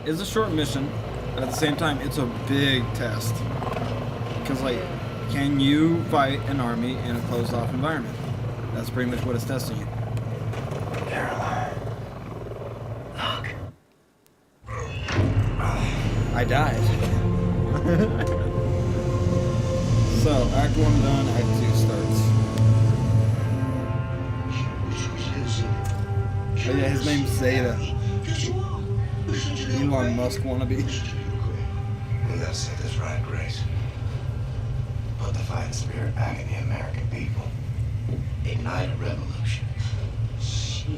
It's a short mission, but at the same time, it's a big test. Because, like, can you fight an army in a closed-off environment? That's pretty much what it's testing you. Caroline. Look. I died. So, Act 1 done, Act 2 starts. Oh yeah, his name's Zeta. Elon Musk wannabe. We gotta set this right, Grace. Put the fighting spirit back in the American people. Ignite a revolution. Shit.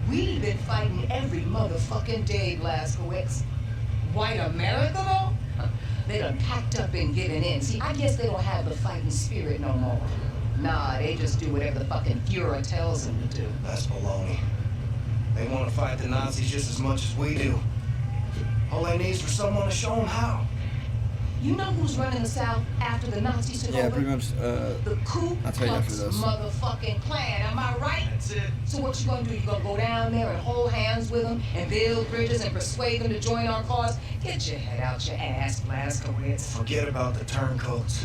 We've been fighting every motherfucking day, Blazkowicz. White America, though? They done packed up and given in. See, I guess they don't have the fighting spirit no more. Nah, they just do whatever the fucking Fuhrer tells them to do. That's baloney. They want to fight the Nazis just as much as we do. All they need is for someone to show them how. You know who's running the South after the Nazis took over? Yeah, pretty much, the Ku I'll tell you after Klux this. motherfucking Klan, am I right? That's it. So what you gonna do? You gonna go down there and hold hands with them and build bridges and persuade them to join our cause? Get your head out your ass, Blazkowicz. Forget about the turncoats.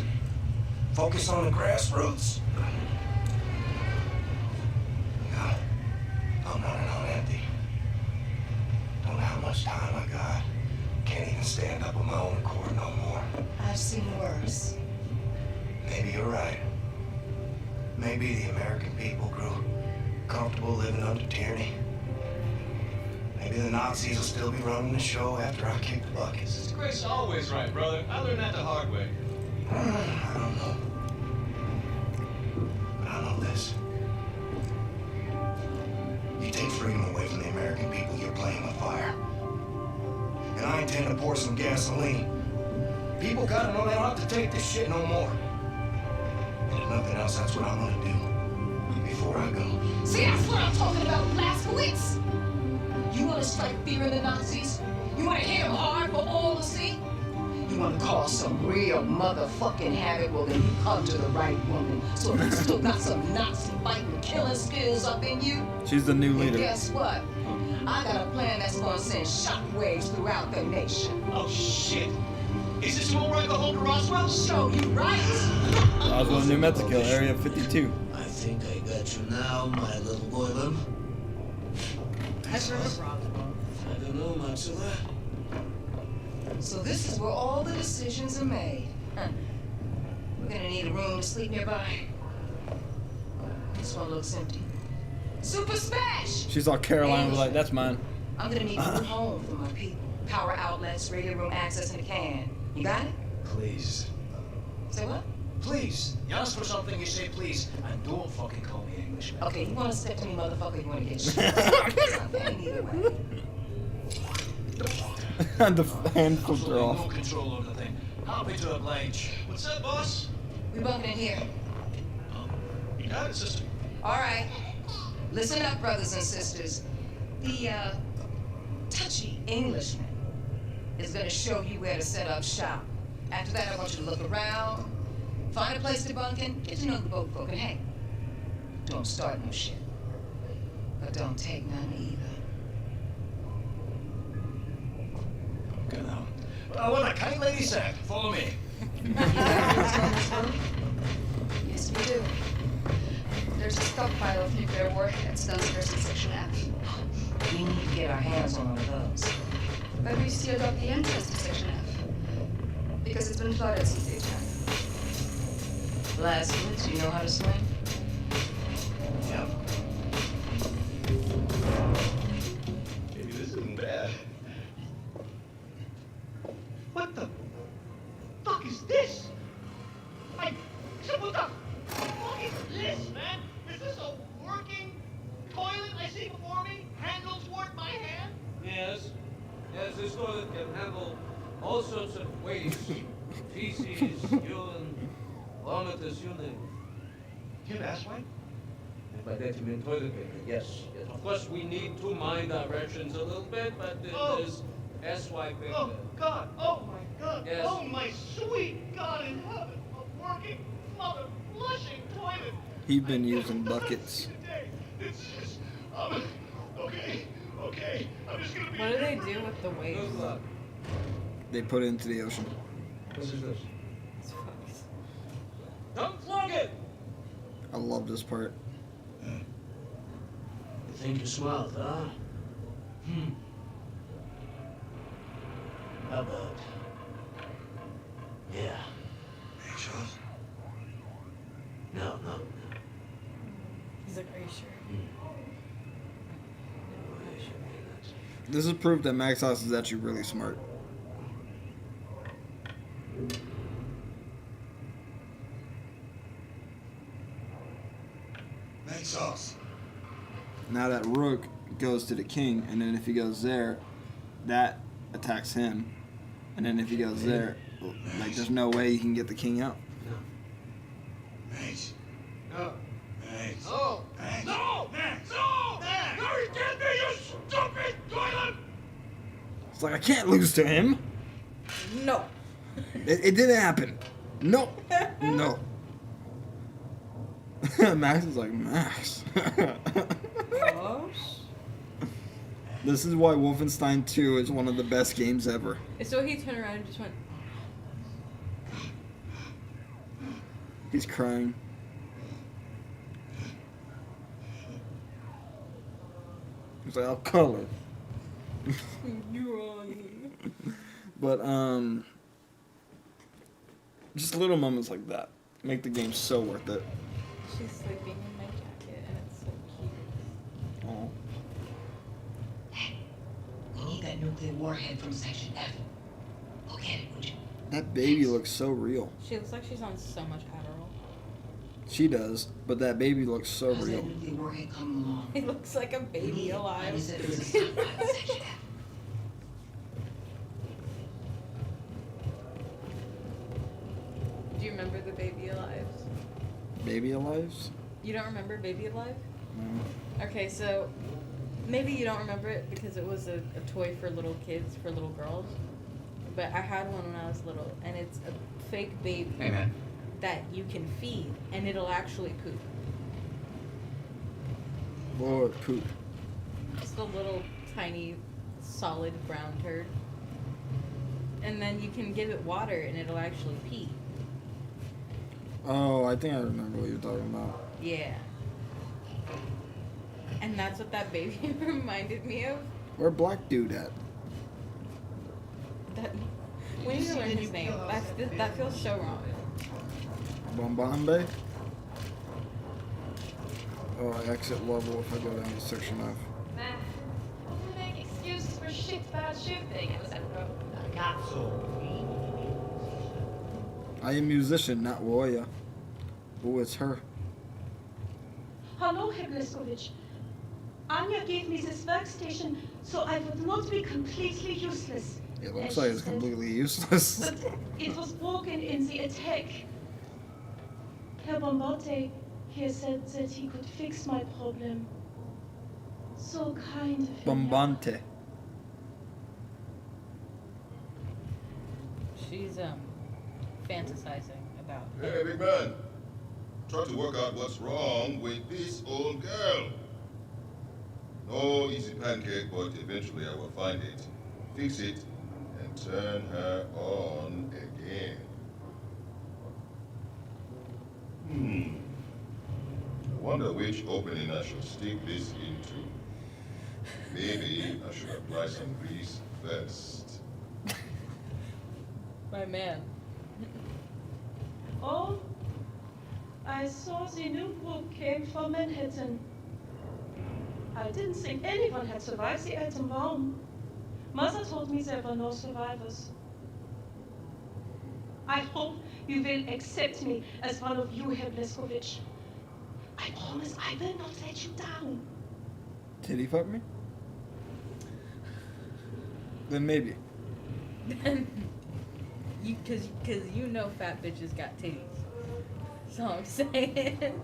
Focus on the grassroots. Yeah, I'm running on empty. Don't know how much time I got. Can't even stand up on my own accord no more. I've seen worse. Maybe you're right. Maybe the American people grew comfortable living under tyranny. Maybe the Nazis will still be running the show after I kick the buckets. Sister Grace is always right, brother. I learned that the hard way. I don't know. But I know this. You take freedom away from the American people, you're playing with fire. And I intend to pour some gasoline. People gotta know they don't have to take this shit no more. And if nothing else, that's what I'm gonna do before I go. See, that's what I'm talking about, Blazkowicz. You wanna strike fear in the Nazis? You wanna hit them hard for all to see? You wanna cause some real motherfucking havoc? Well, then you come to the right woman. So if you still got some Nazi fighting, killing skills up in you, She's the new and leader. guess what? I got a plan that's gonna send shockwaves throughout the nation. Oh, shit. Is this more like a hold to Roswell? Show you right. Roswell, New Mexico, Area 52. I think I got you now, my little boyland. I've heard of Roswell. I don't know much of that. So this is where all the decisions are made. Huh. We're gonna need a room to sleep nearby. This one looks empty. Super Smash! She's all Caroline was like, that's mine. I'm gonna need a new home for my people. Power outlets, radio room access, and a can. You got it? Please. Say what? Please. You ask for something, you say please. And don't fucking call me Englishman. Okay, you wanna step to me, motherfucker, you wanna get shit. Something either way. The hand flipped her Absolutely no off. control over the thing. Happy to oblige. What's up, boss? We bunking in here. You got it, sister. All right. Listen up, brothers and sisters. The, touchy Englishman is gonna show you where to set up shop. After that, I want you to look around, find a place to bunk in, get to know the boat folk, and hey, don't start no shit. But don't take none either. Good now. What a kind lady said. Follow me. Yes, we do. stockpile of nuclear warheads downstairs in Section F. We need to get our hands on one of those. But we sealed up the entrance to Section F. Because it's been flooded since the attack. Blazkowicz, you know how to swim? Yeah. Maybe this isn't bad. What the fuck is this? What the fuck is this, man? Is this a working toilet I see before me? Handle toward my hand? Yes. Yes, this toilet can handle all sorts of waste. Feces, urine, vomitus, you name it. You have asswipe? And by that you mean toilet paper, yes. Yes. Of course, we need to mind directions a little bit, but there's S-wipe paper. Oh, God. Oh, my God. Yes. Oh, my sweet God in heaven. A working, mother, flushing toilet. He'd been using buckets. It's just, okay. I'm just gonna be. What do they do with the waste? Good luck. They put it into the ocean. What is this? Unplug it! I love this part. You think you're smart, huh? How about? Yeah. Hey, Charles. No. He's like, are you sure? This is proof that Max House is actually really smart. Max sauce. Now that Rook goes to the king, and then if he goes there, that attacks him. And then if he goes there, like there's no way he can get the king out. Max. No. Max. No! Max. No! Max. No! Max! No, you can't be, you stupid toilet! It's like I can't lose to him. No. It didn't happen. No. No. Max is like, Max. This is why Wolfenstein 2 is one of the best games ever. So he turned around and just went. He's crying. He's like, I'll color. You're wrong. But, just little moments like that make the game so worth it. She's sleeping in my jacket and it's so cute. Oh. We need that nuclear warhead from Section F. Go get it, would you? That baby looks so real. She looks like she's on so much Adderall. She does, but that baby looks so How's real. that nuclear warhead coming along? It looks like a baby alive. Is it there's a stockpile in Section F? Do you remember the Baby Alives? Baby alives? You don't remember Baby Alive? No. Okay, so maybe you don't remember it because it was a toy for little kids, for little girls. But I had one when I was little, and it's a fake baby Amen. that you can feed, and it'll actually poop. Lord, poop. Just a little tiny, solid brown turd. And then you can give it water, and it'll actually pee. Oh, I think I remember what you're talking about. Yeah. And that's what that baby reminded me of. Where Black Dude at? That, we need to learn his name. That feels so wrong. Bombambe? Oh, I exit level if I go down to section F. Nah. You make excuses for shit about shooting. It was a I am musician, not warrior. Oh, it's her. Hallo, Herr Blazkowicz. Anya gave me this workstation so I would not be completely useless. It looks like it's completely useless. But it was broken in the attack. Herr Bombate here said that he could fix my problem. So kind of him. Bombante. She's fantasizing about. Hey, big man. Try to work out what's wrong with this old girl. No easy pancake, but eventually I will find it, fix it, and turn her on again. wonder which opening I should stick this into. Maybe I should apply some grease first. My man. Oh, I saw the new group came from Manhattan. I didn't think anyone had survived the atom bomb. Mother told me there were no survivors. I hope you will accept me as one of you, Herr Blazkowicz. I promise I will not let you down. Did he fuck me? Then maybe. Cause you know fat bitches got titties. That's all I'm saying.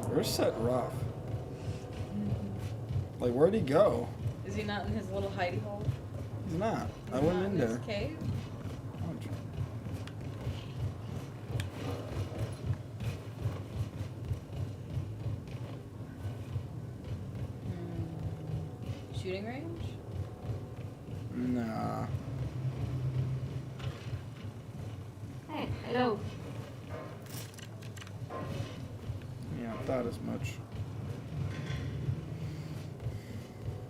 Where's Set Rough? Like, where'd he go? Is he not in his little hidey hole? He's not. I He's went not in his there. Cave? Shooting range? Nah. Hey, hello. Yeah, I thought as much.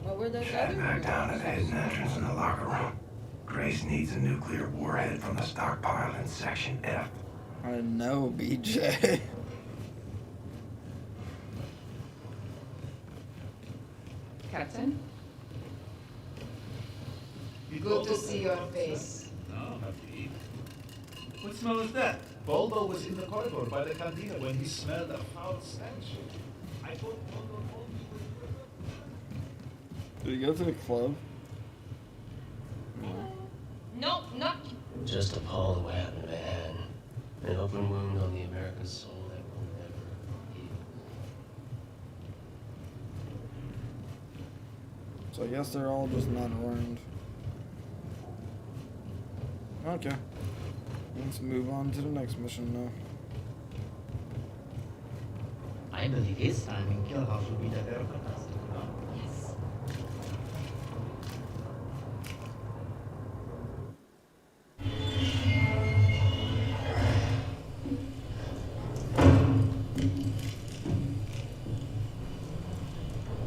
What were those Shut other back down rooms? to the hidden entrance in the locker room. Grace needs a nuclear warhead from the stockpile in Section F. I know, BJ. Captain? Good to see your face. Now, have to eat. What smell is that? Bulbo was in the corridor by the cantina when he smelled a foul stench. I thought Bulbo told me. Did he go to the club? No, not. Just appalled at what happened to Anne. An open wound on the American soul that will never heal. So I guess they're all just not around. Okay. Let's move on to the next mission now. I believe this time in Kill House will be the very fantastic. Yes.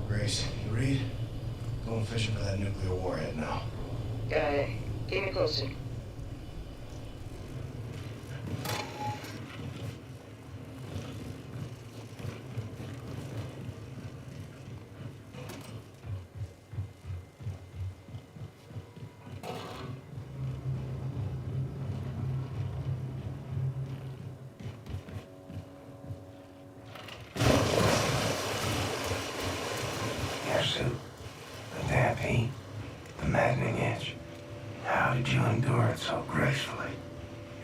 Grace, you read? Going fishing for that nuclear warhead now. Got it. Get me closer. Your suit, the damp heat, the maddening itch. How did you endure it so gracefully?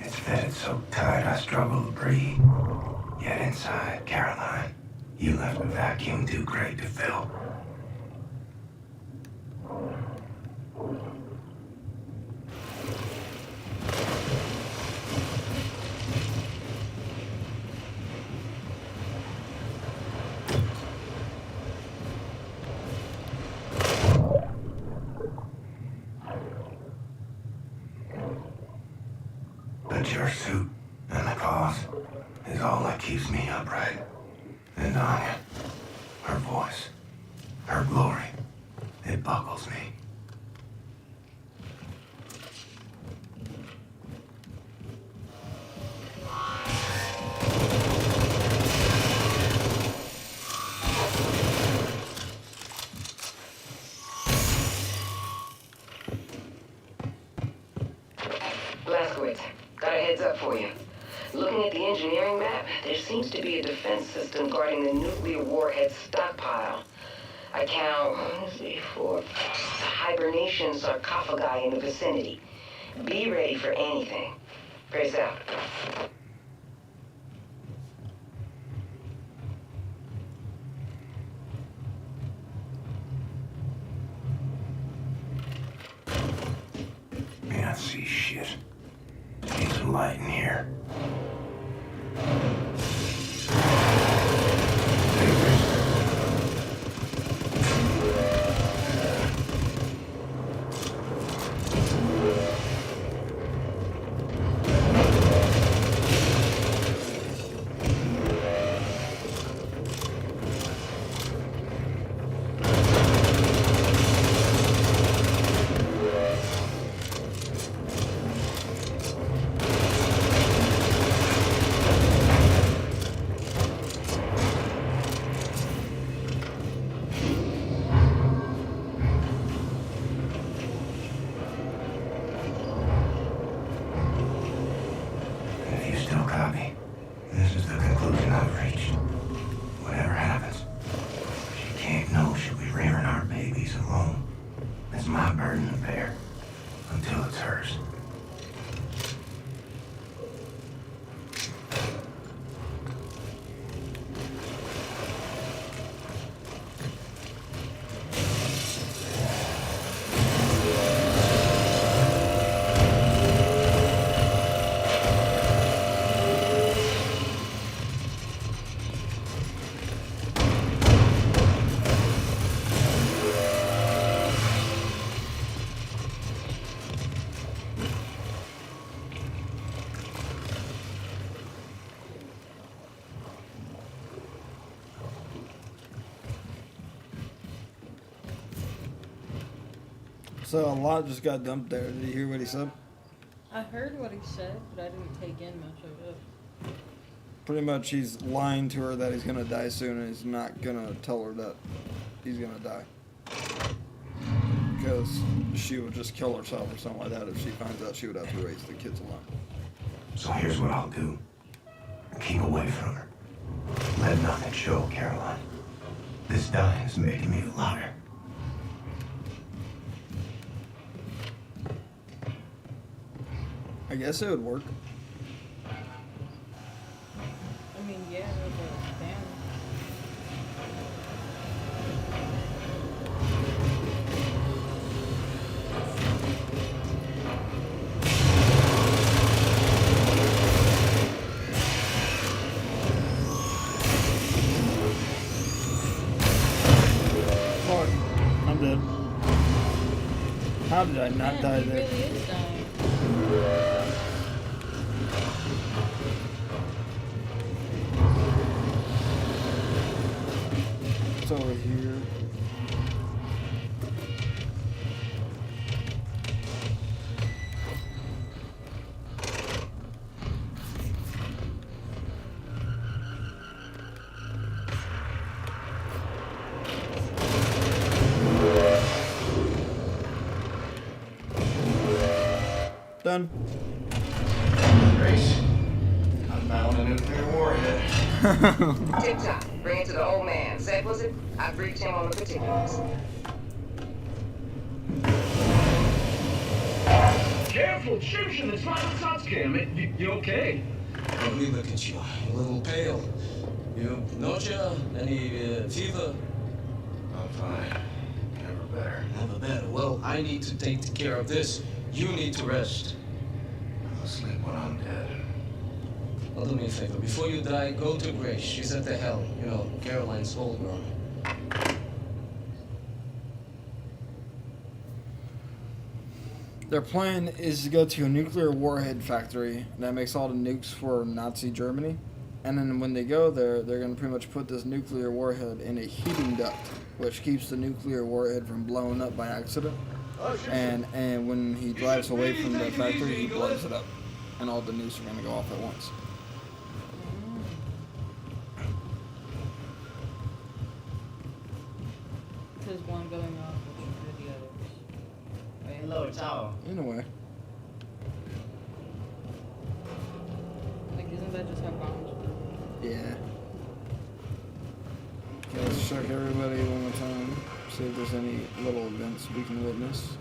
It's fitted so tight I struggle to breathe. Yet inside, Caroline, you left a vacuum too great to fill. But your suit and the cause is all that keeps me upright. And Anya, her voice, her glory, it buckles me. Blazkowicz, got a heads up for you. Looking at the engineering map, there seems to be a defense system guarding the nuclear warhead stockpile. I count, 4 hibernation sarcophagi in the vicinity. Be ready for anything. Brace out. Can't see shit. Need some light in here. is the conclusion I've reached. Whatever happens, she can't know she'll be rearing our babies alone. It's my burden to bear until it's hers. So a lot just got dumped there. Did you hear what he said? I heard what he said, but I didn't take in much of it. Pretty much he's lying to her that he's gonna die soon, and he's not gonna tell her that he's gonna die. Because she would just kill herself or something like that if she finds out she would have to raise the kids alone. So here's what I'll do. Keep away from her. Let nothing show, Caroline. This dying is making me a liar. I guess it would work. I mean, yeah, but damn. Fuck. I'm dead. How did I not die He there? really is dying. It's over here. Done. Grace, I found a nuclear warhead. Tip-top. Bring it to the old man. Zed, was it? I briefed him on the particulars. Careful, Shimshin, it's not scam. You okay? Let me look at you. A little pale. You nausea? Any fever? I'm fine. Never better. Never better. Well, I need to take care of this. You need to rest. I'll sleep when I'm dead. Well, do me a favor. Before you die, go to Grace. She's at the helm. You know, Caroline's old girl. Their plan is to go to a nuclear warhead factory that makes all the nukes for Nazi Germany. And then when they go there, they're going to pretty much put this nuclear warhead in a heating duct, which keeps the nuclear warhead from blowing up by accident. And when he drives away from the factory, he blows it up. And all the nukes are going to go off at once. There's one going off, which are the others. Hello, ciao. In a way. Like, isn't that just how bombs work? Yeah. Okay, let's check everybody one more time. See if there's any little events we can witness.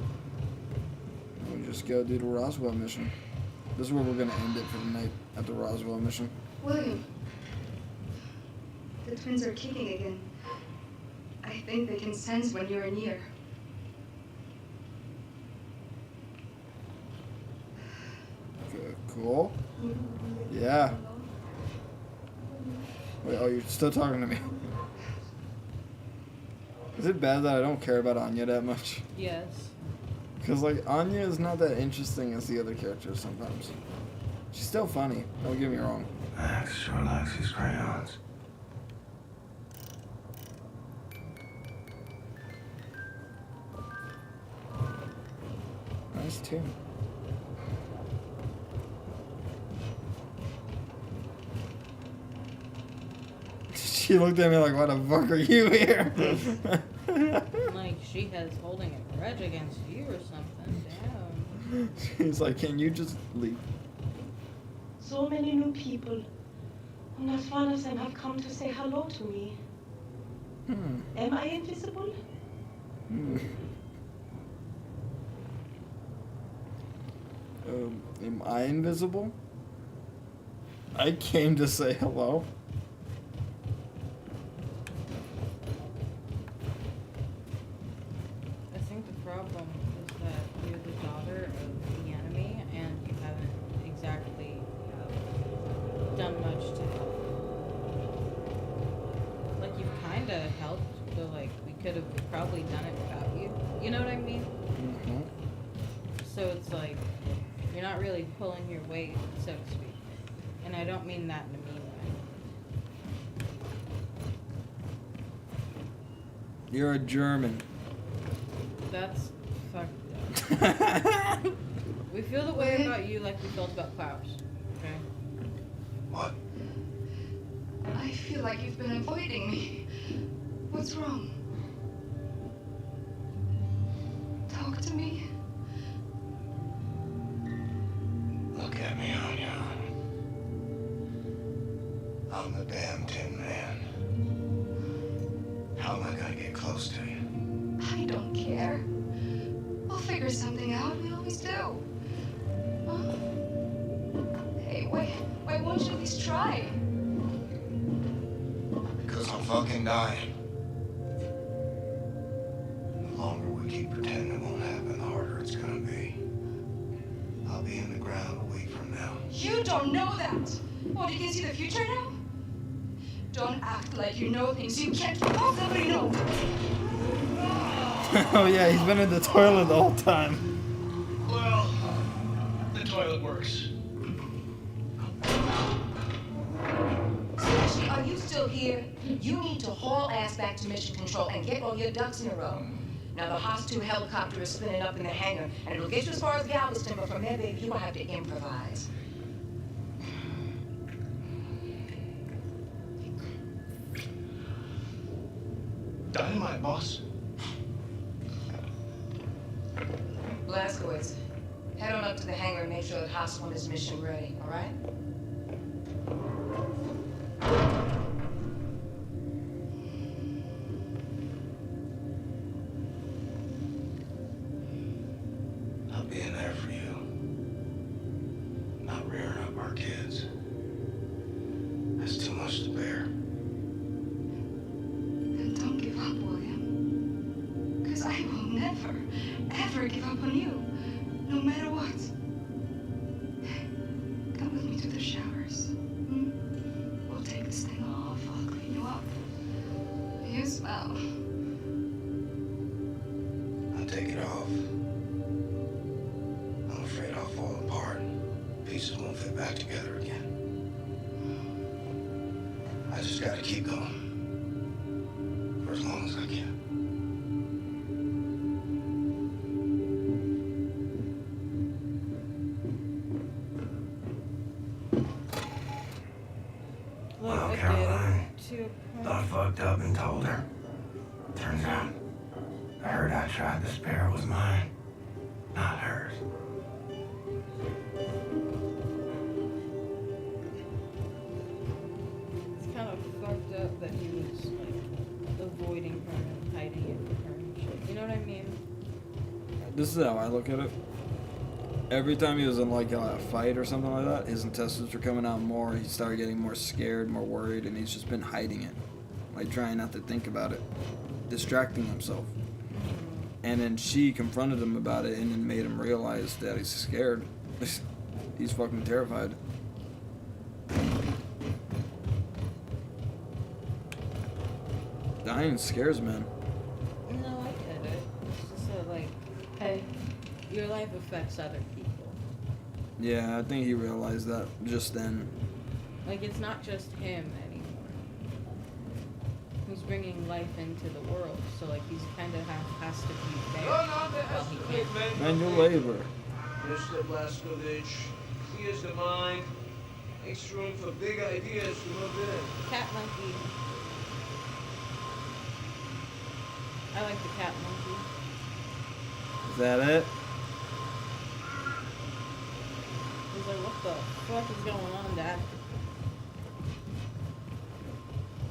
And we just go do the Roswell mission. This is where we're going to end it for the night at the Roswell mission. William, the twins are kicking again. I think they can sense when you're near. Okay, cool. Yeah. Wait, oh, you're still talking to me. Is it bad that I don't care about Anya that much? Yes. Because, like, Anya is not that interesting as the other characters sometimes. She's still funny, don't get me wrong. Max sure likes his crayons. Nice tune. She looked at me like, why the fuck are you here? Like, she has holding a grudge against you or something. Damn. She's like, can you just leave? So many new people. Not one of them have come to say hello to me. Am I invisible? Am I invisible? I came to say hello. I think the problem is that you're the daughter of the enemy and you haven't exactly done much to help. Like, you've kind of helped, but like, we could have probably done it without you. You know what I mean? Mm-hmm. So it's like, you're not really pulling your weight, so to speak. And I don't mean that in a mean way. You're a German. That's fucked up. We feel the way about you like we felt about Klaus, okay? What? I feel like you've been avoiding me. What's wrong? Talk to me. Look at me, Anya. I'm the damn Tin Man. How am I gonna get close to you? I don't care. We'll figure something out. We always do. Huh? Hey, why won't you at least try? Because I'm fucking dying. The longer we keep pretending it won't happen, the harder it's gonna be. I'll be in the ground a week from now. You don't know that. What, you can see the future now? Don't act like you know things you can't possibly know. Oh yeah, he's been in the toilet the whole time. Well, the toilet works. Seriously, are you still here? You need to haul ass back to Mission Control and get all your ducks in a row. Now, the Haas 2 helicopter is spinning up in the hangar, and it'll get you as far as Galveston, but from there, baby, you're gonna have to improvise. Dynamite, boss. Blazkowicz, head on up to the hangar and make sure that Haas 1 is mission ready, all right? I'll be in there for you. Not rearing up our kids. That's too much to bear. Then don't give up, William. Because I will never, ever give up on you. No matter what. Come with me to the showers. Hmm? We'll take this thing off. I'll clean you up. You smell. I'll take it off. I'm afraid I'll fall apart. Pieces won't fit back together again. I just gotta keep going. For as long as I can. Well, Caroline, thought I fucked up and told her. Turns out, I heard I tried the spare was mine, not hers. It's kind of fucked up that he was like avoiding her and hiding it from her and shit. You know what I mean? This is how I look at it. Every time he was in like a fight or something like that, his intestines were coming out more. He started getting more scared, more worried, and he's just been hiding it, like trying not to think about it, distracting himself. And then she confronted him about it and then made him realize that he's scared. He's fucking terrified. Dying scares men. No, I get it. It's just so like, hey, your life affects other people. Yeah, I think he realized that just then. Like, it's not just him anymore. He's bringing life into the world, so like he's kind of has to be there while he can. Manual labor. Mr. Blazkowicz, clears the mind, makes room for big ideas to move in. Cat monkey. I like the cat monkey. Is that it? He's like, what the fuck is going on, Dad?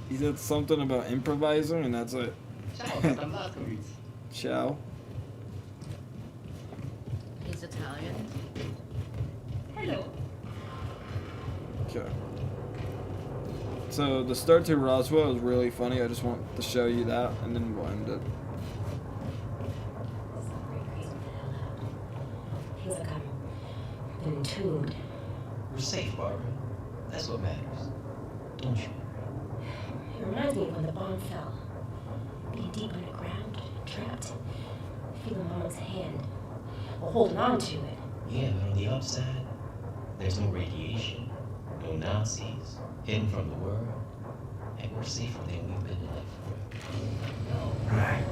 He said something about improvising, and that's it. Ciao, Captain Blazkowicz. Ciao. He's Italian. Hello. Okay. So the start to Roswell is really funny. I just want to show you that, and then we'll end it. Feels like I've been entombed. We're safe, Barbara. That's what matters. Don't you? It reminds me of when the bomb fell. Being deep underground, trapped, feeling Mama's hand, or holding on to it. Yeah, but on the upside, there's no radiation, no Nazis, hidden from the world, and we're safer than we've been alive for. Right.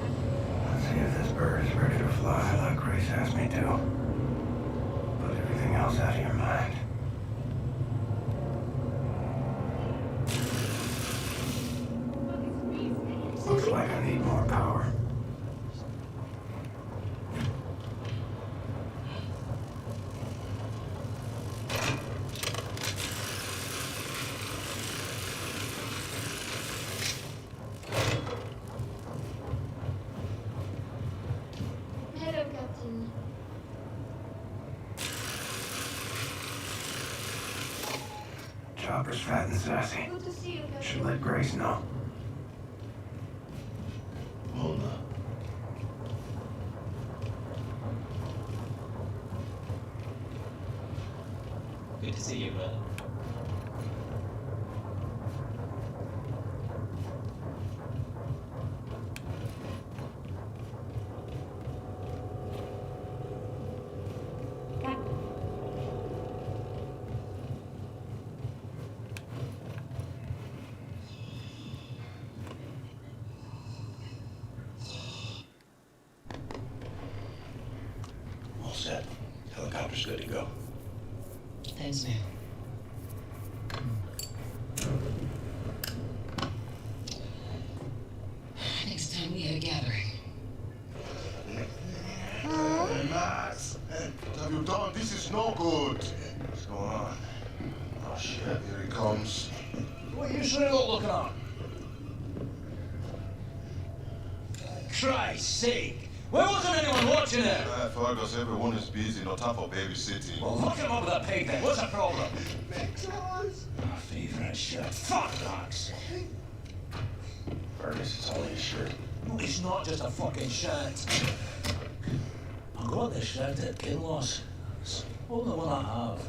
Let's see if this bird is ready to fly like Grace asked me to. Put everything else out of your mind. Looks like I need more power. Hello, Captain. Chopper's fat and sassy. Good to see you, Captain. Should let Grace know. Mona. Good to see you, brother. All set. Helicopter's good to go. Thanks, man. Next time we had a gathering. Relax. Hey, what have you done? This is no good. What's going on? Oh shit, here he comes. What are you sitting there looking on? Christ's sake! Where wasn't anyone watching it? Fergus, everyone is busy, no time for babysitting. Well, look him up with that pig then. What's the problem? Our favorite shirt. Fuck dogs. Fergus, it's only a shirt. No, it's not just a fucking shirt. I got this shirt at Kinloss. It's the only one I have.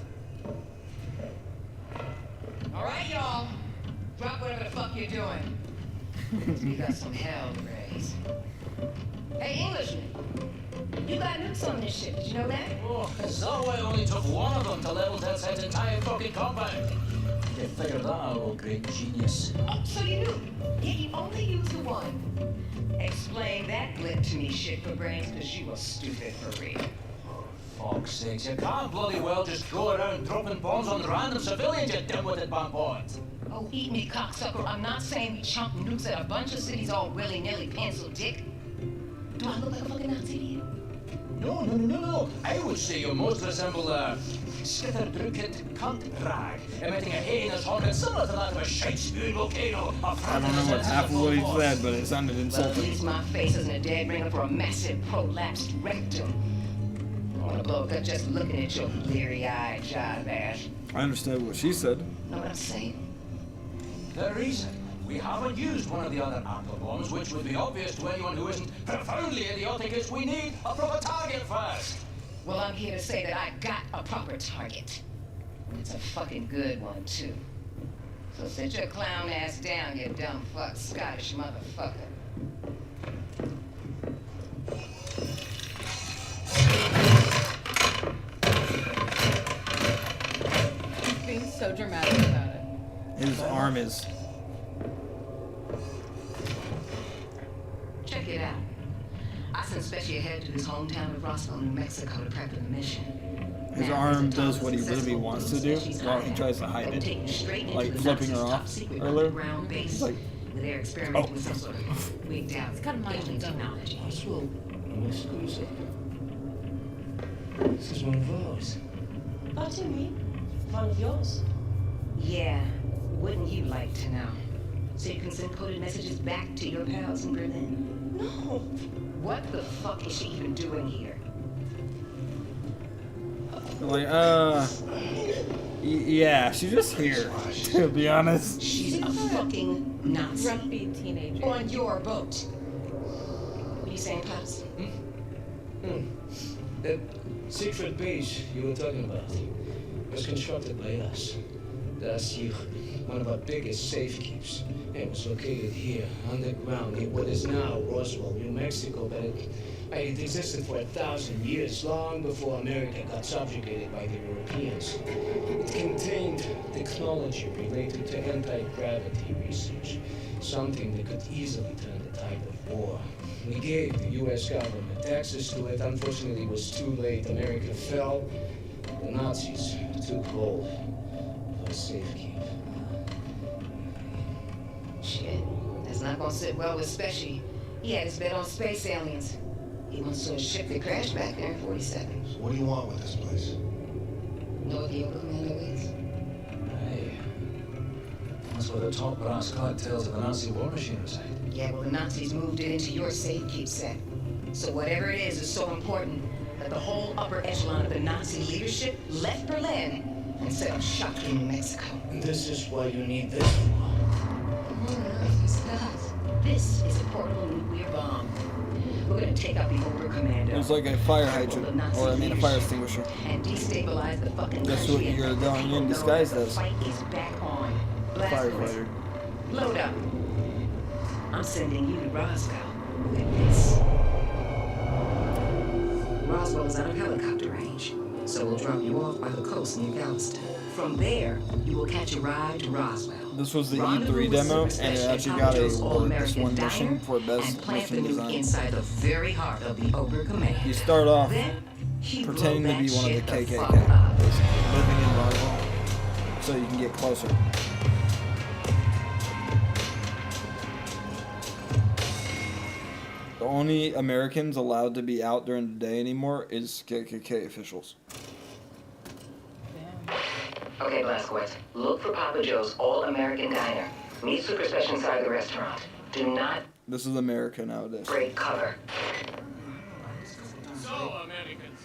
All right, y'all. Drop whatever the fuck you're doing. We got some hell to raise. Hey, Englishman. You got nukes on this ship. Did you know that? Oh, is that why it only took one of them to level Deadside's entire fucking compound? You figured that out, old great genius. Oh, so you knew. Yet you only used the one. Explain that blip to me, shit for brains, because you were stupid for real. Fuck's sakes, you can't bloody well just go around dropping bombs on random civilians, you dimwitted bumboid. Oh, eat me, cocksucker. I'm not saying we chunk nukes at a bunch of cities all willy-nilly, pencil dick. Do I look like a fucking Nazi to you? No. I would say you most resemble a skither-drooked cunt rag, emitting a heinous honking similar to that of a shite-spewing volcano. I don't know what half of what he said, but it sounded Well, at insulting. least my face isn't a dead ringer for a massive prolapsed rectum. I wanna blow a gut just looking at your bleary-eyed jive ass. I understand what she said. Know what I'm saying? The reason we haven't used one of the other apple bombs, which would be obvious to anyone who isn't profoundly idiotic, is we need a proper target first. Well, I'm here to say that I got a proper target. It's a fucking good one, too. So sit your clown ass down, you dumb fuck Scottish motherfucker. He's being so dramatic about it. His arm is. Check it out. I sent Special ahead to his hometown of Roswell, New Mexico to prep for the mission. His arm does what he really wants to do while he tries to hide it. Like flipping her off earlier. He's like, With their experimenting with some sort of wigged out alien technology. Roswell, no exclusive. This is one of those. What do you mean? One of yours? Yeah, wouldn't you like to know? so you can send coded messages back to your pals in Berlin? No. What the fuck is she even doing here? Like, yeah, she's just here, to be honest. She's a fucking Nazi. Grumpy teenager. On your boat. What are you saying, Pops? That secret base you were talking about was constructed by us. Last year, one of our biggest safekeeps. It was located here, underground, in what is now Roswell, New Mexico, but it existed for 1,000 years, long before America got subjugated by the Europeans. It contained technology related to anti-gravity research, something that could easily turn the tide of war. We gave the U.S. government access to it. Unfortunately, it was too late. America fell. The Nazis took hold of our safekeep. Shit, that's not gonna sit well with Specie. He had his bet on space aliens. He wants to a ship that crashed back there in 47. So what do you want with this place? Know what the Ober Commando is? Hey, that's where the top brass cartels of the Nazi war machine reside. Yeah, well, the Nazis moved it into your safekeep set. So whatever it is so important that the whole upper echelon of the Nazi leadership left Berlin and set up shop in New Mexico. And this is why you need this for. What on earth is that? This is a portable nuclear bomb. We're gonna take out the Ober Commando. It was like a fire hydrant, or I mean a fire extinguisher. And destabilize the fucking That's what you're going in disguised as. Fight is back on. Firefighter. Load up. I'm sending you to Roswell with this. Roswell is out of helicopter range, so we'll drop you off by the coast near Galveston. From there, you will catch a ride to Roswell. This was the E3 demo, and it actually got a award this one mission for best mission design. Inside the very heart of the Ober Command. You start off pretending to be one of the KKK, basically, living in Roswell, so you can get closer. The only Americans allowed to be out during the day anymore is KKK officials. Okay, Blazkowicz, look for Papa Joe's All-American Diner. Meet Super Special inside the restaurant. Do not This is America nowadays. break cover. So, Americans,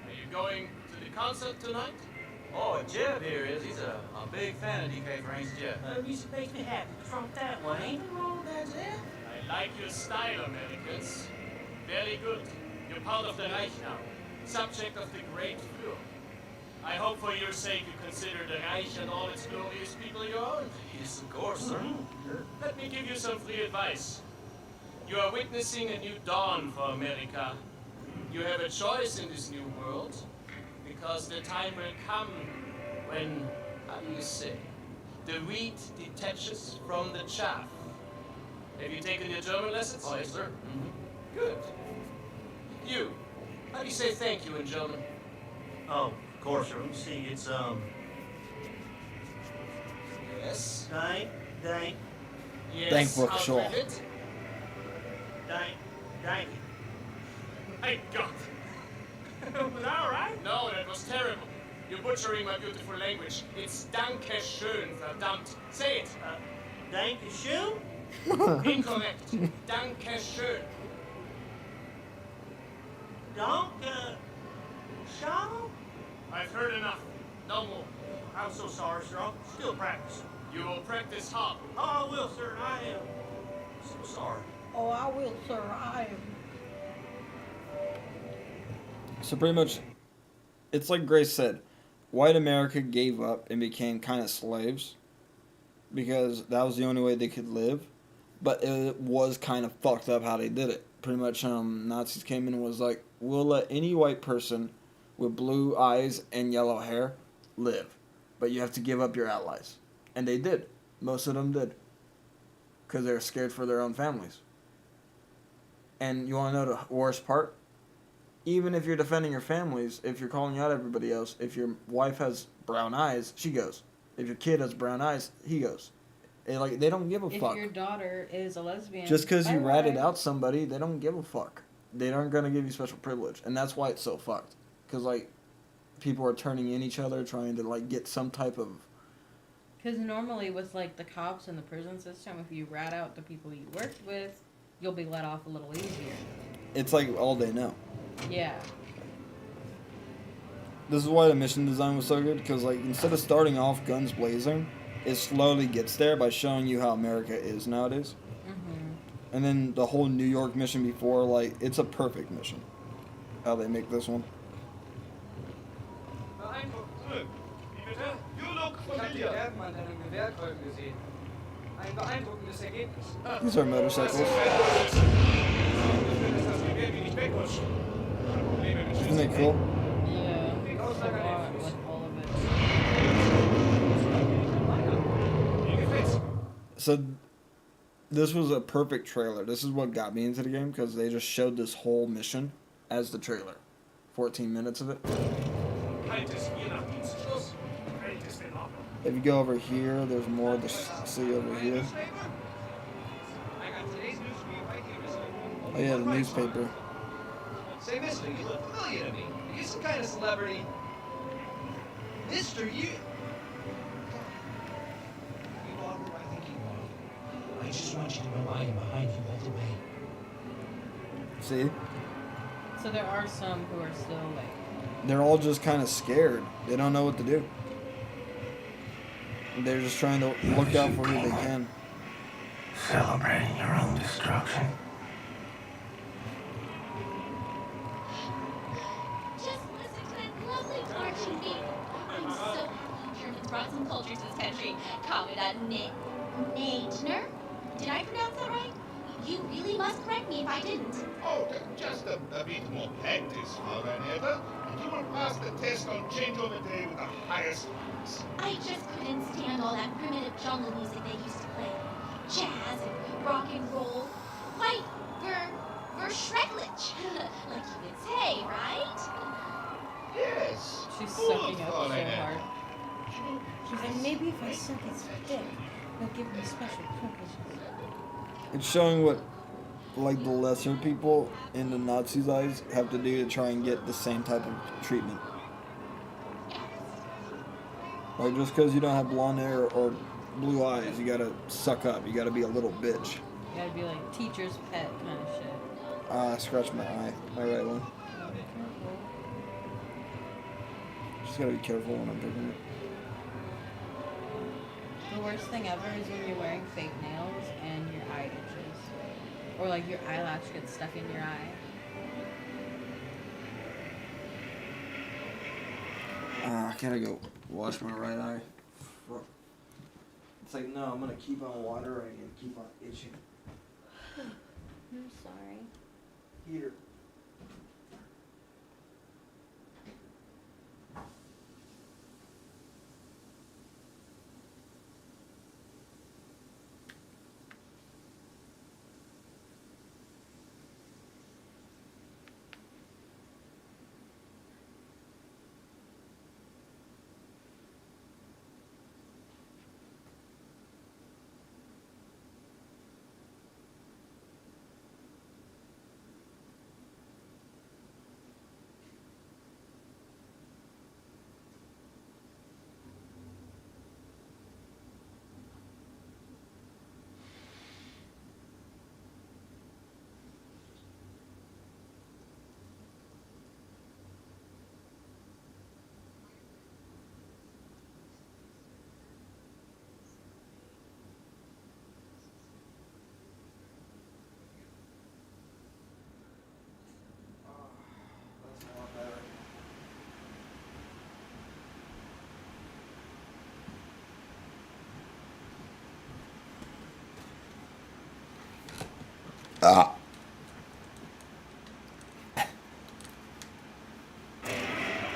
are you going to the concert tonight? Oh, Jeff here is. He's a big fan of DK Frank's Jeff. Music makes me happy. What's wrong with that one? Ain't nothing wrong with that, Jeff. I like your style, Americans. Very good. You're part of the Reich now, subject of the Great Fuhrer. I hope for your sake you consider the Reich and all its glorious people your own. Yes, of course, sir. Let me give you some free advice. You are witnessing a new dawn for America. You have a choice in this new world, because the time will come when, how do you say, the wheat detaches from the chaff. Have you taken your German lessons? Oh, yes, sir. Good. You, how do you say thank you in German? Oh, of course, sir. Let me see. It's, Yes? Dank. Yes, Thankful, I'll sure. print it. Dank. My God. Was that all right? No, that was terrible. You're butchering my beautiful language. It's Danke schön, verdammt. Say it. Danke schön? Incorrect. Danke schön. Danke schön? I've heard enough. No more. I'm so sorry, sir. I'll still practice. You will practice hard. Oh, I will, sir. I am so sorry. Oh, I will, sir. I am. So pretty much, it's like Grace said, white America gave up and became kind of slaves because that was the only way they could live. But it was kind of fucked up how they did it. Pretty much, Nazis came in and was like, we'll let any white person with blue eyes and yellow hair live, but you have to give up your allies. And they did. Most of them did. Because they were scared for their own families. And you want to know the worst part? Even if you're defending your families, if you're calling out everybody else, if your wife has brown eyes, she goes. If your kid has brown eyes, he goes. They don't give a fuck. If your daughter is a lesbian, Just because you bye-bye. ratted out somebody, they don't give a fuck. They aren't going to give you special privilege. And that's why it's so fucked. Because, people are turning in each other, trying to, get some type of Because normally with like the cops and the prison system, if you rat out the people you worked with, you'll be let off a little easier. It's like all they know. Yeah. This is why the mission design was so good, because like instead of starting off guns blazing, it slowly gets there by showing you how America is nowadays. Mm-hmm. And then the whole New York mission before, like, it's a perfect mission. How they make this one. Beeindruckend zurück. Wie bitte? You look Ich habe die familiar. Erben an deinem Gewehrkolben gesehen. Ein beeindruckendes Ergebnis. These are motorcycles. Isn't it cool? Yeah. It's a lot, like all of it. So, this was a perfect trailer. This is what got me into the game, because they just showed this whole mission as the trailer. 14 minutes of it. If you go over here, there's more to see over here. Oh yeah, the newspaper. Say, mister, you look familiar to me. Are you some kind of celebrity? Mister, you... You are who I think you are. I just want you to know I am behind you all the way. See? So there are some who are still like... They're all just kind of scared. They don't know what to do. They're just trying to look out for who they can. Celebrating your own destruction. Just listen to that lovely marching beat. I'm so happy Germans brought some culture to this country. Call me that Naitner? Did I pronounce that right? You really must correct me if I didn't. Oh, just a bit more practice, Frau Reinhardt, and you will pass the test on changeover day with the highest marks. I just couldn't stand all that primitive jungle music they used to play. Jazz and rock and roll. Quite verschrecklich, like you would say, right? Yes. She's sucking up so hard. She's like, maybe if I suck its dick, they'll give me special privileges. It's showing what, like, the lesser people in the Nazis' eyes have to do to try and get the same type of treatment. Like, just because you don't have blonde hair or blue eyes, you gotta suck up. You gotta be a little bitch. You gotta be like teacher's pet kind of shit. I scratched my eye, my right one. Just gotta be careful when I'm picking it. The worst thing ever is when you're wearing fake nails and your eye itches. Or like your eyelash gets stuck in your eye. I gotta go wash my right eye. Fuck. It's like, no, I'm gonna keep on watering and keep on itching. I'm sorry. Here.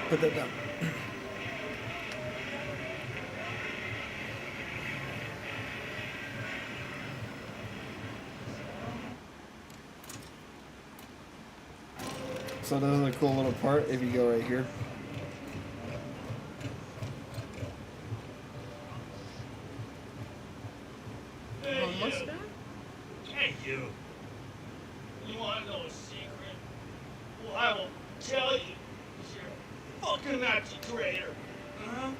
Put that down. So this is a cool little part if you go right here. Hey, you. Hey, you. You want to know a secret? Well, I will tell you. You're a fucking Nazi traitor. Huh?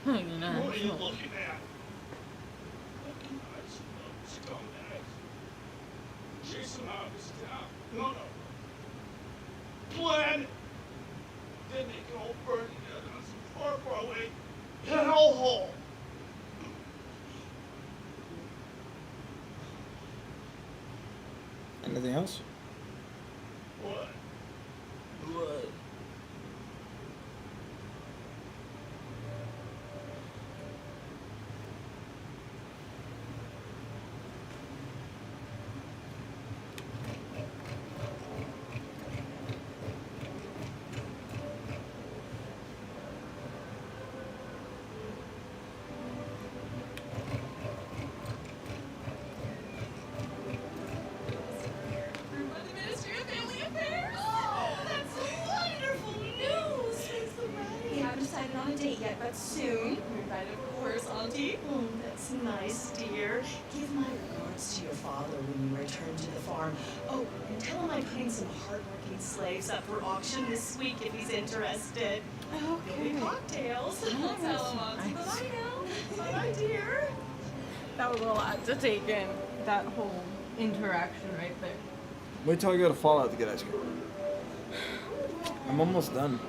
What are you looking at? Chase him out of this town. No. Plan. Then they can all burn together on some far away hellhole. Anything else? What? But soon. You're right, of course, Auntie. That's nice, dear. Give my regards to your father when you return to the farm. Oh, and tell him I'm putting some hardworking slaves up for auction this week if he's interested. There'll be cocktails. Tell him, Auntie. Bye now. Bye, dear. That was a lot to take in. That whole interaction right there. Wait till I go to Fallout to get ice cream. I'm almost done.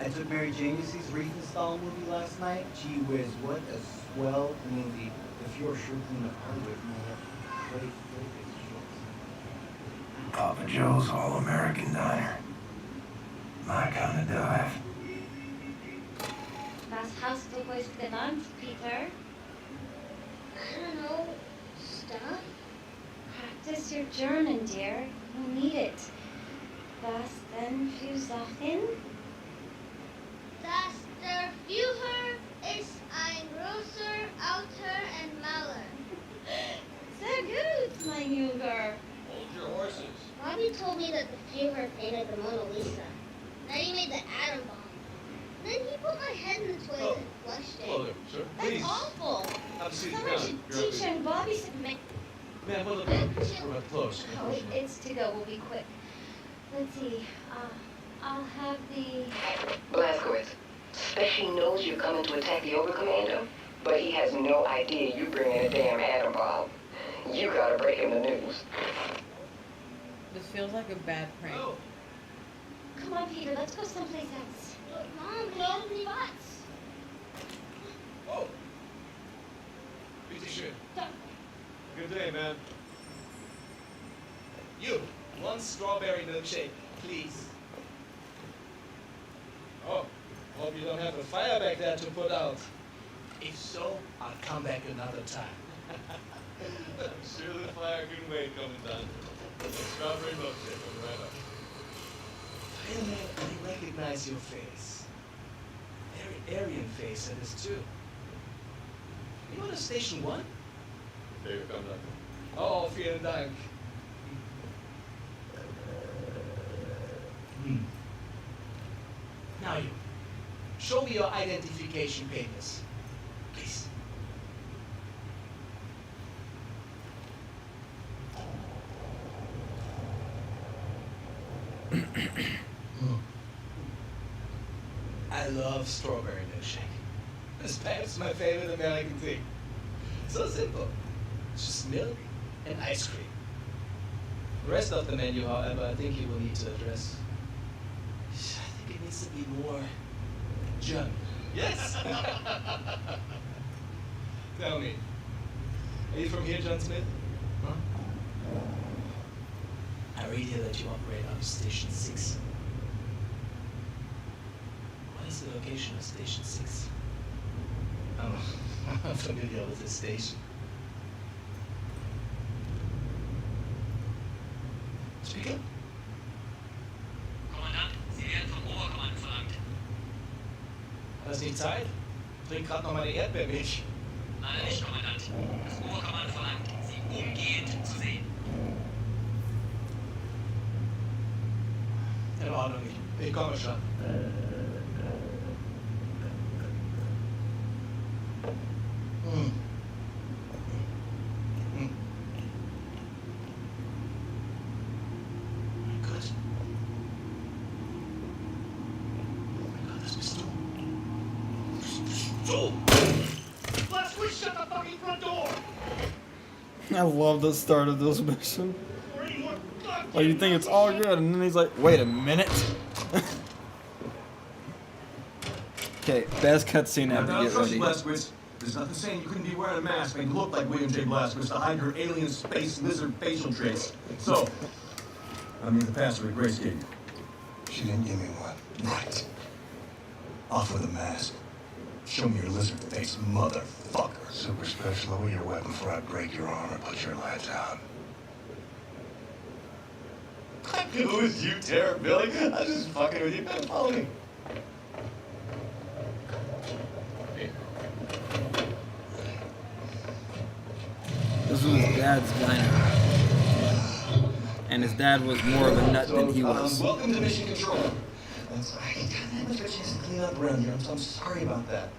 I took Mary Jane to see Riefenstahl movie last night. Gee whiz, what a swell movie. If you're sure clean the car with me, Papa Joe's All-American Diner. My kind of dive. Was hast du heute gelernt, Peter? I don't know. Stuff? Practice your German, dear. You'll need it. Was denn für Sachen? Das der Führer ist ein großer Autor und Maler. Sehr gut, mein Junge. Hold your horses. Bobby told me that the Führer painted the Mona Lisa. That he made the atom bomb. Then he put my head in the toilet and flushed it. Hello there, sir. That's Please. awful. Have a seat Someone down. should You're up teach here. him. Bobby said, Ma'am, we're about close. Oh, it's to go. We'll be quick. Let's see. I'll have the... Blazkowicz. Special knows you're coming to attack the Overcommando, but he has no idea you bringing a damn atom bomb. You gotta break him the news. This feels like a bad prank. Come on, Peter. Let's go someplace else. Look, Mom, close the butts. Oh. Bitte schön. Good day, man. You, one strawberry milkshake, please. Oh, hope you don't have a fire back there to put out. If so, I'll come back another time. I'm sure the fire couldn't wait, Commandant. Strawberry milkshake, I'll be right up. Fireman, I recognize your face. Very Aryan face, that is too. You on Station 1? There you come, Doctor. Oh, vielen Dank. Now you, show me your identification papers, please. I love strawberry milkshake. It's perhaps my favorite American thing. So simple. It's just milk and ice cream. The rest of the menu, however, I think you will need to address. I think it needs to be more German. Yes? Tell me, are you from here, John Smith? Huh? I read here that you operate out of Station 6. What is the location of Station 6? I'm familiar with the station. Speak up. Kommandant, Sie werden vom Oberkommando verlangt. Hast du nicht Zeit? Trink grad noch meine Erdbeermilch. Leider nicht, Kommandant. Das Oberkommando verlangt, Sie umgehend zu sehen. En aning. Ik kan er zijn. Let's shut the fucking front door! I love the start of this mission. Like, you think it's all good, and then he's like, wait a minute. Okay, best cutscene ever. Get ready. Blazkowicz. There's nothing saying you couldn't be wearing a mask and look like William J. Blazkowicz to hide your alien space lizard facial traits. So, I mean the password Grace gave you. She didn't give me one. Right. Off with the mask. Show me your lizard face, motherfucker. Super special, lower your weapon before I break your arm or put your lights out. Who is you, Tara, Billy? I was just fucking with you. Follow me. This was his dad's diner. And his dad was more of a nut than he was. Welcome to Mission Control. I haven't had much of a chance to clean up around here. I'm sorry about that.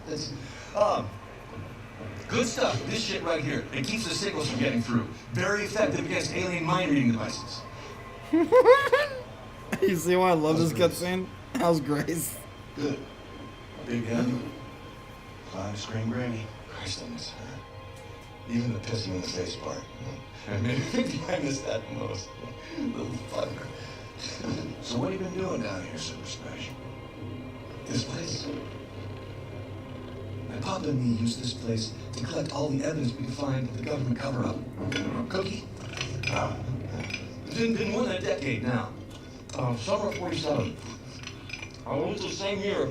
Good stuff. This shit right here. It keeps the signals from getting through. Very effective against alien mind reading devices. You see why I love this cutscene? How's Grace? Good. Big heavy. Fine screen gravy. Christ, I miss her. Even the pissing in the face part. And maybe I miss that the most. Little fucker. So what have you been doing down here, Super Special? This place? My papa and me used this place to collect all the evidence we could find of the government cover-up. Cookie? It's been more than a decade now. Summer of 47. I went to the same year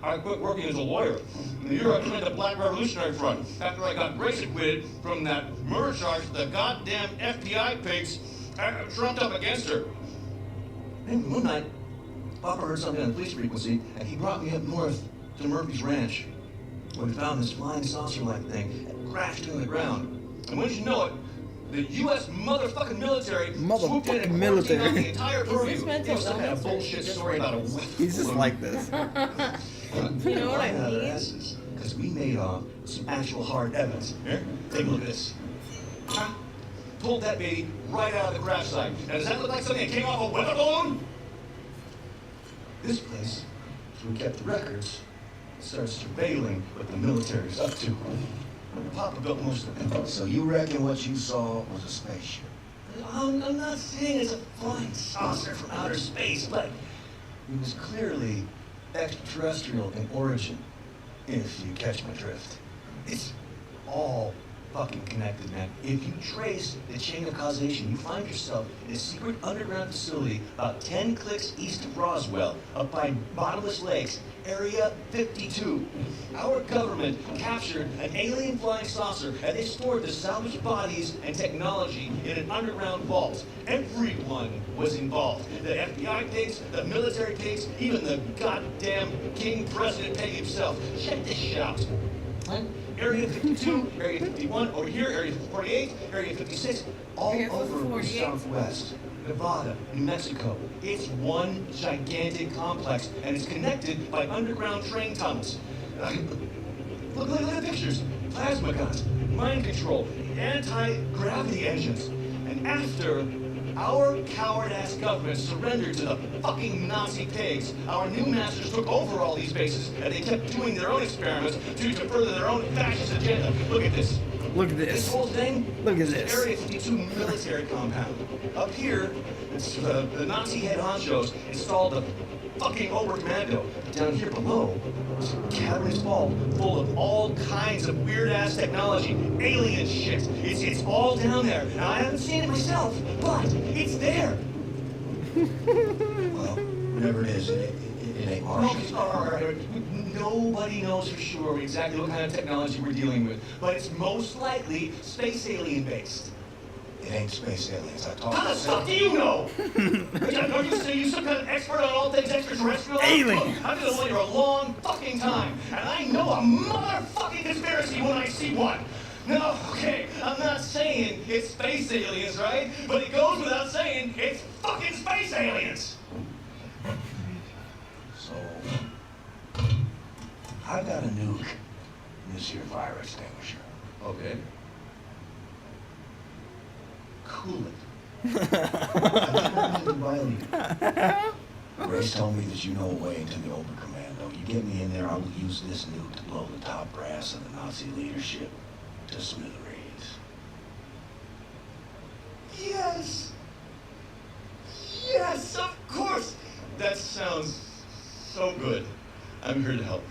I quit working as a lawyer. The year I joined the Black Revolutionary Front, after I got Grace acquitted from that murder charge the goddamn FBI pigs trumped up against her. And one night, Papa heard something on the police frequency, and he brought me up north to Murphy's Ranch, where we found this flying saucer-like thing and crashed into the ground. And wouldn't you know it, the U.S. motherfucking military swooped in and quarantined out the entire purview. It was some kind of bullshit story about a weapon. He's just like this. You know what I mean? Because we made some actual hard evidence. Here, take a look at this. Pulled that baby right out of the crash site. And does that look like something that came off a weather balloon? This place, so we kept the records, started surveilling what the military's up to. Papa built most of it. So you reckon what you saw was a spaceship? I'm not saying it's a flying saucer from outer space, but it was clearly extraterrestrial in origin, if you catch my drift. It's all fucking connected, man. If you trace the chain of causation, you find yourself in a secret underground facility about 10 clicks east of Roswell, up by Bottomless Lakes, Area 52. Our government captured an alien flying saucer, and they stored the salvaged bodies and technology in an underground vault. Everyone was involved. The FBI pigs, the military pigs, even the goddamn King President Pig himself. Check this shit out. Area 52, Area 51, over here, Area 48, Area 56, all over the Southwest. Nevada, New Mexico. It's one gigantic complex, and it's connected by underground train tunnels. Look at the pictures. Plasma guns, mind control, anti-gravity engines. And after our coward-ass government surrendered to the fucking Nazi pigs, our new masters took over all these bases, and they kept doing their own experiments to further their own fascist agenda. Look at this. Look at this. This whole thing, Look at this. Area 52 military compound. Up here, it's the Nazi head honchos installed the fucking Oberkommando. Down here below, it's a cavernous vault full of all kinds of weird-ass technology, alien shit. It's all down there. Now, I haven't seen it myself, but it's there. Well, whatever it is, it ain't Martian. All right. Nobody knows for sure exactly what kind of technology we're dealing with, but it's most likely space alien based. It ain't space aliens. I talked How the fuck do you know? Are you some kind of expert on all things extraterrestrial? Alien. Look, I've been a lawyer a long fucking time, and I know a motherfucking conspiracy when I see one. No, okay, I'm not saying it's space aliens, right? But it goes without saying it's fucking space aliens. Grace told me that you know a way into the Oberkommando. You get me in there, I will use this nuke to blow the top brass of the Nazi leadership to smithereens. Yes! Yes, of course! That sounds so good. I'm here to help.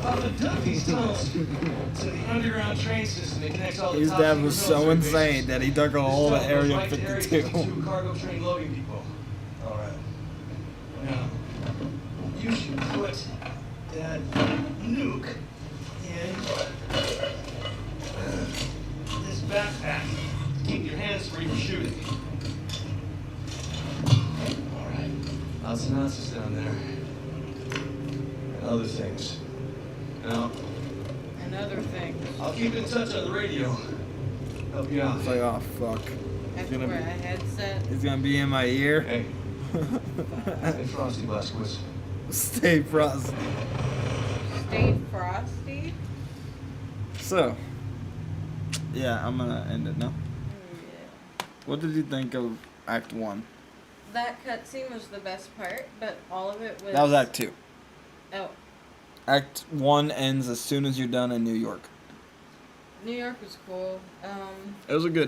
Papa dug these tunnels to the underground train system that connects all the His top dad secret was so military insane bases. that he dug a This hole at tunnel goes Area right to 52. 52 cargo train loading depot. All right. Now, you should put that nuke in this backpack. Keep your hands free for shooting. All right. Lots of Nazis down there. And other things. Now, And other things. I'll keep in touch on the radio. Help you out. It's like, oh fuck. I have to wear a headset. He's gonna be in my ear. Hey. Stay frosty, Blaskowitz. Stay frosty. Stay frosty? So, yeah, I'm gonna end it now. What did you think of Act 1? That cutscene was the best part, but all of it was... That was Act 2. Oh. Act 1 ends as soon as you're done in New York. New York was cool. It was a good